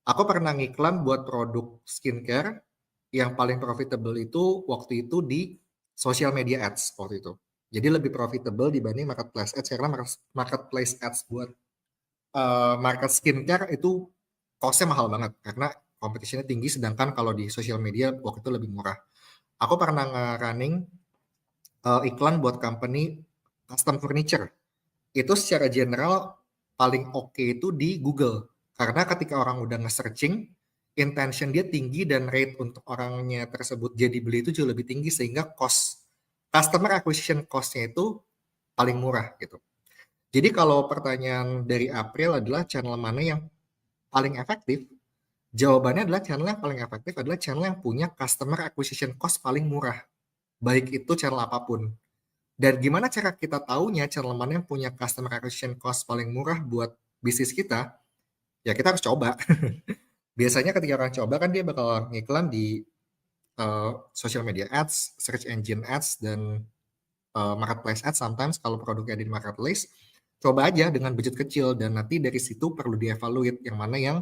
Aku pernah ngiklan buat produk skincare yang paling profitable itu waktu itu di social media ads waktu itu. Jadi lebih profitable dibanding marketplace ads, karena marketplace ads buat market skincare itu cost-nya mahal banget karena competition-nya tinggi, sedangkan kalau di social media waktu itu lebih murah. Aku pernah nge-running iklan buat company custom furniture. Itu secara general paling oke itu di Google. Karena ketika orang udah nge-searching, intention dia tinggi dan rate untuk orangnya tersebut jadi beli itu jauh lebih tinggi, sehingga customer acquisition cost-nya itu paling murah gitu. Jadi kalau pertanyaan dari April adalah channel mana yang paling efektif, jawabannya adalah channel yang paling efektif adalah channel yang punya customer acquisition cost paling murah. Baik itu channel apapun. Dan gimana cara kita taunya channel mana yang punya customer acquisition cost paling murah buat bisnis kita? Ya kita harus coba. Biasanya ketika orang coba kan dia bakal ngiklan di social media ads, search engine ads, dan marketplace ads sometimes kalau produknya ada di marketplace. Coba aja dengan budget kecil dan nanti dari situ perlu dievaluate yang mana yang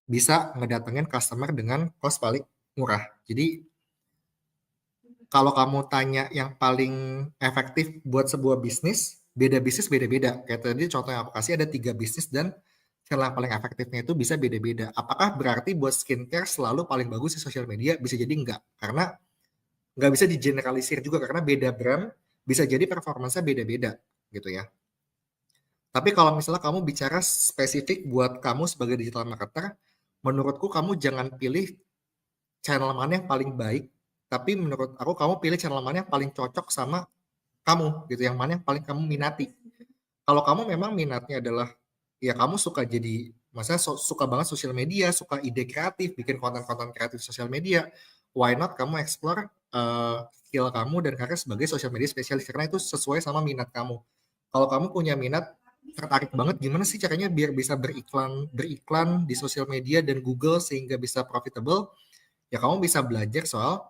bisa ngedatengin customer dengan cost paling murah. Jadi kalau kamu tanya yang paling efektif buat sebuah bisnis, beda bisnis beda-beda. Kayak tadi contoh yang aku kasih ada 3 bisnis dan cara yang paling efektifnya itu bisa beda-beda. Apakah berarti buat skincare selalu paling bagus di sosial media? Bisa jadi enggak. Karena nggak bisa digeneralisir juga karena beda brand bisa jadi performanya beda-beda gitu ya. Tapi kalau misalnya kamu bicara spesifik buat kamu sebagai digital marketer, menurutku kamu jangan pilih channel mana yang paling baik, tapi menurut aku kamu pilih channel mana yang paling cocok sama kamu gitu, yang mana yang paling kamu minati. Kalau kamu memang minatnya adalah ya kamu suka jadi maksudnya suka banget sosial media, suka ide kreatif, bikin konten-konten kreatif sosial media, why not kamu explore skill kamu dan karir sebagai social media spesialis karena itu sesuai sama minat kamu. Kalau kamu punya minat tertarik banget gimana sih caranya biar bisa beriklan di sosial media dan Google sehingga bisa profitable, ya kamu bisa belajar soal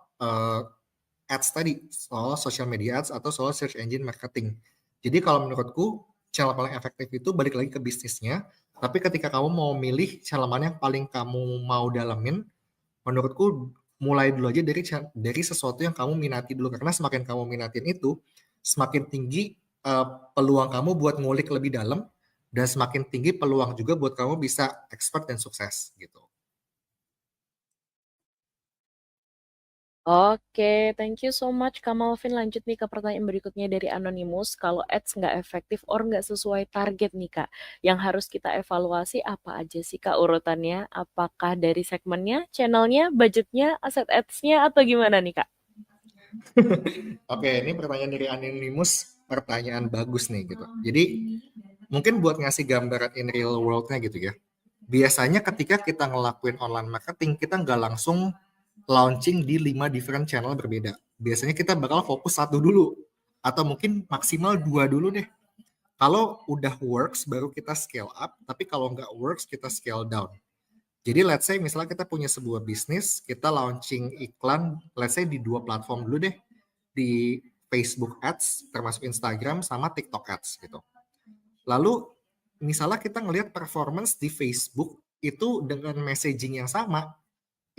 ads tadi, soal social media ads atau soal search engine marketing. Jadi kalau menurutku channel paling efektif itu balik lagi ke bisnisnya, tapi ketika kamu mau milih channel mana yang paling kamu mau dalamin, menurutku mulai dulu aja dari sesuatu yang kamu minati dulu, karena semakin kamu minatin itu, semakin tinggi peluang kamu buat ngulik lebih dalam dan semakin tinggi peluang juga buat kamu bisa expert dan sukses gitu. Oke, thank you so much Kak Malvin. Lanjut nih ke pertanyaan berikutnya dari Anonymous. Kalau ads nggak efektif or nggak sesuai target nih Kak, yang harus kita evaluasi apa aja sih Kak urutannya? Apakah dari segmennya, channelnya, budgetnya, aset ads-nya, atau gimana nih Kak? Oke, ini pertanyaan dari Anonymous, pertanyaan bagus nih gitu. Jadi mungkin buat ngasih gambaran in real world-nya gitu ya. Biasanya ketika kita ngelakuin online marketing, kita nggak langsung launching di 5 different channel berbeda. Biasanya kita bakal fokus satu dulu, atau mungkin maksimal 2 dulu deh. Kalau udah works, baru kita scale up, tapi kalau nggak works, kita scale down. Jadi let's say misalnya kita punya sebuah bisnis, kita launching iklan, let's say di 2 platform dulu deh, di Facebook Ads, termasuk Instagram, sama TikTok Ads gitu. Lalu misalnya kita ngelihat performance di Facebook itu dengan messaging yang sama,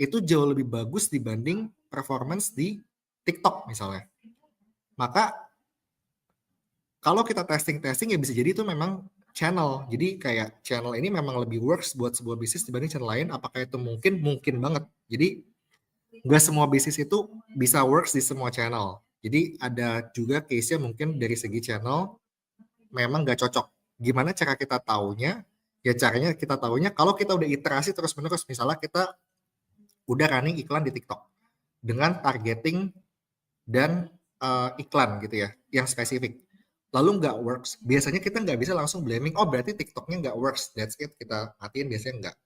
itu jauh lebih bagus dibanding performance di TikTok misalnya. Maka kalau kita testing-testing ya bisa jadi itu memang channel. Jadi kayak channel ini memang lebih works buat sebuah bisnis dibanding channel lain. Apakah itu mungkin? Mungkin banget. Jadi nggak semua bisnis itu bisa works di semua channel. Jadi ada juga case-nya mungkin dari segi channel memang nggak cocok. Gimana cara kita taunya? Ya caranya kita taunya kalau kita udah iterasi terus-menerus. Misalnya kita udah running iklan di TikTok dengan targeting dan iklan gitu ya, yang spesifik. Lalu nggak works, biasanya kita nggak bisa langsung blaming, oh berarti TikToknya nggak works, that's it, kita matiin, biasanya nggak.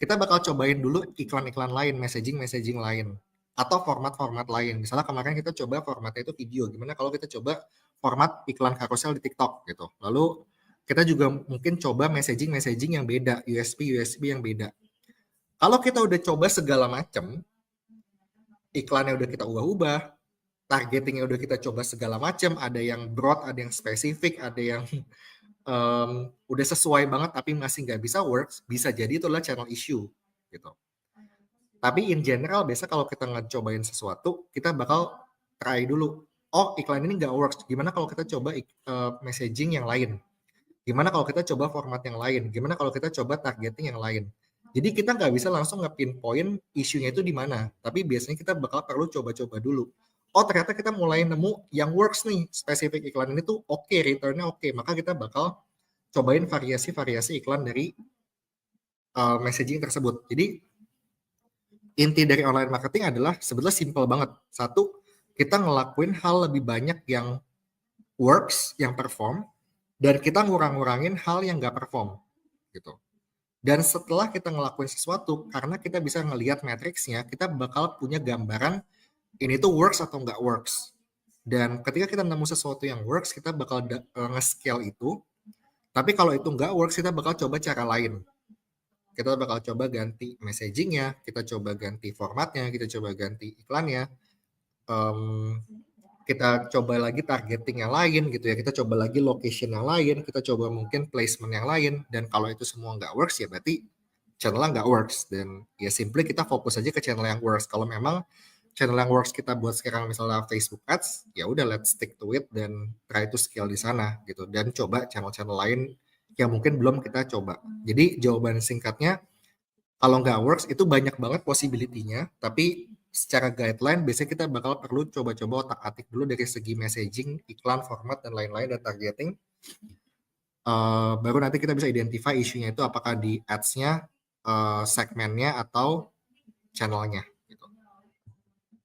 Kita bakal cobain dulu iklan-iklan lain, messaging-messaging lain, atau format-format lain. Misalnya kemarin kita coba formatnya itu video, gimana kalau kita coba format iklan carousel di TikTok gitu. Lalu kita juga mungkin coba messaging-messaging yang beda, USP yang beda. Kalau kita udah coba segala macam, iklannya udah kita ubah-ubah, targetingnya udah kita coba segala macam, ada yang broad, ada yang spesifik, ada yang udah sesuai banget tapi masih nggak bisa works, bisa jadi itu adalah channel issue gitu. Tapi in general biasa kalau kita ngecobain sesuatu, kita bakal try dulu. Oh iklan ini nggak works, gimana kalau kita coba messaging yang lain? Gimana kalau kita coba format yang lain? Gimana kalau kita coba targeting yang lain? Jadi kita nggak bisa langsung nge-pinpoint isunya itu di mana. Tapi biasanya kita bakal perlu coba-coba dulu. Oh ternyata kita mulai nemu yang works nih. Spesifik iklan ini tuh oke, returnnya oke. Maka kita bakal cobain variasi-variasi iklan dari messaging tersebut. Jadi inti dari online marketing adalah sebetulnya simple banget. Satu, kita ngelakuin hal lebih banyak yang works, yang perform, dan kita ngurang-ngurangin hal yang nggak perform gitu. Dan setelah kita ngelakuin sesuatu, karena kita bisa ngelihat matriksnya, kita bakal punya gambaran ini tuh works atau nggak works. Dan ketika kita nemu sesuatu yang works, kita bakal nge-scale itu. Tapi kalau itu nggak works, kita bakal coba cara lain. Kita bakal coba ganti messagingnya, kita coba ganti formatnya, kita coba ganti iklannya. Kita coba lagi targeting yang lain gitu ya, kita coba lagi location yang lain, kita coba mungkin placement yang lain, dan kalau itu semua nggak works ya berarti channelnya nggak works, dan ya simply kita fokus aja ke channel yang works. Kalau memang channel yang works kita buat sekarang misalnya Facebook Ads, ya udah let's stick to it dan try to scale di sana gitu, dan coba channel-channel lain yang mungkin belum kita coba. Jadi jawaban singkatnya, kalau nggak works itu banyak banget possibility-nya, tapi secara guideline biasanya kita bakal perlu coba-coba otak-atik dulu dari segi messaging, iklan, format, dan lain-lain, dan targeting. Baru nanti kita bisa identify isunya itu apakah di ads-nya, segmennya, atau channelnya. Gitu.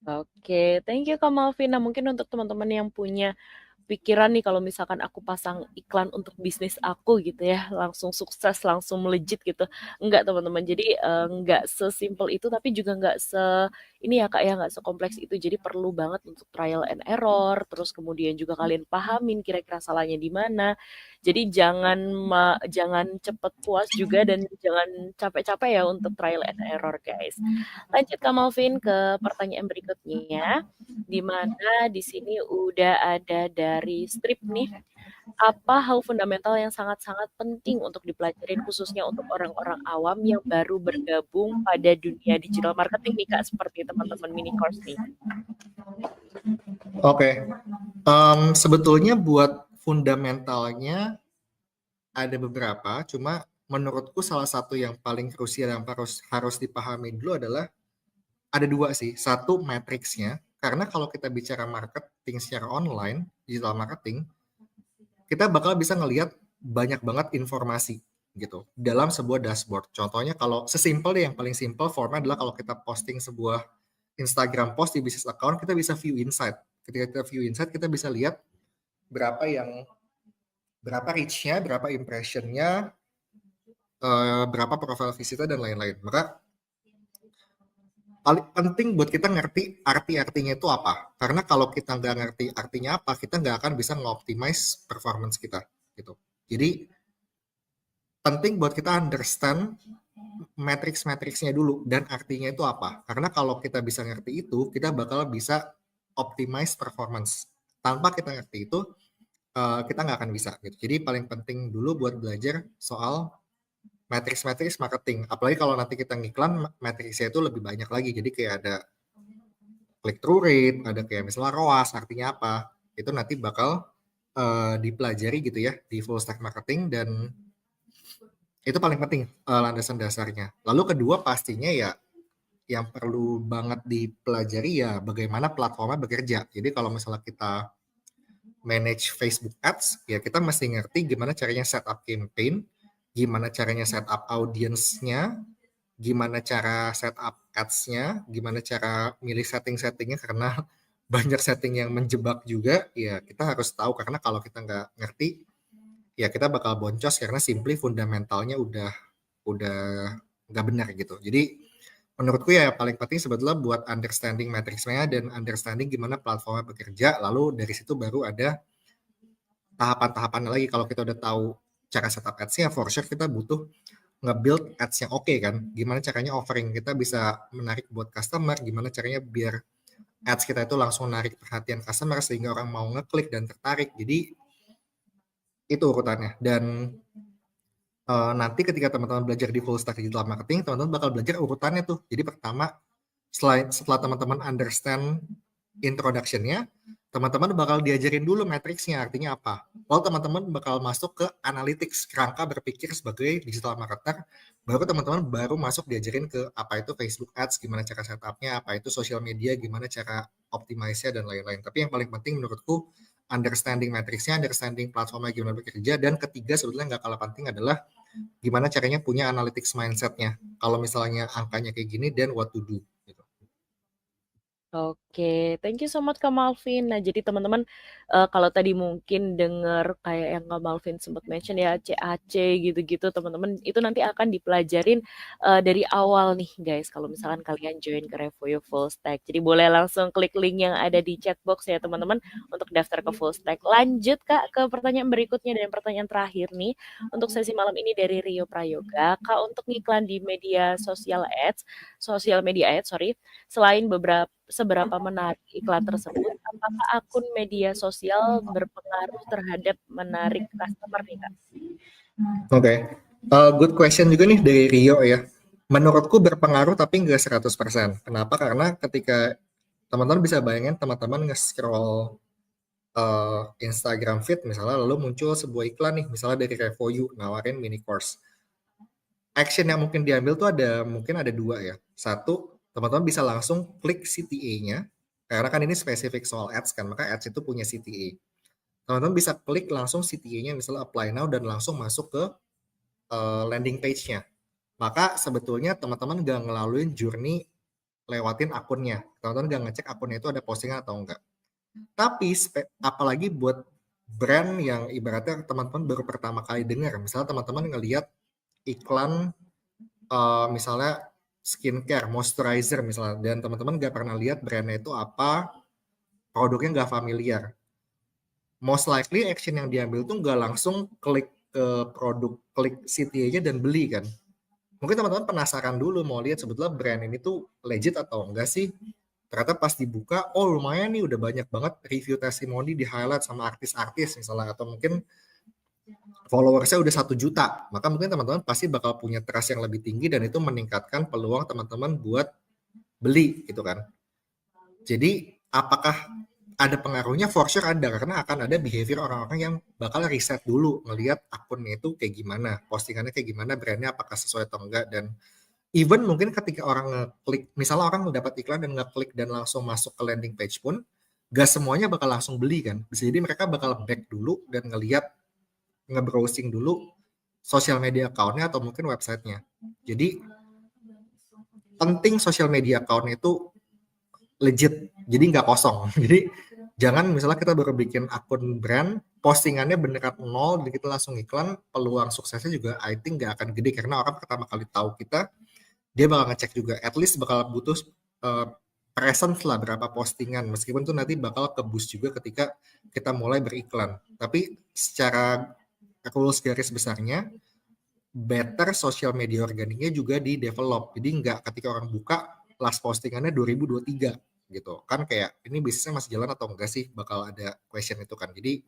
Oke, thank you Kak Malvin. Nah, mungkin untuk teman-teman yang punya pikiran nih kalau misalkan aku pasang iklan untuk bisnis aku gitu ya, langsung sukses, langsung melejit gitu. Enggak teman-teman, jadi enggak sesimpel itu tapi juga enggak ini ya Kak ya, enggak sekompleks itu. Jadi perlu banget untuk trial and error, terus kemudian juga kalian pahamin kira-kira salahnya di mana. Jadi jangan cepet puas juga dan jangan capek-capek ya untuk trial and error guys. Lanjut Kak Malvin ke pertanyaan berikutnya, di mana di sini udah ada dari Strip nih, apa hal fundamental yang sangat-sangat penting untuk dipelajarin khususnya untuk orang-orang awam yang baru bergabung pada dunia digital marketing nih Kak, seperti teman-teman mini course nih? Oke, sebetulnya buat fundamentalnya ada beberapa, cuma menurutku salah satu yang paling krusial yang harus dipahami dulu adalah Ada dua sih. Satu, matriksnya. Karena kalau kita bicara marketing secara online, digital marketing, kita bakal bisa ngelihat banyak banget informasi gitu dalam sebuah dashboard. Contohnya kalau sesimpel deh, yang paling simpel formnya adalah kalau kita posting sebuah Instagram post di business account, kita bisa view insight. Ketika kita view insight, kita bisa lihat berapa berapa reach-nya, berapa impression-nya, berapa profile visitor dan lain-lain. Maka paling penting buat kita ngerti arti-artinya itu apa. Karena kalau kita nggak ngerti artinya apa, kita nggak akan bisa nge-optimize performance kita gitu. Jadi penting buat kita understand matriks-matriksnya dulu dan artinya itu apa. Karena kalau kita bisa ngerti itu, kita bakal bisa optimize performance. Tanpa kita ngerti itu, kita nggak akan bisa gitu. Jadi paling penting dulu buat belajar soal matriks-matriks marketing. Apalagi kalau nanti kita ngiklan, matriksnya itu lebih banyak lagi. Jadi kayak ada click through rate, ada kayak misalnya ROAS, artinya apa. Itu nanti bakal dipelajari gitu ya di full stack marketing, dan itu paling penting landasan dasarnya. Lalu kedua pastinya ya yang perlu banget dipelajari ya bagaimana platformnya bekerja. Jadi kalau misalnya kita manage Facebook Ads, ya kita mesti ngerti gimana caranya setup campaign, gimana caranya setup audience-nya, gimana cara setup ads-nya, gimana cara milih setting-settingnya, karena banyak setting yang menjebak juga, ya kita harus tahu, karena kalau kita nggak ngerti, ya kita bakal boncos karena simply fundamentalnya udah nggak benar gitu. Jadi menurutku ya paling penting sebetulnya buat understanding matriksnya dan understanding gimana platformnya bekerja, lalu dari situ baru ada tahapan-tahapannya lagi. Kalau kita udah tahu cara setup ads-nya, for sure kita butuh nge-build ads yang oke kan. Gimana caranya offering kita bisa menarik buat customer, gimana caranya biar ads kita itu langsung narik perhatian customer sehingga orang mau ngeklik dan tertarik. Jadi itu urutannya. Dan nanti ketika teman-teman belajar di full stack digital marketing, teman-teman bakal belajar urutannya tuh. Jadi pertama, setelah teman-teman understand introduction-nya, teman-teman bakal diajarin dulu matriksnya, artinya apa. Lalu teman-teman bakal masuk ke analytics, kerangka berpikir sebagai digital marketer, baru teman-teman baru masuk diajarin ke apa itu Facebook Ads, gimana cara setupnya, apa itu social media, gimana cara optimize-nya, dan lain-lain. Tapi yang paling penting menurutku, understanding matriksnya, understanding platformnya gimana bekerja, dan ketiga sebetulnya nggak kalah penting adalah gimana caranya punya analytics mindset-nya. Kalau misalnya angkanya kayak gini, then what to do. Gitu. Oke, thank you so much Kak Malvin. Nah, jadi teman-teman kalau tadi mungkin denger kayak yang Kak Malvin sempat mention ya CAC gitu-gitu, teman-teman itu nanti akan dipelajarin dari awal nih guys. Kalau misalkan kalian join ke Revoyo Full Stack, jadi boleh langsung klik link yang ada di chat box ya teman-teman untuk daftar ke Full Stack. Lanjut Kak ke pertanyaan berikutnya dan pertanyaan terakhir nih untuk sesi malam ini dari Rio Prayoga. Kak, untuk ngiklan di media sosial media ads, sorry, selain seberapa menarik iklan tersebut, apakah akun media sosial berpengaruh terhadap menarik customer nih, Kak? Oke. Good question juga nih dari Rio ya. Menurutku berpengaruh tapi nggak 100%. Kenapa? Karena ketika teman-teman bisa bayangin teman-teman nge-scroll Instagram feed misalnya, lalu muncul sebuah iklan nih, misalnya dari Revoyu nawarin mini course. Action yang mungkin diambil tuh mungkin ada dua ya. Satu, teman-teman bisa langsung klik CTA-nya, karena kan ini spesifik soal ads kan, maka ads itu punya CTA. Teman-teman bisa klik langsung CTA-nya, misalnya apply now, dan langsung masuk ke landing page-nya. Maka sebetulnya teman-teman nggak ngelaluin journey lewatin akunnya. Teman-teman nggak ngecek akunnya itu ada postingan atau enggak. Tapi apalagi buat brand yang ibaratnya teman-teman baru pertama kali dengar. Misalnya teman-teman ngelihat iklan misalnya skincare, moisturizer misalnya, dan teman-teman nggak pernah lihat brandnya itu apa, produknya nggak familiar. Most likely action yang diambil tuh nggak langsung klik ke produk, klik CTA-nya dan beli kan. Mungkin teman-teman penasaran dulu mau lihat sebetulnya brand ini tuh legit atau enggak sih. Ternyata pas dibuka, oh lumayan nih udah banyak banget review testimoni di highlight sama artis-artis misalnya, atau mungkin followersnya udah 1 juta. Maka mungkin teman-teman pasti bakal punya trust yang lebih tinggi dan itu meningkatkan peluang teman-teman buat beli gitu kan. Jadi apakah ada pengaruhnya? For sure ada, karena akan ada behavior orang-orang yang bakal riset dulu, ngelihat akunnya itu kayak gimana, postingannya kayak gimana, brandnya apakah sesuai atau enggak, dan Even mungkin ketika orang ngeklik, misalnya orang dapat iklan dan ngeklik dan langsung masuk ke landing page pun, gak semuanya bakal langsung beli kan. Bisa jadi mereka bakal back dulu dan ngeliat, nge-browsing dulu sosial media account-nya atau mungkin websitenya. Jadi penting sosial media account itu legit, jadi nggak kosong. Jadi jangan misalnya kita baru bikin akun brand, postingannya beneran nol, dan kita langsung iklan, peluang suksesnya juga I think nggak akan gede karena orang pertama kali tahu kita, dia bakal ngecek juga, at least bakal butuh uh, presence lah berapa postingan, meskipun itu nanti bakal ke boost juga ketika kita mulai beriklan. Tapi secara rules garis besarnya, better social media organiknya juga di develop. Jadi nggak ketika orang buka last postingannya 2023 gitu. Kan kayak ini bisnisnya masih jalan atau enggak sih, bakal ada question itu kan. Jadi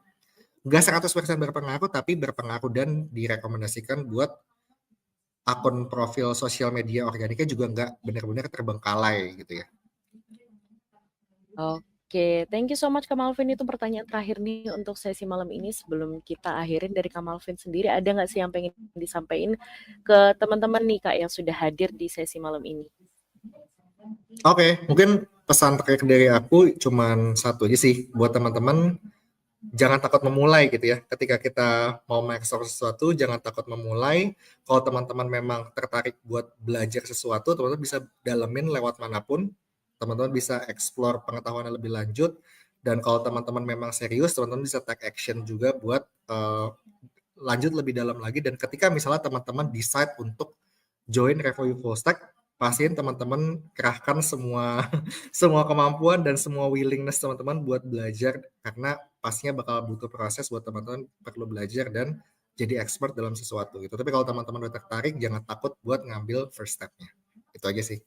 nggak 100% berpengaruh, tapi berpengaruh dan direkomendasikan buat akun profil sosial media organiknya juga nggak benar-benar terbengkalai gitu ya. Oke, thank you so much Kak Malvin. Itu pertanyaan terakhir nih untuk sesi malam ini. Sebelum kita akhirin, dari Kak Malvin sendiri, ada nggak sih yang pengen disampaikan ke teman-teman nih Kak yang sudah hadir di sesi malam ini? Oke, mungkin pesan terakhir dari aku cuman satu aja sih buat teman-teman, jangan takut memulai gitu ya. Ketika kita mau mengekspor sesuatu, jangan takut memulai. Kalau teman-teman memang tertarik buat belajar sesuatu, teman-teman bisa dalemin lewat manapun. Teman-teman bisa explore pengetahuan yang lebih lanjut. Dan kalau teman-teman memang serius, teman-teman bisa take action juga buat lanjut lebih dalam lagi. Dan ketika misalnya teman-teman decide untuk join Revoyu Full Stack, pastiin teman-teman kerahkan semua semua kemampuan dan semua willingness teman-teman buat belajar, karena pastinya bakal butuh proses buat teman-teman perlu belajar dan jadi expert dalam sesuatu gitu. Tapi kalau teman-teman udah tertarik, jangan takut buat ngambil first step-nya. Itu aja sih.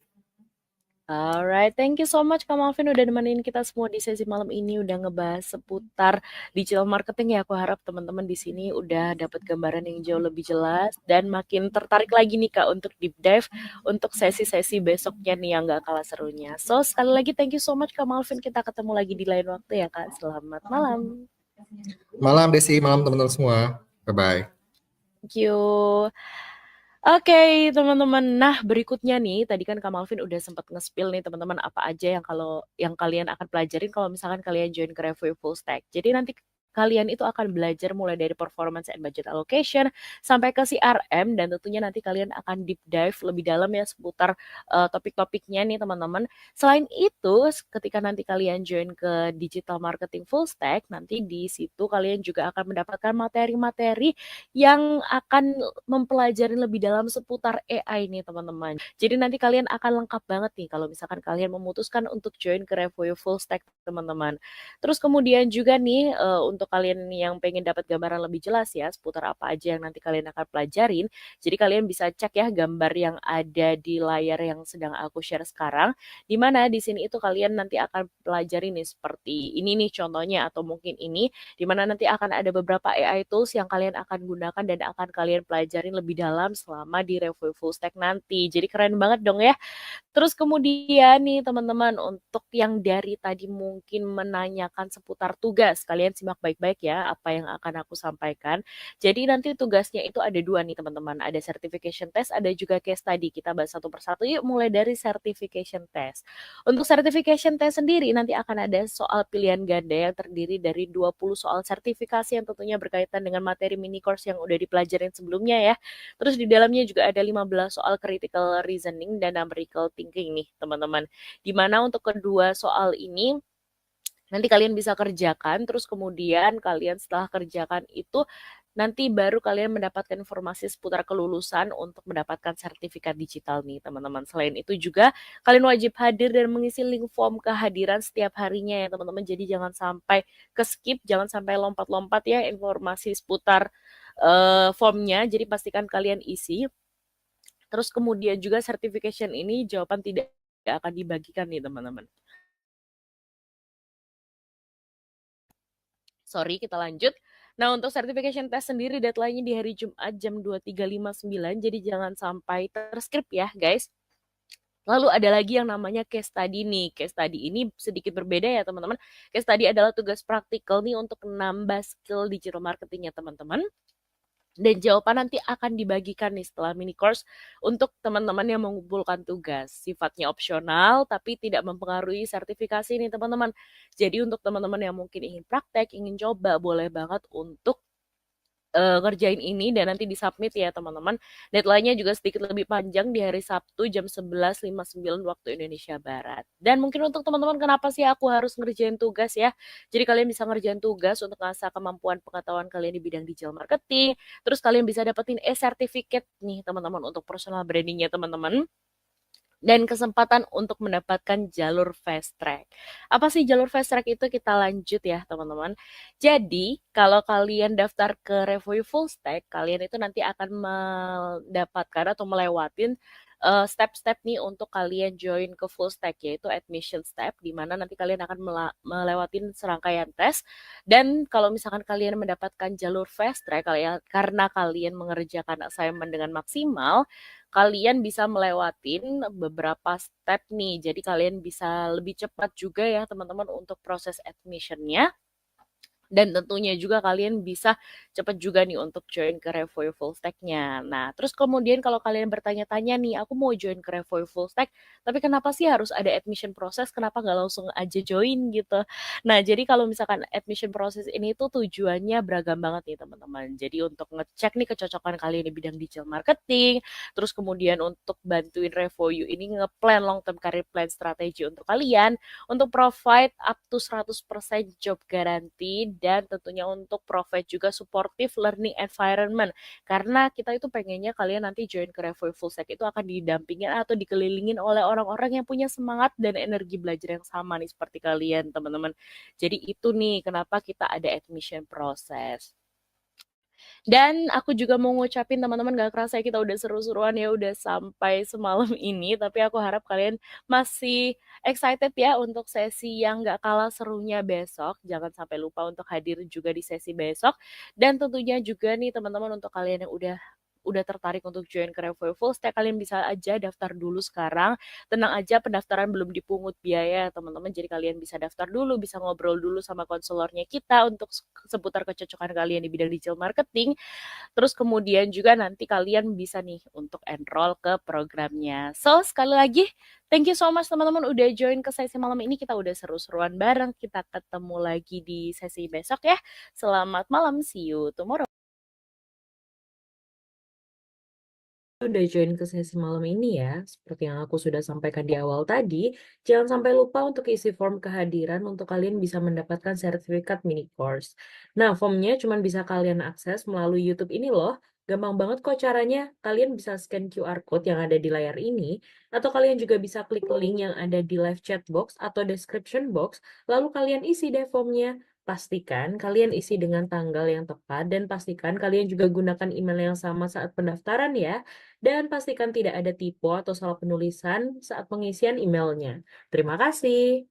Alright, thank you so much Kak Malvin udah nemenin kita semua di sesi malam ini, udah ngebahas seputar digital marketing ya. Aku harap teman-teman di sini udah dapat gambaran yang jauh lebih jelas dan makin tertarik lagi nih Kak untuk deep dive untuk sesi-sesi besoknya nih yang gak kalah serunya. So, sekali lagi thank you so much Kak Malvin. Kita ketemu lagi di lain waktu ya Kak. Selamat malam. Malam Desi, malam teman-teman semua. Bye-bye. Thank you. Oke, teman-teman. Nah, berikutnya nih, tadi kan Kak Malvin udah sempat nge-spill nih teman-teman apa aja yang kalian akan pelajarin kalau misalkan kalian join ke Revoyu Full Stack. Jadi nanti kalian itu akan belajar mulai dari performance and budget allocation sampai ke CRM, dan tentunya nanti kalian akan deep dive lebih dalam ya seputar topik-topiknya nih teman-teman. Selain itu, ketika nanti kalian join ke digital marketing full stack, nanti di situ kalian juga akan mendapatkan materi-materi yang akan mempelajari lebih dalam seputar AI nih teman-teman. Jadi nanti kalian akan lengkap banget nih kalau misalkan kalian memutuskan untuk join ke Revoyu Full Stack teman-teman. Terus kemudian juga nih untuk kalian yang pengen dapat gambaran lebih jelas ya seputar apa aja yang nanti kalian akan pelajarin. Jadi kalian bisa cek ya gambar yang ada di layar yang sedang aku share sekarang. Di mana di sini itu kalian nanti akan pelajari nih seperti ini nih contohnya, atau mungkin ini di mana nanti akan ada beberapa AI tools yang kalian akan gunakan dan akan kalian pelajarin lebih dalam selama di Revoyu Full Stack nanti. Jadi keren banget dong ya. Terus kemudian nih teman-teman, untuk yang dari tadi mungkin menanyakan seputar tugas, kalian simak baik-baik ya apa yang akan aku sampaikan. Jadi nanti tugasnya itu ada dua nih teman-teman, ada certification test, ada juga case study. Kita bahas satu persatu yuk, mulai dari certification test. Untuk certification test sendiri nanti akan ada soal pilihan ganda yang terdiri dari 20 soal sertifikasi yang tentunya berkaitan dengan materi mini course yang udah dipelajarin sebelumnya ya. Terus di dalamnya juga ada 15 soal critical reasoning dan numerical thinking nih teman-teman. Dimana untuk kedua soal ini nanti kalian bisa kerjakan, terus kemudian kalian setelah kerjakan itu nanti baru kalian mendapatkan informasi seputar kelulusan untuk mendapatkan sertifikat digital nih teman-teman. Selain itu juga kalian wajib hadir dan mengisi link form kehadiran setiap harinya ya teman-teman. Jadi jangan sampai ke skip, jangan sampai lompat-lompat ya informasi seputar formnya. Jadi pastikan kalian isi. Terus kemudian juga certification ini jawaban tidak akan dibagikan nih teman-teman. Sorry, kita lanjut. Nah, untuk certification test sendiri deadline-nya di hari Jumat jam 23.59, jadi jangan sampai terskip ya, guys. Lalu ada lagi yang namanya case study nih. Case study ini sedikit berbeda ya, teman-teman. Case study adalah tugas praktikal nih untuk menambah skill digital marketing ya, teman-teman. Dan jawaban nanti akan dibagikan nih setelah mini course untuk teman-teman yang mengumpulkan tugas. Sifatnya opsional, tapi tidak mempengaruhi sertifikasi nih teman-teman. Jadi untuk teman-teman yang mungkin ingin praktek, ingin coba, boleh banget untuk ngerjain ini dan nanti disubmit ya teman-teman. Deadline-nya juga sedikit lebih panjang di hari Sabtu jam 11.59 waktu Indonesia Barat. Dan mungkin untuk teman-teman kenapa sih aku harus ngerjain tugas ya? Jadi kalian bisa ngerjain tugas untuk ngasah kemampuan pengetahuan kalian di bidang digital marketing. Terus kalian bisa dapetin e-certificate nih teman-teman untuk personal brandingnya teman-teman dan kesempatan untuk mendapatkan jalur fast track. Apa sih jalur fast track itu? Kita lanjut ya, teman-teman. Jadi, kalau kalian daftar ke Revoyu Full Stack, kalian itu nanti akan mendapatkan atau melewatin step-step nih untuk kalian join ke full stack yaitu admission step di mana nanti kalian akan melewatin serangkaian tes dan kalau misalkan kalian mendapatkan jalur fast track kalian karena kalian mengerjakan assignment dengan maksimal kalian bisa melewatin beberapa step nih. Jadi kalian bisa lebih cepat juga ya teman-teman untuk proses admissionnya. Dan tentunya juga kalian bisa cepat juga nih untuk join ke Revoy Full Stack-nya. Nah, terus kemudian kalau kalian bertanya-tanya nih, aku mau join ke Revoy Full Stack, tapi kenapa sih harus ada admission proses? Kenapa nggak langsung aja join gitu? Nah, jadi kalau misalkan admission proses ini tuh tujuannya beragam banget nih teman-teman. Jadi untuk ngecek nih kecocokan kalian di bidang digital marketing, terus kemudian untuk bantuin Revoyu ini ngeplan long term career plan strategi untuk kalian, untuk provide up to 100% job guarantee dan tentunya untuk provide juga supportive learning environment karena kita itu pengennya kalian nanti join ke Revoy Full Stack itu akan didampingin atau dikelilingin oleh orang-orang yang punya semangat dan energi belajar yang sama nih seperti kalian teman-teman. Jadi itu nih kenapa kita ada admission process. Dan aku juga mau ngucapin teman-teman gak kerasa ya kita udah seru-seruan ya udah sampai semalam ini. Tapi aku harap kalian masih excited ya untuk sesi yang gak kalah serunya besok. Jangan sampai lupa untuk hadir juga di sesi besok. Dan tentunya juga nih teman-teman untuk kalian yang udah tertarik untuk join ke Revoy Full Stack, kalian bisa aja daftar dulu sekarang. Tenang aja pendaftaran belum dipungut biaya teman-teman. Jadi kalian bisa daftar dulu, bisa ngobrol dulu sama konselornya kita untuk seputar kecocokan kalian di bidang digital marketing. Terus kemudian juga nanti kalian bisa nih untuk enroll ke programnya. So, sekali lagi, thank you so much teman-teman udah join ke sesi malam ini. Kita udah seru-seruan bareng. Kita ketemu lagi di sesi besok ya. Selamat malam, see you tomorrow. Udah join ke sesi malam ini ya. Seperti yang aku sudah sampaikan di awal tadi, jangan sampai lupa untuk isi form kehadiran untuk kalian bisa mendapatkan sertifikat mini course. Nah, formnya cuma bisa kalian akses melalui YouTube ini loh. Gampang banget kok caranya. Kalian bisa scan QR code yang ada di layar ini, atau kalian juga bisa klik link yang ada di live chat box atau description box, lalu kalian isi deh formnya. Pastikan kalian isi dengan tanggal yang tepat dan pastikan kalian juga gunakan email yang sama saat pendaftaran ya. Dan pastikan tidak ada tipe atau salah penulisan saat pengisian emailnya. Terima kasih.